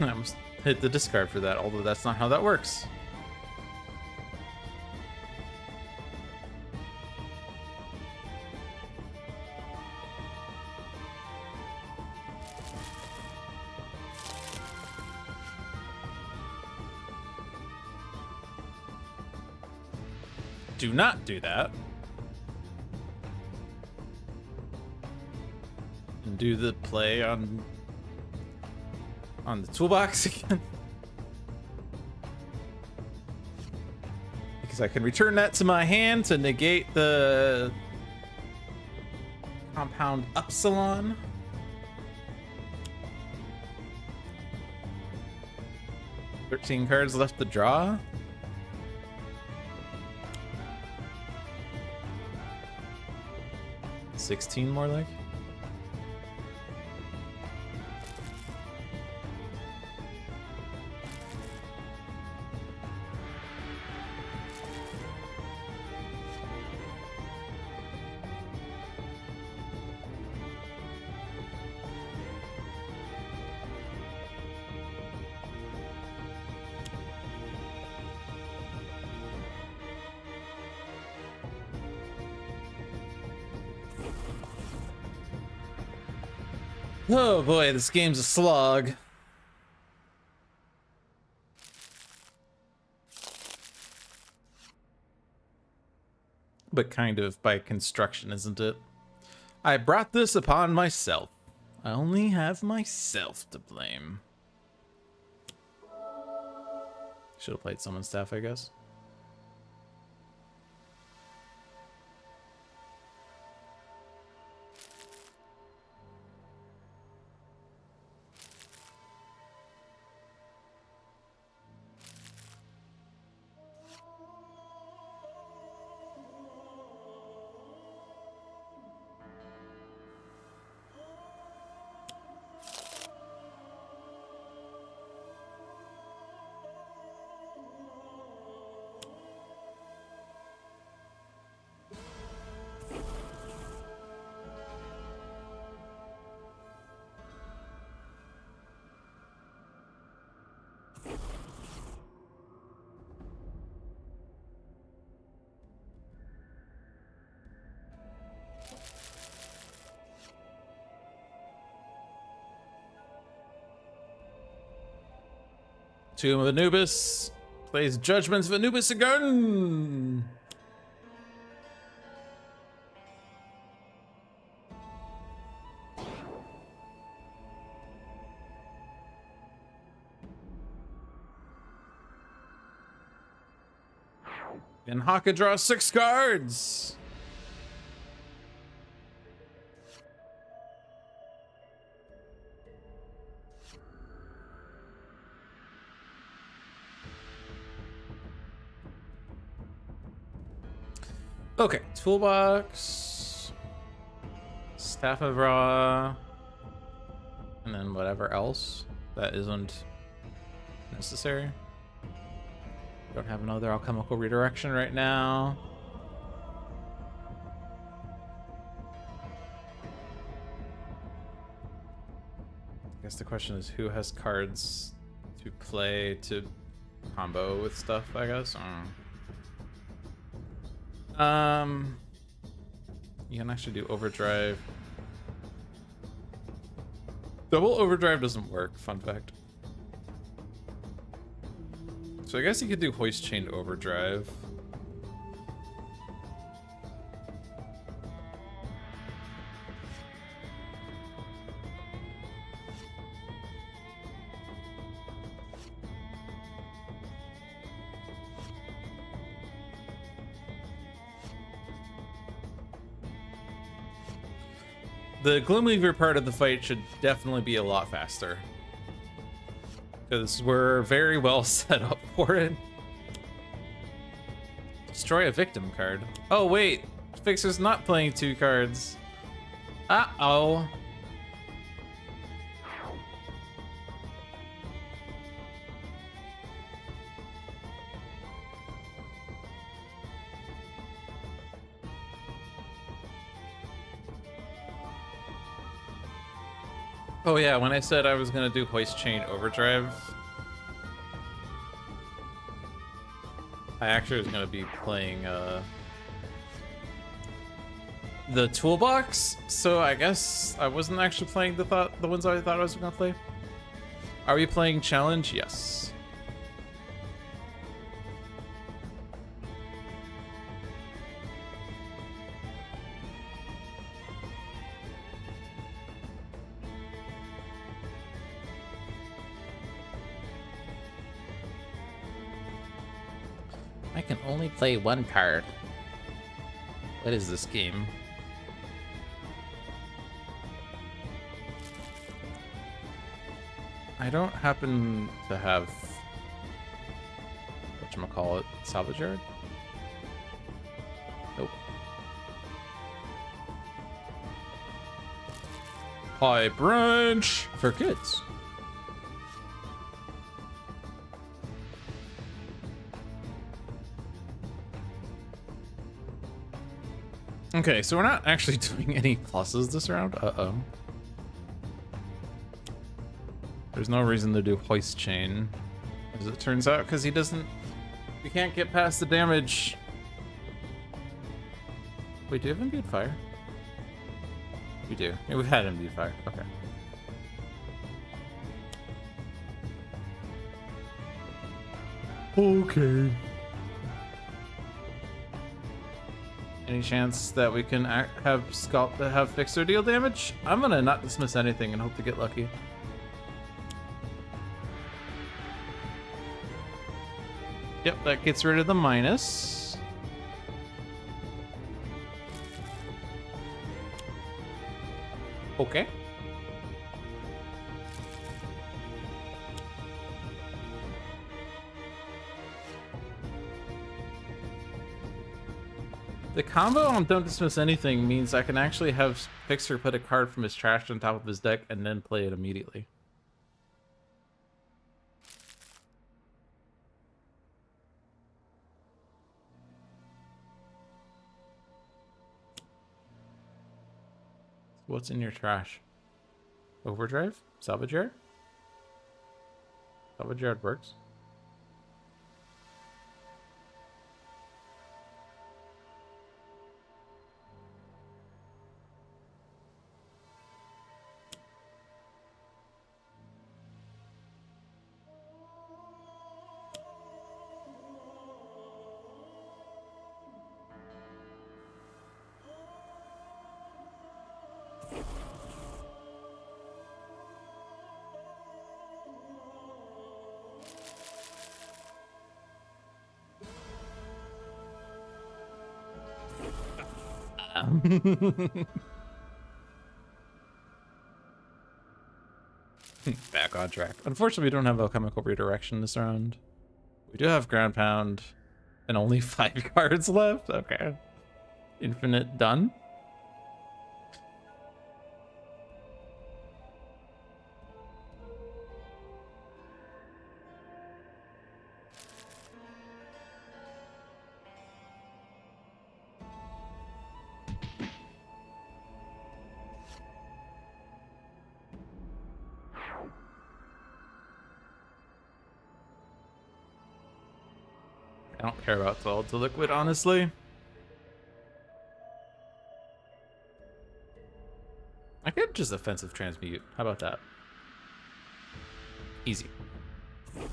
I must hit the discard for that, although that's not how that works. Do not do that. And do the play on the toolbox again. Because I can return that to my hand to negate the compound upsilon. "13 cards left to draw." 16 more like. Oh boy, this game's a slog. But kind of by construction, isn't it? I brought this upon myself. I only have myself to blame. Should have played Summon Staff, I guess. Tomb of Anubis, Plays Judgments of Anubis again! And Haka draws 6 cards! Okay, toolbox, staff of Ra, and then whatever else that isn't necessary. Don't have another alchemical redirection right now. I guess the question is who has cards to play to combo with stuff, I guess. You can actually do overdrive. Double overdrive doesn't work, fun fact. So I guess you could do hoist chain overdrive. The Gloomweaver part of the fight should definitely be a lot faster, because we're very well set up for it. Destroy a victim card. Oh wait, Fixer's not playing 2 cards. Uh-oh. Oh yeah, when I said I was gonna do hoist chain overdrive, I actually was gonna be playing the toolbox, so I guess I wasn't actually playing the ones I thought I was gonna play. Are we playing challenge? Yes. I can only play 1 card. What is this game? I don't happen to have whatchamacallit, salvage yard? Nope. Pie brunch for kids. Okay, so we're not actually doing any pluses this round. Uh-oh. There's no reason to do hoist chain, as it turns out, because he can't get past the damage. Wait, do you have imbued fire? We do. Yeah, we've had imbued fire. Okay. Okay. Any chance that we can have Fixer deal damage? I'm gonna not dismiss anything and hope to get lucky. Yep, that gets rid of the minus. Okay. The combo on Don't Dismiss Anything means I can actually have Fixer put a card from his trash on top of his deck and then play it immediately. What's in your trash? Overdrive? Salvage yard? Salvage yard works. Yeah. Back on track. Unfortunately, we don't have alchemical redirection this round. We do have ground pound and only 5 cards left. Okay. Infinite done. I don't care about solid to liquid, honestly. I could just offensive transmute. How about that? Easy. It's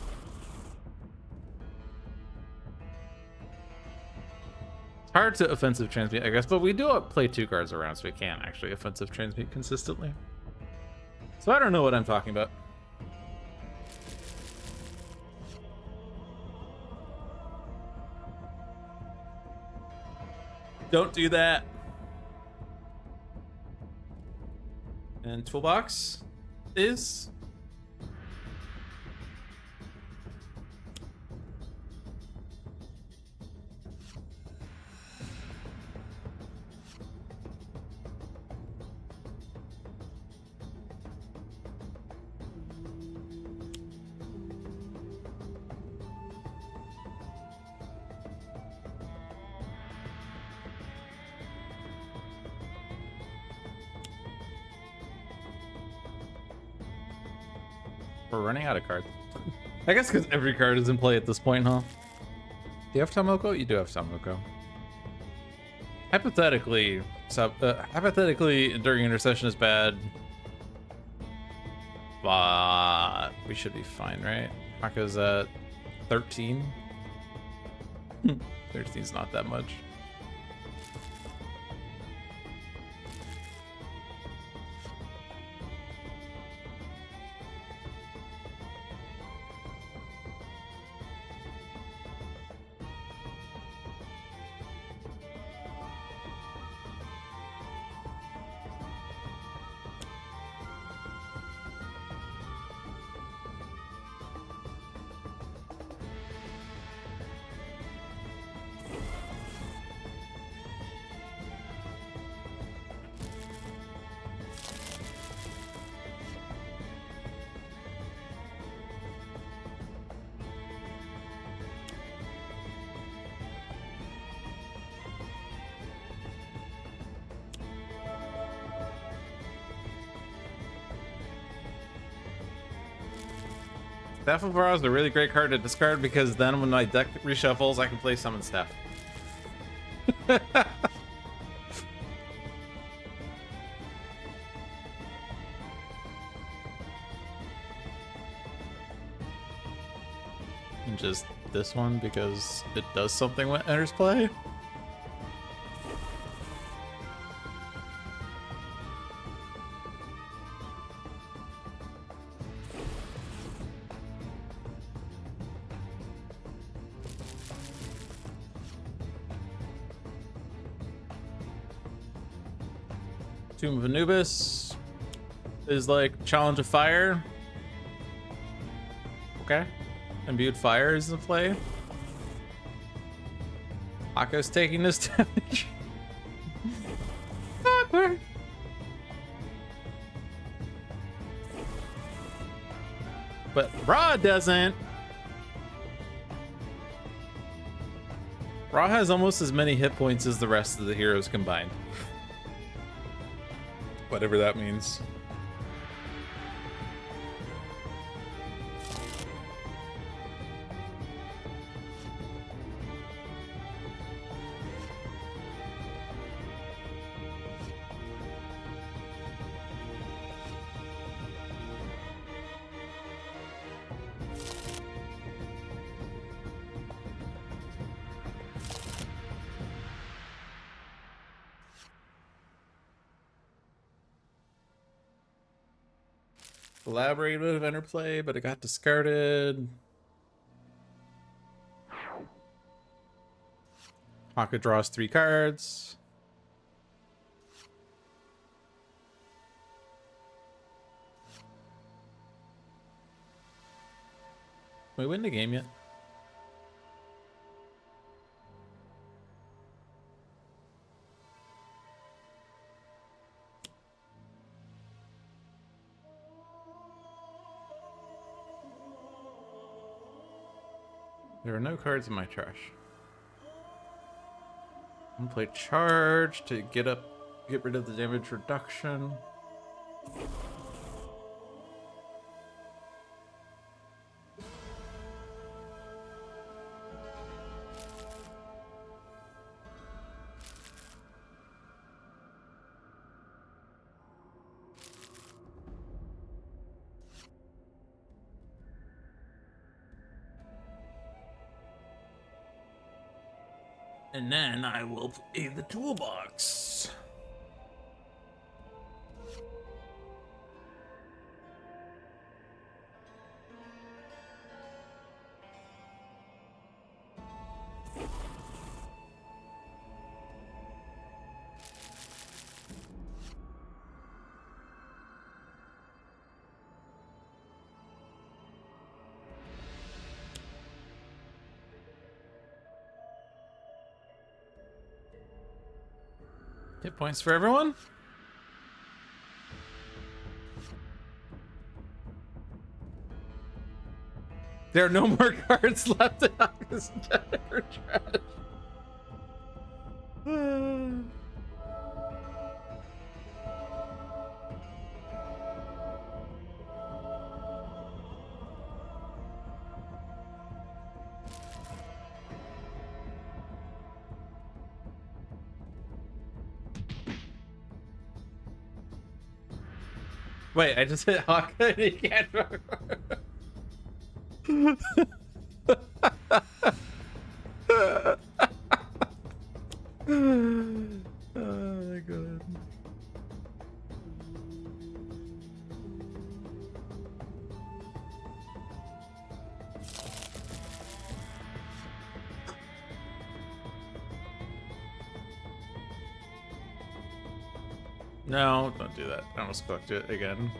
hard to offensive transmute, I guess, but we do play 2 cards around, so we can actually offensive transmute consistently. So I don't know what I'm talking about. Don't do that. And toolbox is we're running out of cards. I guess because every card is in play at this point, huh? Do you have Tomoko? You do have Tomoko. Hypothetically, Enduring Intercession is bad, but we should be fine, right? Haka's at 13. 13's not that much. Staff of Ra is a really great card to discard because then when my deck reshuffles, I can play Summon Staff. And just this one because it does something when it enters play. Tomb of Anubis is like Challenge of Fire. Okay. Imbued Fire is in play. Akko's taking this damage. Awkward. But Ra doesn't. Ra has almost as many hit points as the rest of the heroes combined. Whatever that means. Elaborate would have entered play, but it got discarded. Haka draws 3 cards. we win the game yet? There are no cards in my trash. I'm gonna play charge to get rid of the damage reduction. And then I will play the toolbox. Hit points for everyone. There are no more cards left in August Jennifer trash. Wait, I just hit Hawk and he can't. Oh my god. No, don't do that. I almost clicked it again.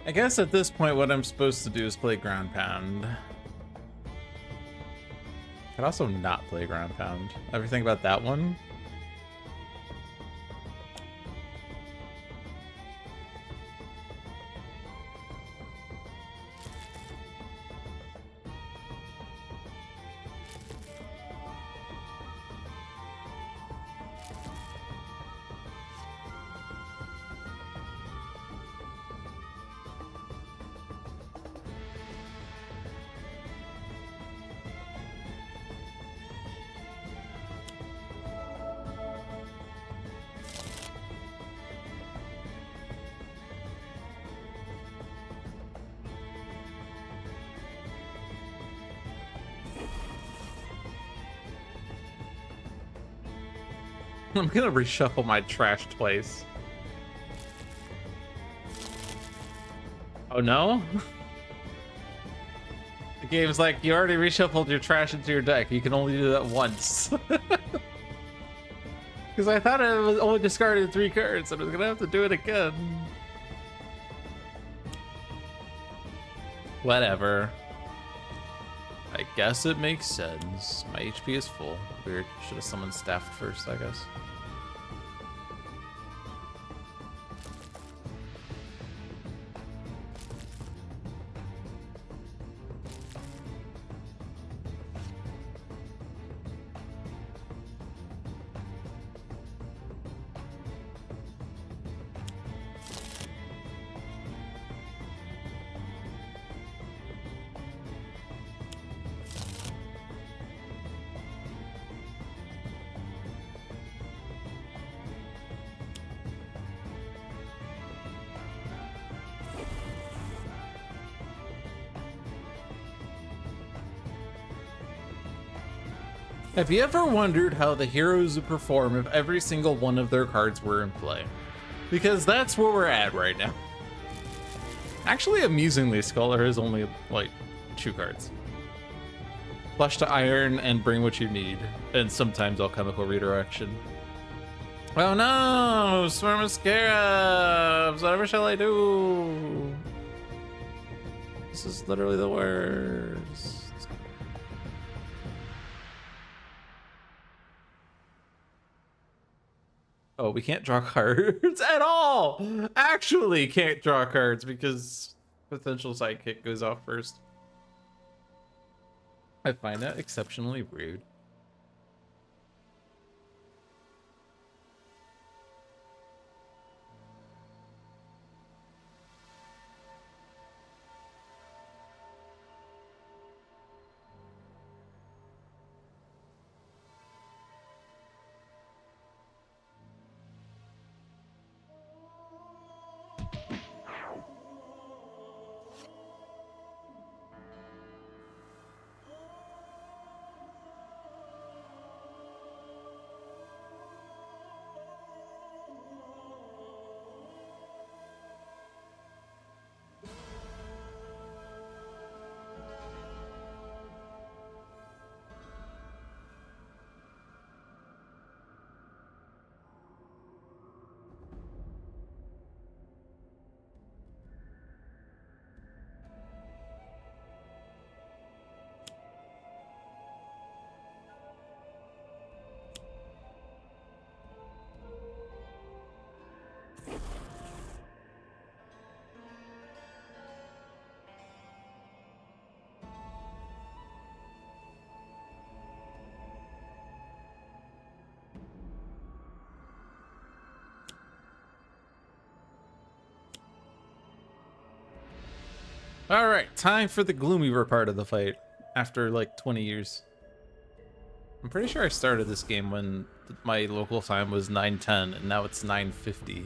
I guess at this point what I'm supposed to do is play ground pound. I'd also not play ground pound. Ever think about that one? I'm gonna reshuffle my trashed place. Oh no? The game's like, you already reshuffled your trash into your deck. You can only do that once. Because I thought I was only discarded 3 cards, and I was gonna have to do it again. Whatever. I guess it makes sense. My HP is full. Weird. Should have summoned Staffed first, I guess. Have you ever wondered how the heroes would perform if every single one of their cards were in play? Because that's where we're at right now. Actually, amusingly, Scholar has only, like, 2 cards. Flush to iron and bring what you need. And sometimes alchemical redirection. Oh no! Swarm of scarabs! Whatever shall I do? This is literally the worst. Oh, we can't draw cards at all! Actually can't draw cards because potential sidekick goes off first. I find that exceptionally rude. All right, time for the Gloomweaver part of the fight after like 20 years. I'm pretty sure I started this game when my local time was 9:10 and now it's 9:50.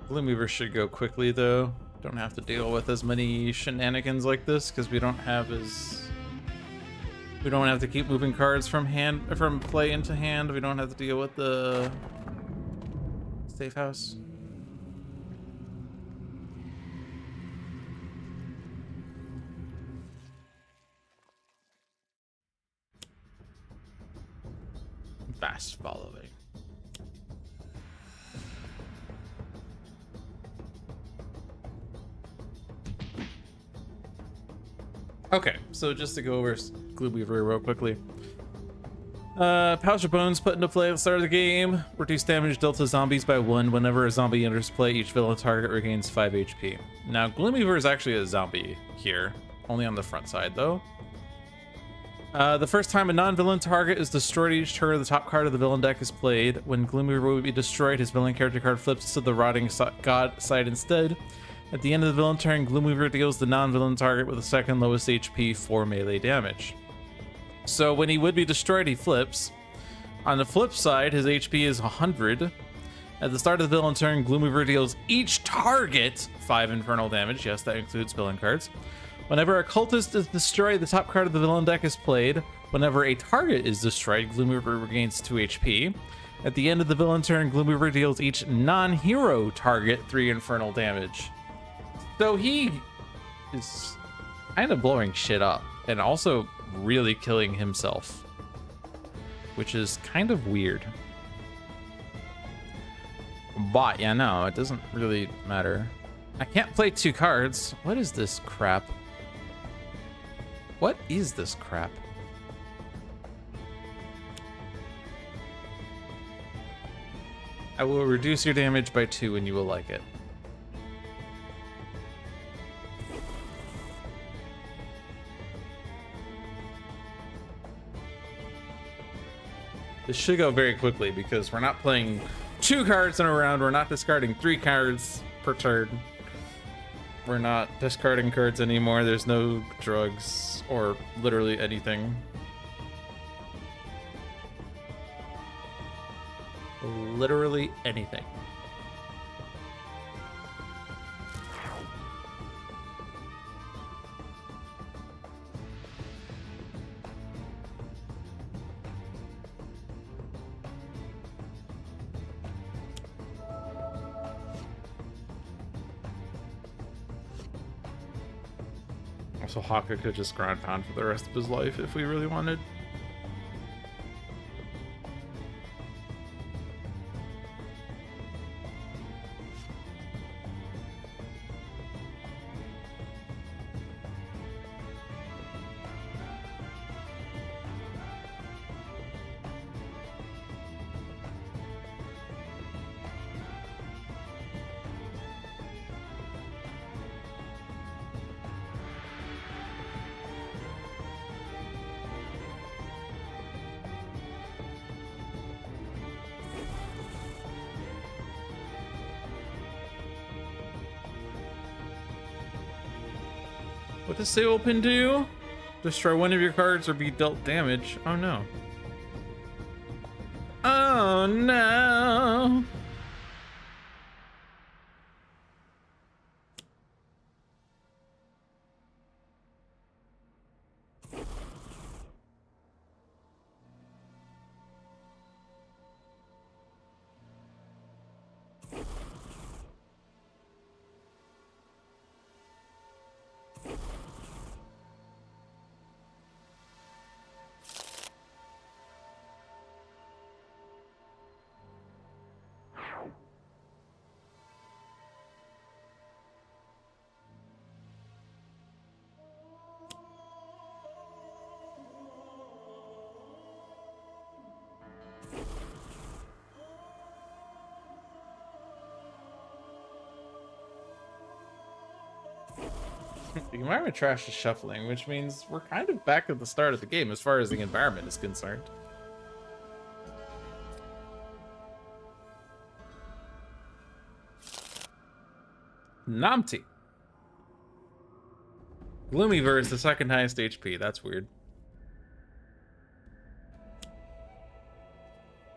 Gloomweaver should go quickly though. Don't have to deal with as many shenanigans like this because we don't have to keep moving cards from play into hand. We don't have to deal with the safe house. Fast following. Okay, so just to go over Gloomweaver real quickly. Pouch of Bones put into play at the start of the game. Reduce damage dealt to zombies by 1. Whenever a zombie enters play, each villain target regains 5 HP. Now, Gloomweaver is actually a zombie here. Only on the front side, though. The first time a non-villain target is destroyed each turn, the top card of the villain deck is played. When Gloomweaver will be destroyed, his villain character card flips to the Rotting God side instead. At the end of the villain turn, Gloomweaver deals the non-villain target with the second lowest HP for melee damage. So when he would be destroyed, he flips. On the flip side, his HP is 100. At the start of the villain turn, Gloomweaver deals each target 5 infernal damage. Yes, that includes villain cards. Whenever a cultist is destroyed, the top card of the villain deck is played. Whenever a target is destroyed, Gloomweaver regains 2 HP. At the end of the villain turn, Gloomweaver deals each non-hero target 3 infernal damage. So he is kind of blowing shit up and also really killing himself, which is kind of weird. But yeah, no, it doesn't really matter. I can't play 2 cards. What is this crap? What is this crap? I will reduce your damage by 2 and you will like it. This should go very quickly because we're not playing 2 cards in a round. We're not discarding 3 cards per turn. We're not discarding cards anymore. There's no drugs or literally anything. Literally anything. Also, Haka could just ground pound for the rest of his life if we really wanted. What does Say Open do? Destroy one of your cards or be dealt damage. Oh no. Oh no. The environment trash is shuffling, which means we're kind of back at the start of the game as far as the environment is concerned. Namti. Gloomyver is the second highest HP. That's weird.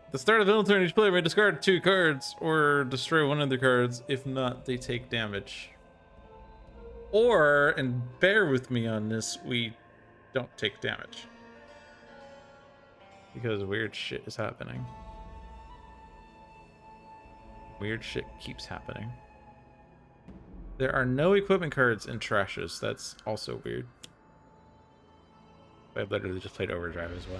At the start of the middle turn, each player may discard 2 cards or destroy one of the cards. If not, they take damage. Or, and bear with me on this, we don't take damage. Because weird shit is happening. Weird shit keeps happening. There are no equipment cards in trashes. That's also weird. I literally just played Overdrive as well.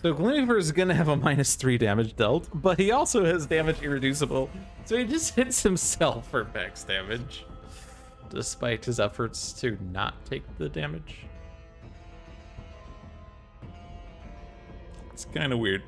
So Gloomyver is gonna have a -3 damage dealt, but he also has damage irreducible, so he just hits himself for max damage, despite his efforts to not take the damage. It's kind of weird.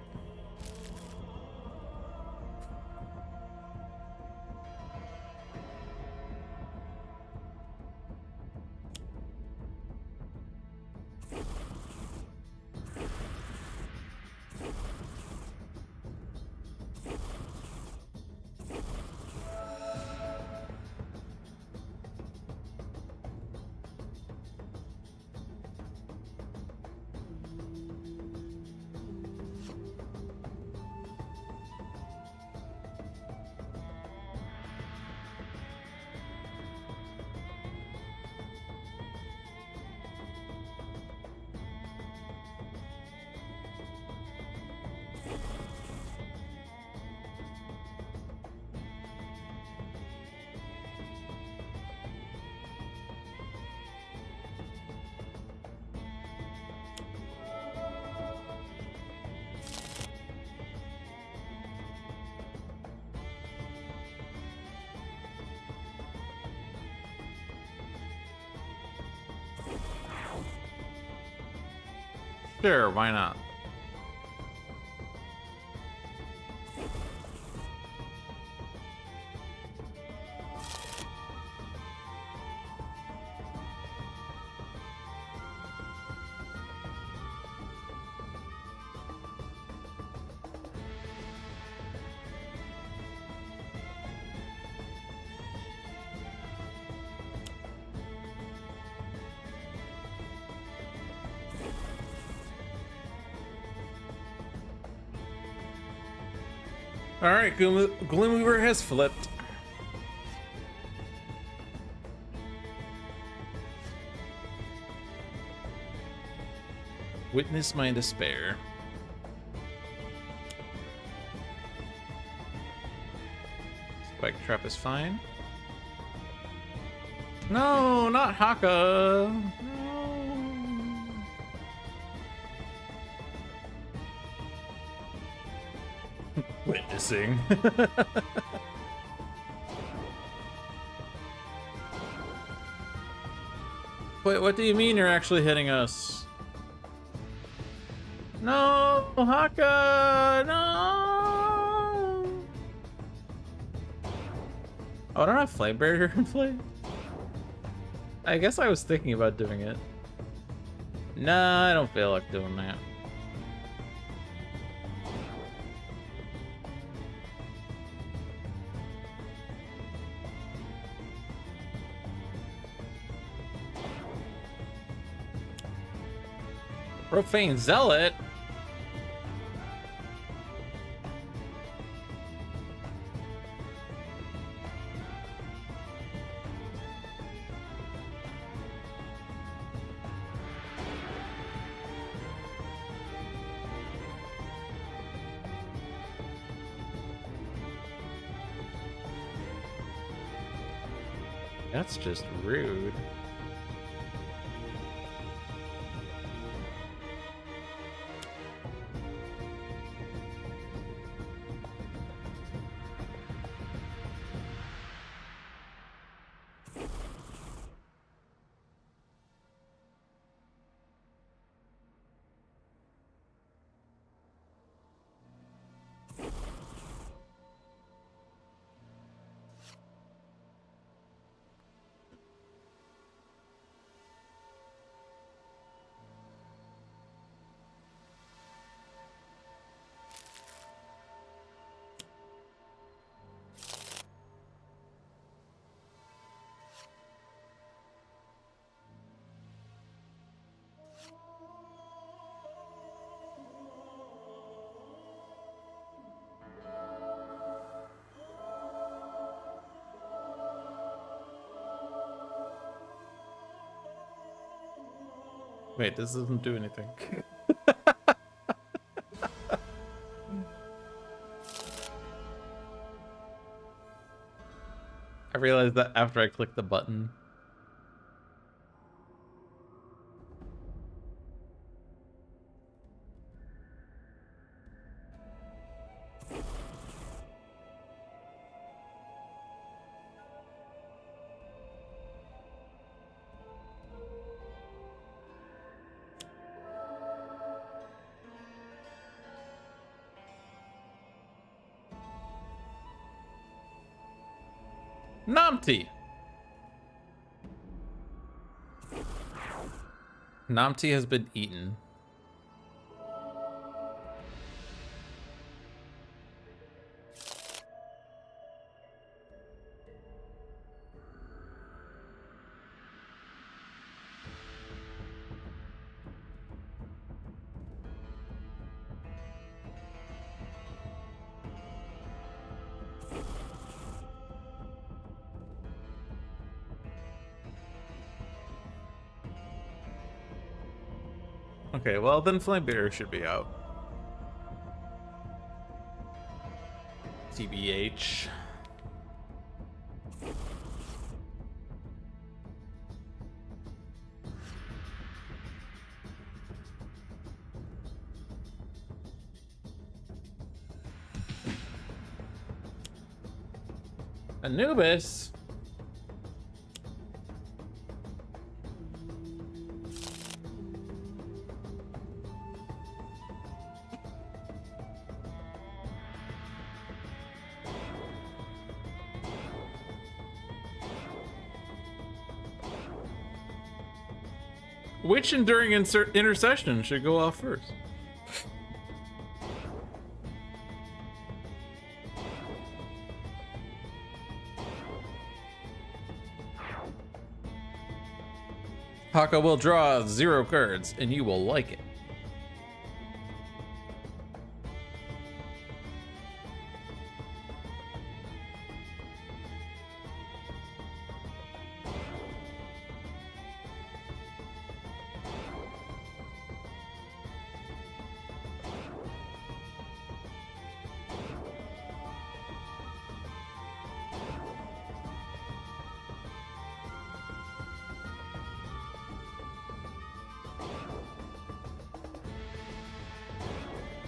Sure, why not? Alright, Gloomweaver has flipped. Witness my despair. Spike trap is fine. No, not Haka. No. Witnessing. Wait, what do you mean you're actually hitting us? No, Haka, no! Oh, I don't have Flame Barrier in play? I guess I was thinking about doing it. Nah, I don't feel like doing that. Profane Zealot? That's just rude. Wait, this doesn't do anything. I realized that after I clicked the button. Namti! Namti has been eaten. Okay, well then Flame Barrier should be out. TBH. Anubis? Which Enduring Intercession should go off first? Haka will draw 0 cards, and you will like it.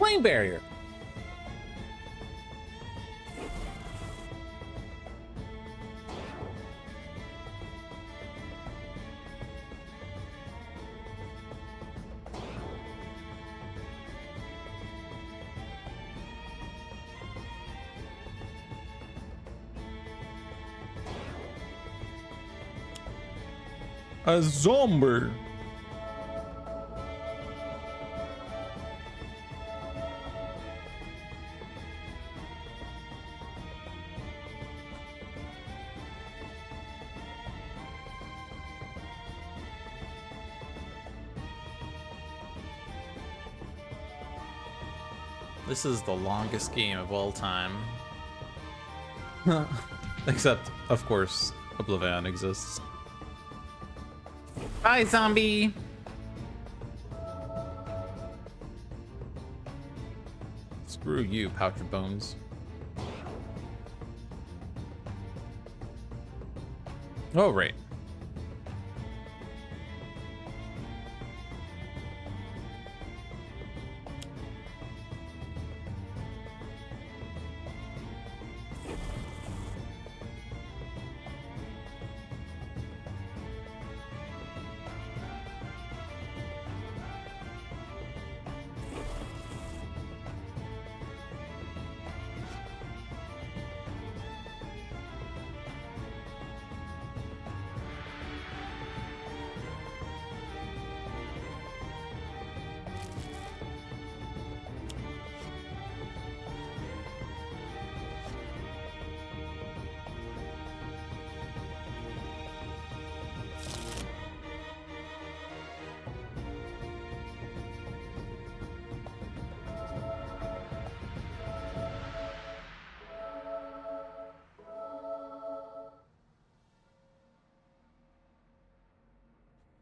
flame barrier. A zombie. This is the longest game of all time. Except, of course, Oblivion exists. Bye, zombie! Screw you, pouch of bones. Oh, right.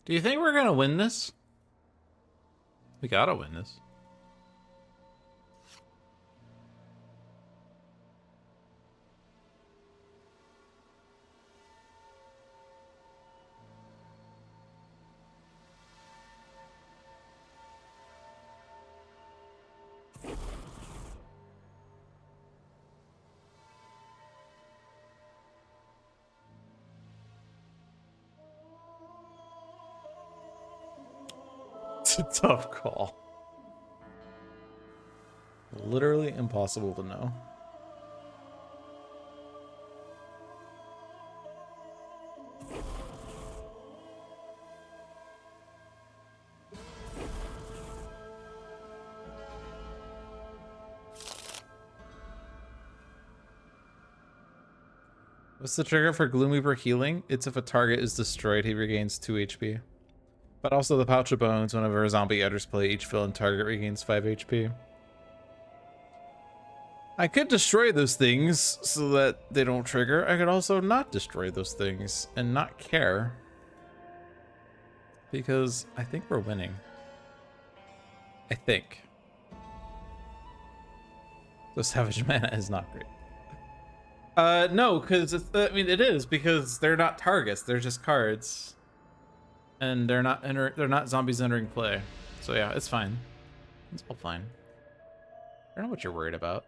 Do you think we're gonna win this? We gotta win this. It's a tough call. Literally impossible to know. What's the trigger for Gloomweaver healing? It's if a target is destroyed, he regains 2 HP. But also the Pouch of Bones, whenever a zombie enters play, each villain target regains 5 HP. I could destroy those things so that they don't trigger. I could also not destroy those things and not care. Because I think we're winning. I think. The Savage Mana is not great. No, because I mean it is, because they're not targets, they're just cards. And they're not zombies entering play. So yeah, it's fine. It's all fine. I don't know what you're worried about.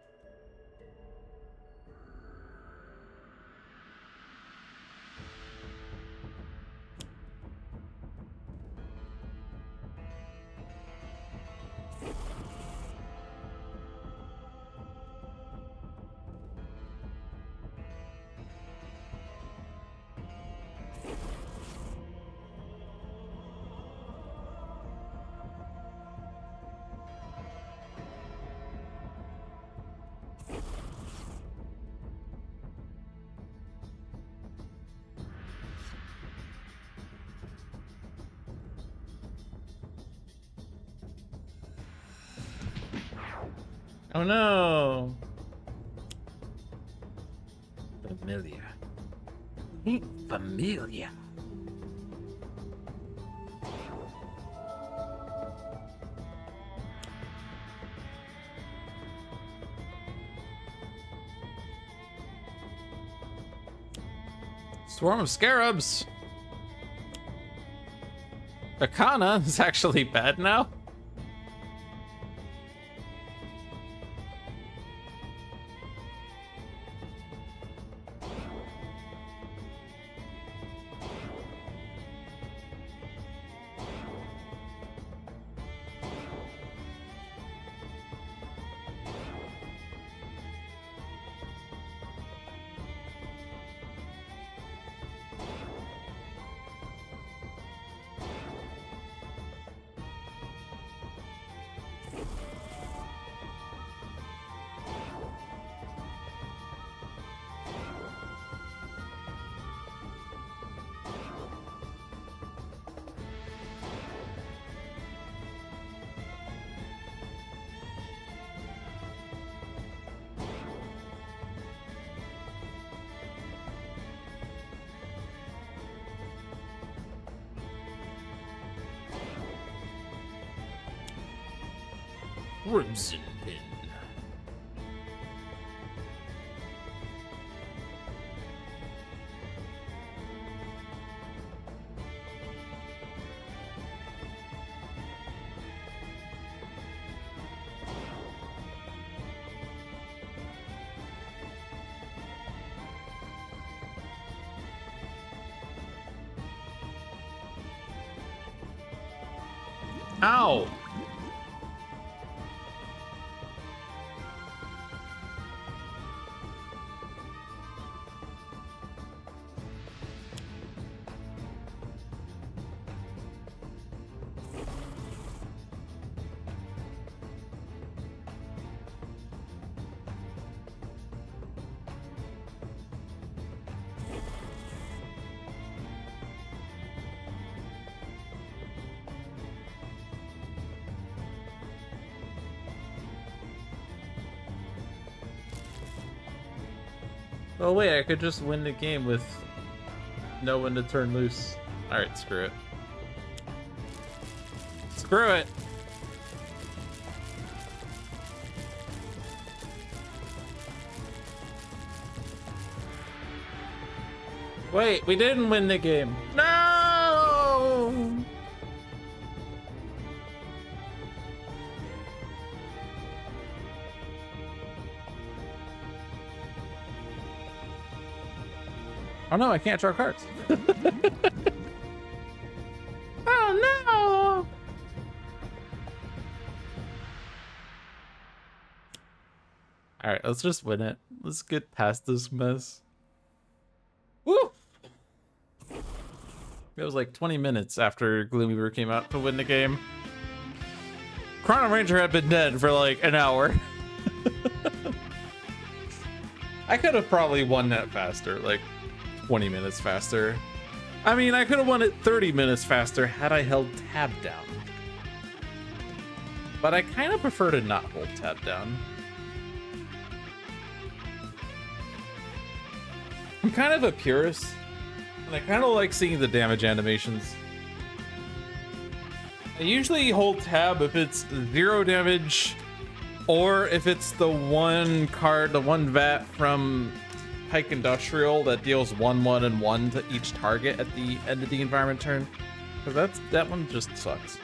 Oh no! Familiar. Ain't familiar. Swarm of scarabs. Arcana is actually bad now. Crimson Pin. Ow! Oh wait, I could just win the game with no one to turn loose. Alright, screw it. Screw it! Wait, we didn't win the game. No! Oh no, I can't draw cards. Oh no! Alright, let's just win it. Let's get past this mess. Woo! It was like 20 minutes after Gloomy Brew came out to win the game. Chrono Ranger had been dead for like an hour. I could have probably won that faster, like 20 minutes faster. I mean, I could have won it 30 minutes faster had I held tab down. But I kind of prefer to not hold tab down. I'm kind of a purist, and I kind of like seeing the damage animations. I usually hold tab if it's 0 damage, or if it's the one card, the one VAT from Pike Industrial that deals 1/1 and 1 to each target at the end of the environment turn. Because that one just sucks.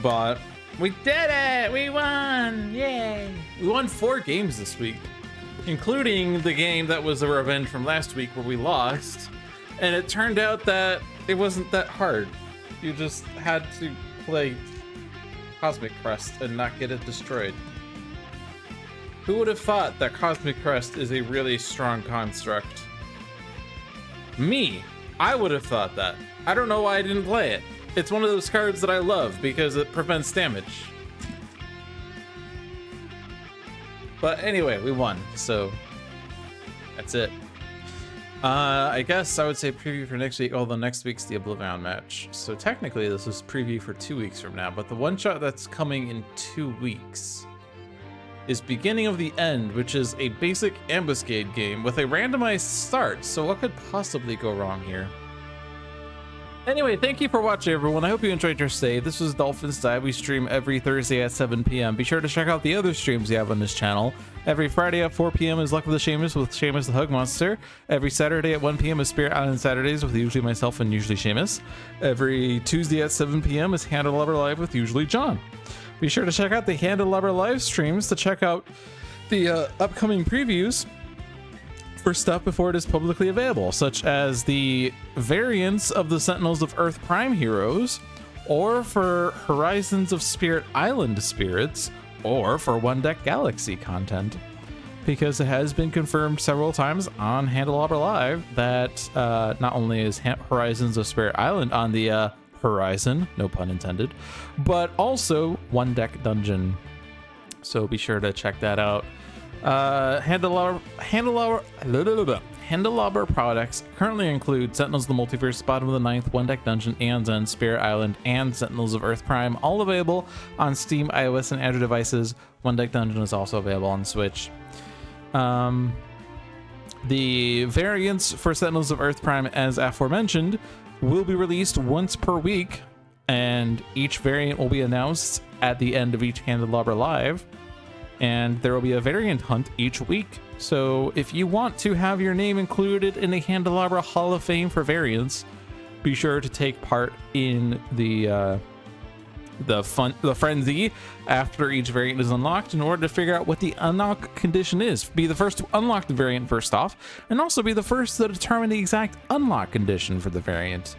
But we did it! We won! Yay! We won 4 games this week, including the game that was a revenge from last week where we lost. And it turned out that it wasn't that hard. You just had to play Cosmic Crest and not get it destroyed. Who would have thought that Cosmic Crest is a really strong construct? Me. I would have thought that. I don't know why I didn't play it. It's one of those cards that I love because it prevents damage. But anyway, we won, so that's it. I guess I would say preview for next week, although next week's the Oblivion match. So technically this is preview for 2 weeks from now, but the one shot that's coming in 2 weeks is Beginning of the End, which is a basic ambuscade game with a randomized start. So what could possibly go wrong here? Anyway, thank you for watching, everyone. I hope you enjoyed your stay. This was Dolphin's Dive. We stream every Thursday at 7 p.m. Be sure to check out the other streams we have on this channel. Every Friday at 4 p.m. is Luck with the Seamus with Seamus the Hug Monster. Every Saturday at 1 p.m. is Spirit Island Saturdays with usually myself and usually Seamus. Every Tuesday at 7 p.m. is Handelabra Live with usually John. Be sure to check out the Handelabra live streams to check out the upcoming previews for stuff before it is publicly available, such as the variants of the Sentinels of Earth Prime heroes, or for Horizons of Spirit Island spirits, or for One Deck Galaxy content. Because it has been confirmed several times on Handelabra Live that not only is Horizons of Spirit Island on the horizon, no pun intended, but also One Deck Dungeon. So be sure to check that out. Handelabra products currently include Sentinels of the Multiverse, Bottom of the Ninth, One Deck Dungeon, and Zen, Spirit Island, and Sentinels of Earth Prime, all available on Steam, iOS, and Android devices. One Deck Dungeon is also available on Switch. The variants for Sentinels of Earth Prime, as aforementioned, will be released once per week and each variant will be announced at the end of each Handelabra Live, and there will be a variant hunt each week. So if you want to have your name included in the Handelabra Hall of Fame for variants, be sure to take part in the frenzy after each variant is unlocked in order to figure out what the unlock condition is. Be the first to unlock the variant first off, and also be the first to determine the exact unlock condition for the variant.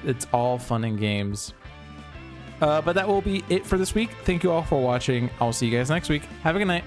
It's all fun and games. But that will be it for this week. Thank you all for watching. I'll see you guys next week. Have a good night.